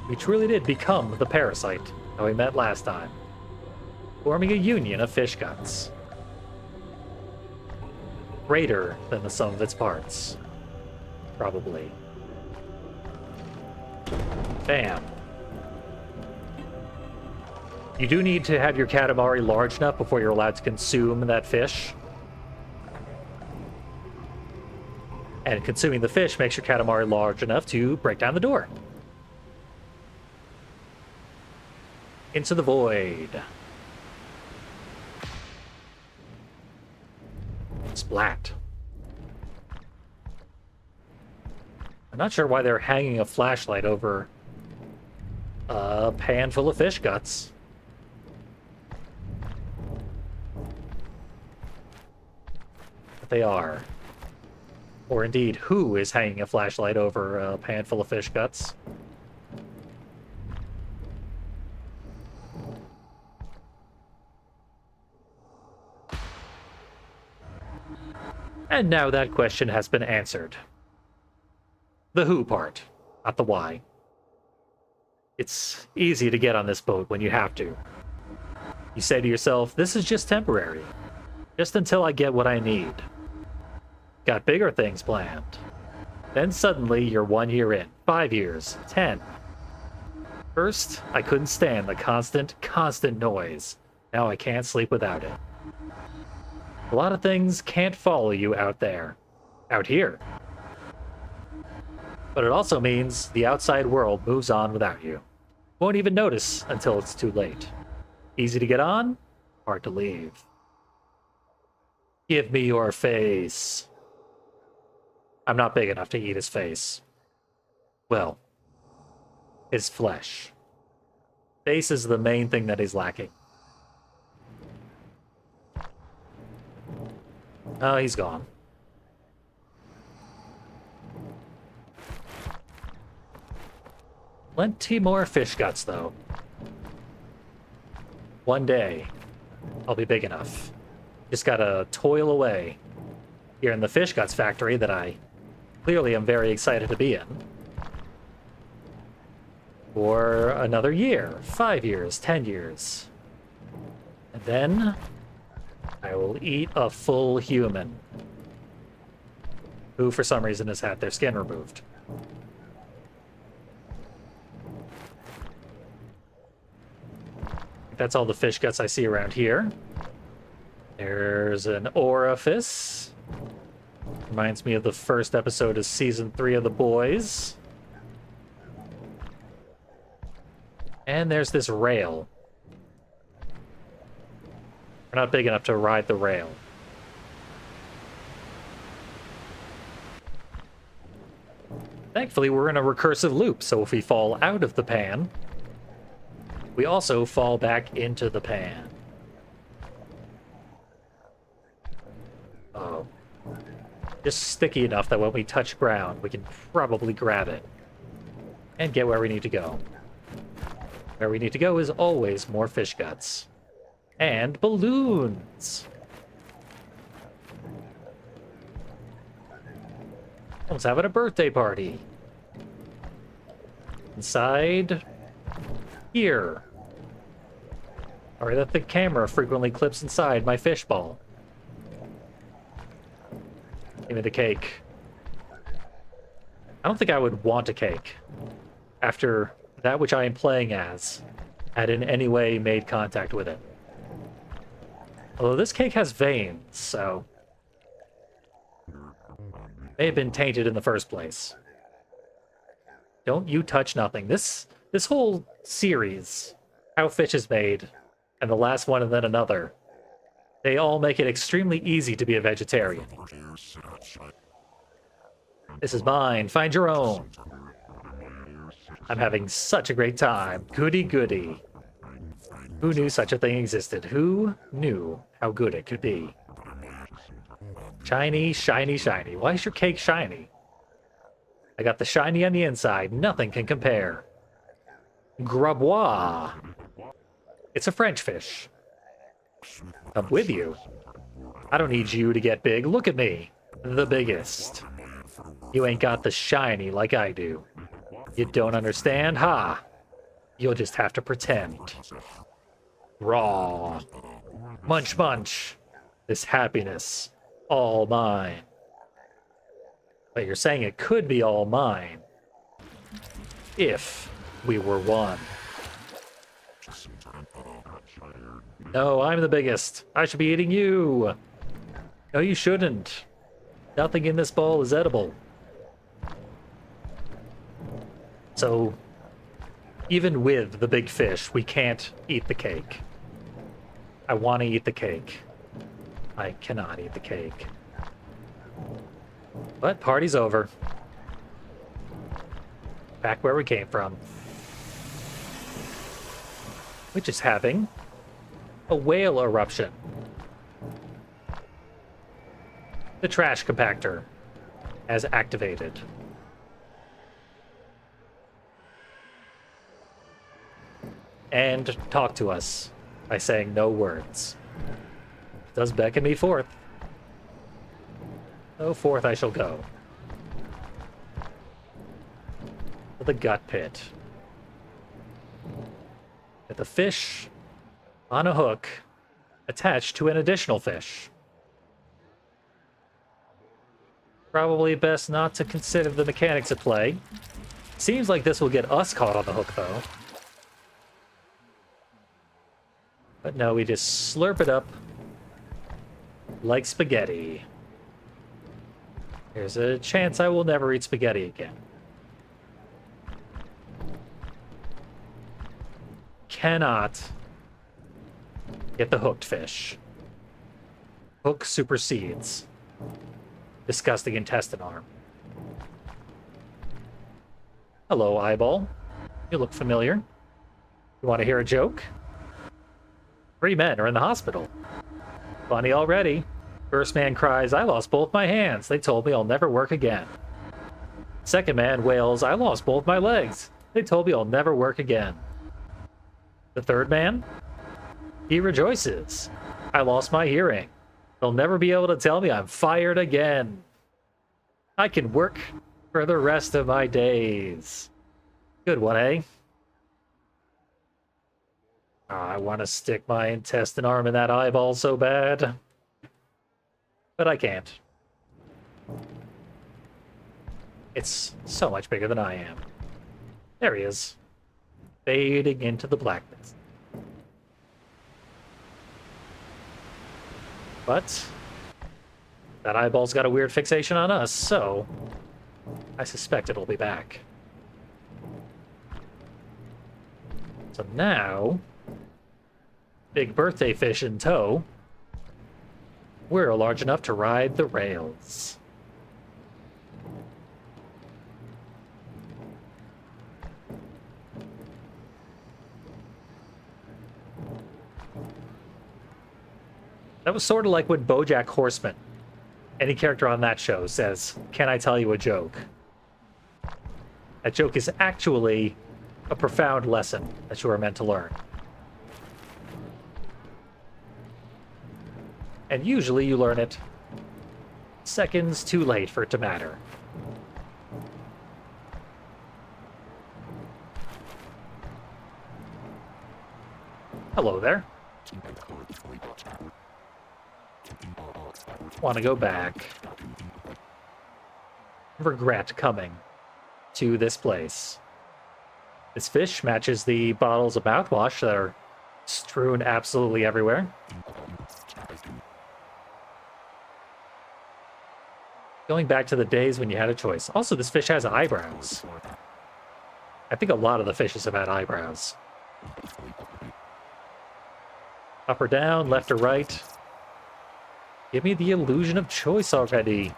We truly did become the parasite that we met last time, forming a union of fish guts. Greater than the sum of its parts. Probably. Bam. You do need to have your Katamari large enough before you're allowed to consume that fish. And consuming the fish makes your Katamari large enough to break down the door. Into the void. Splat. I'm not sure why they're hanging a flashlight over a pan full of fish guts. But they are. Or indeed, who is hanging a flashlight over a pan full of fish guts? And now that question has been answered. The who part, not the why. It's easy to get on this boat when you have to. You say to yourself, this is just temporary. Just until I get what I need. Got bigger things planned. Then suddenly you're 1 year in, 5 years, 10. First, I couldn't stand the constant noise. Now I can't sleep without it. A lot of things can't follow you out there. Out here. But it also means the outside world moves on without you. Won't even notice until it's too late. Easy to get on, hard to leave. Give me your face. I'm not big enough to eat his face. Well, his flesh. Base is the main thing that he's lacking. Oh, he's gone. Plenty more fish guts, though. One day, I'll be big enough. Just gotta toil away here in the fish guts factory that I clearly am very excited to be in. For another year, 5 years, 10 years. And then I will eat a full human who, for some reason, has had their skin removed. That's all the fish guts I see around here. There's an orifice. Reminds me of the first episode of season 3 of The Boys. And there's this rail. We're not big enough to ride the rail. Thankfully, we're in a recursive loop, so if we fall out of the pan, we also fall back into the pan. Oh. Just sticky enough that when we touch ground, we can probably grab it and get where we need to go. Where we need to go is always more fish guts. And balloons! Someone's having a birthday party. Inside here. Or that the camera frequently clips inside my fishbowl. Give me the cake. I don't think I would want a cake after that which I am playing as had in any way made contact with it. Although this cake has veins, so may have been tainted in the first place. Don't you touch nothing. This whole series, How Fish is Made, and the last one and then another, they all make it extremely easy to be a vegetarian. This is mine. Find your own. I'm having such a great time. Goody goody. Who knew such a thing existed? Who knew how good it could be? Shiny, shiny, shiny. Why is your cake shiny? I got the shiny on the inside. Nothing can compare. Grabois. It's a French fish. I'm with you. I don't need you to get big. Look at me. The biggest. You ain't got the shiny like I do. You don't understand? Ha! You'll just have to pretend. Raw. Munch, munch. This happiness. All mine. But you're saying it could be all mine. If we were one. No, I'm the biggest. I should be eating you. No, you shouldn't. Nothing in this bowl is edible. So, even with the big fish, we can't eat the cake. I want to eat the cake. I cannot eat the cake. But party's over. Back where we came from. Which is having a whale eruption. The trash compactor has activated. And talk to us by saying no words. It does beckon me forth. So forth I shall go. To the gut pit. With a fish on a hook attached to an additional fish. Probably best not to consider the mechanics at play. Seems like this will get us caught on the hook, though. But no, we just slurp it up like spaghetti. There's a chance I will never eat spaghetti again. Cannot get the hooked fish. Hook supersedes. Disgusting intestine arm. Hello, eyeball. You look familiar. You want to hear a joke? 3 men are in the hospital. Funny already. First man cries, I lost both my hands. They told me I'll never work again. Second man wails, I lost both my legs. They told me I'll never work again. The third man? He rejoices. I lost my hearing. They'll never be able to tell me I'm fired again. I can work for the rest of my days. Good one, eh? Oh, I want to stick my intestine arm in that eyeball so bad. But I can't. It's so much bigger than I am. There he is. Fading into the blackness. But that eyeball's got a weird fixation on us, so I suspect it'll be back. So now, big birthday fish in tow, we're large enough to ride the rails. That was sort of like when BoJack Horseman, any character on that show, says, "Can I tell you a joke?" That joke is actually a profound lesson that you are meant to learn. And usually you learn it seconds too late for it to matter. Hello there. Want to go back. Regret coming to this place. This fish matches the bottles of mouthwash that are strewn absolutely everywhere. Going back to the days when you had a choice. Also, this fish has eyebrows. I think a lot of the fishes have had eyebrows. Up or down, left or right. Give me the illusion of choice already.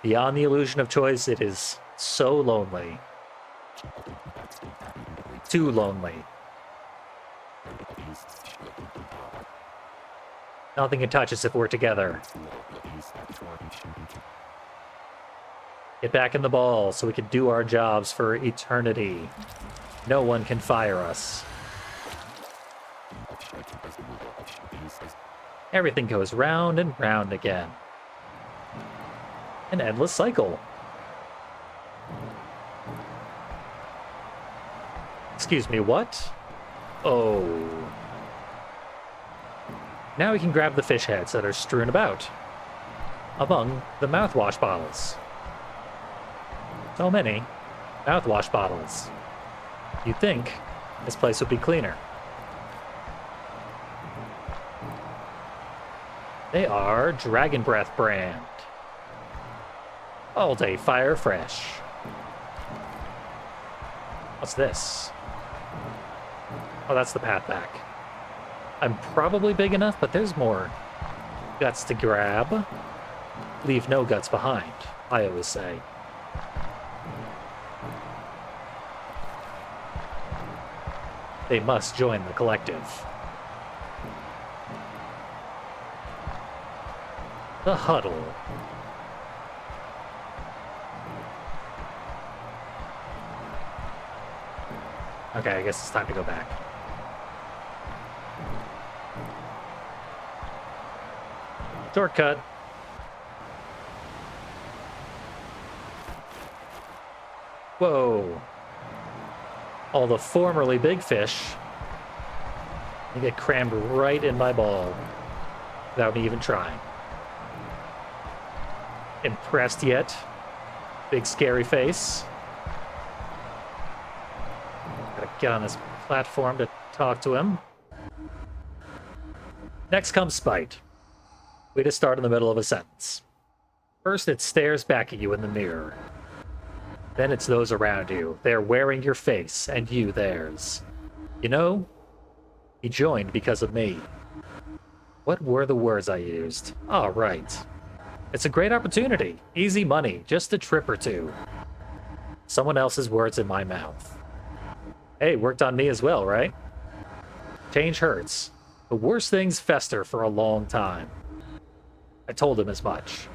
Beyond the illusion of choice, it is so lonely. Too lonely. Nothing can touch us if we're together. Get back in the ball so we can do our jobs for eternity. No one can fire us. Everything goes round and round again. An endless cycle. Excuse me, what? Oh. Now we can grab the fish heads that are strewn about among the mouthwash bottles. So many mouthwash bottles. You'd think this place would be cleaner. They are Dragon Breath brand. All day fire fresh. What's this? Oh, that's the path back. I'm probably big enough, but there's more guts to grab. Leave no guts behind, I always say. They must join the collective. The huddle. Okay, I guess it's time to go back. Shortcut. Whoa. All the formerly big fish, they get crammed right in my ball without me even trying. Impressed yet? Big scary face. Gotta get on this platform to talk to him. Next comes spite. Way to start in the middle of a sentence. First, it stares back at you in the mirror. Then it's those around you. They're wearing your face, and you theirs. You know, he joined because of me. What were the words I used? Oh, right. It's a great opportunity. Easy money, just a trip or two. Someone else's words in my mouth. Hey, worked on me as well, right? Change hurts, but worse things fester for a long time. I told him as much.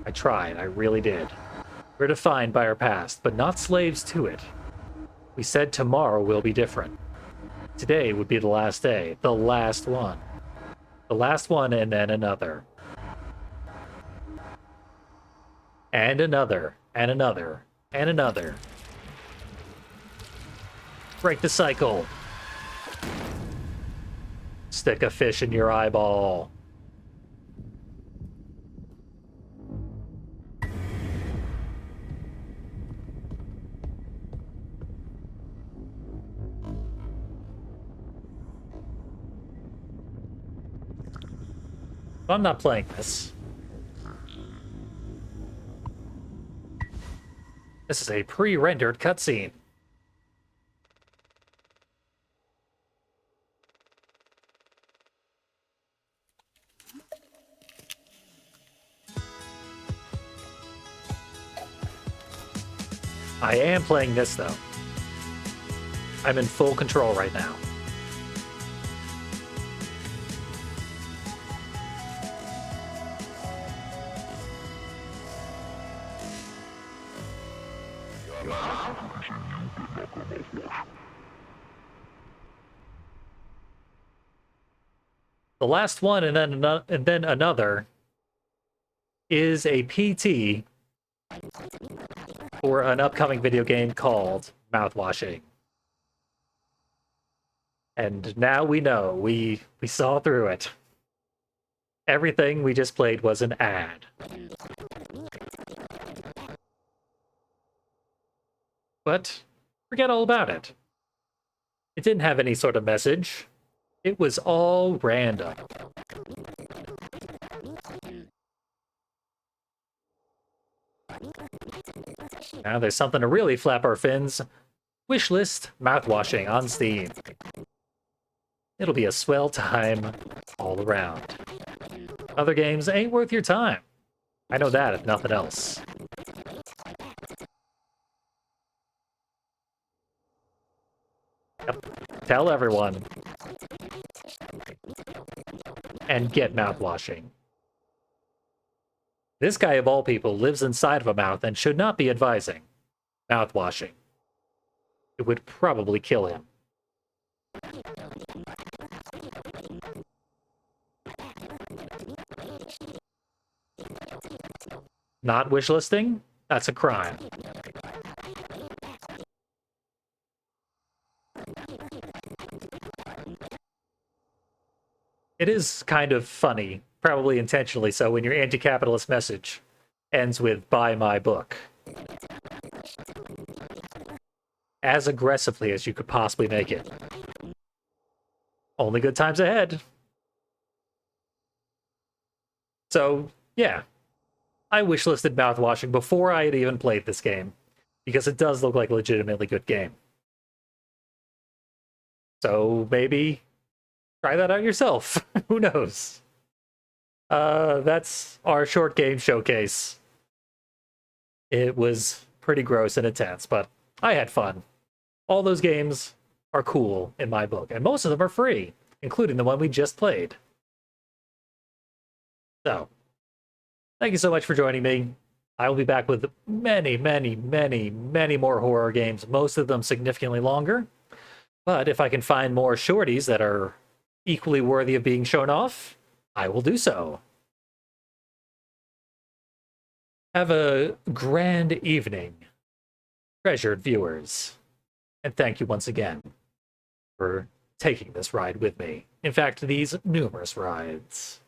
I tried, I really did. We're defined by our past, but not slaves to it. We said tomorrow will be different. Today would be the last day, the last one. The last one, and then another. And another, and another, and another. Break the cycle. Stick a fish in your eyeball. I'm not playing this. This is a pre-rendered cutscene. I am playing this, though. I'm in full control right now. The last one, and then another, is a PT for an upcoming video game called Mouthwashing. And now we know. We saw through it. Everything we just played was an ad. But forget all about it. It didn't have any sort of message. It was all random. Now there's something to really flap our fins. Wishlist Mouthwashing on Steam. It'll be a swell time all around. Other games ain't worth your time. I know that, if nothing else. Yep. Tell everyone. And get mouthwashing. This guy, of all people, lives inside of a mouth and should not be advising mouthwashing. It would probably kill him. Not wishlisting? That's a crime. It is kind of funny, probably intentionally so, when your anti-capitalist message ends with "buy my book." As aggressively as you could possibly make it. Only good times ahead. So, yeah. I wishlisted Mouthwashing before I had even played this game, because it does look like a legitimately good game. So maybe try that out yourself. Who knows? That's our short game showcase. It was pretty gross and intense, but I had fun. All those games are cool in my book, and most of them are free, including the one we just played. So, thank you so much for joining me. I will be back with many, many, many, many more horror games, most of them significantly longer. But if I can find more shorties that are equally worthy of being shown off, I will do so. Have a grand evening, treasured viewers. And thank you once again for taking this ride with me. In fact, these numerous rides.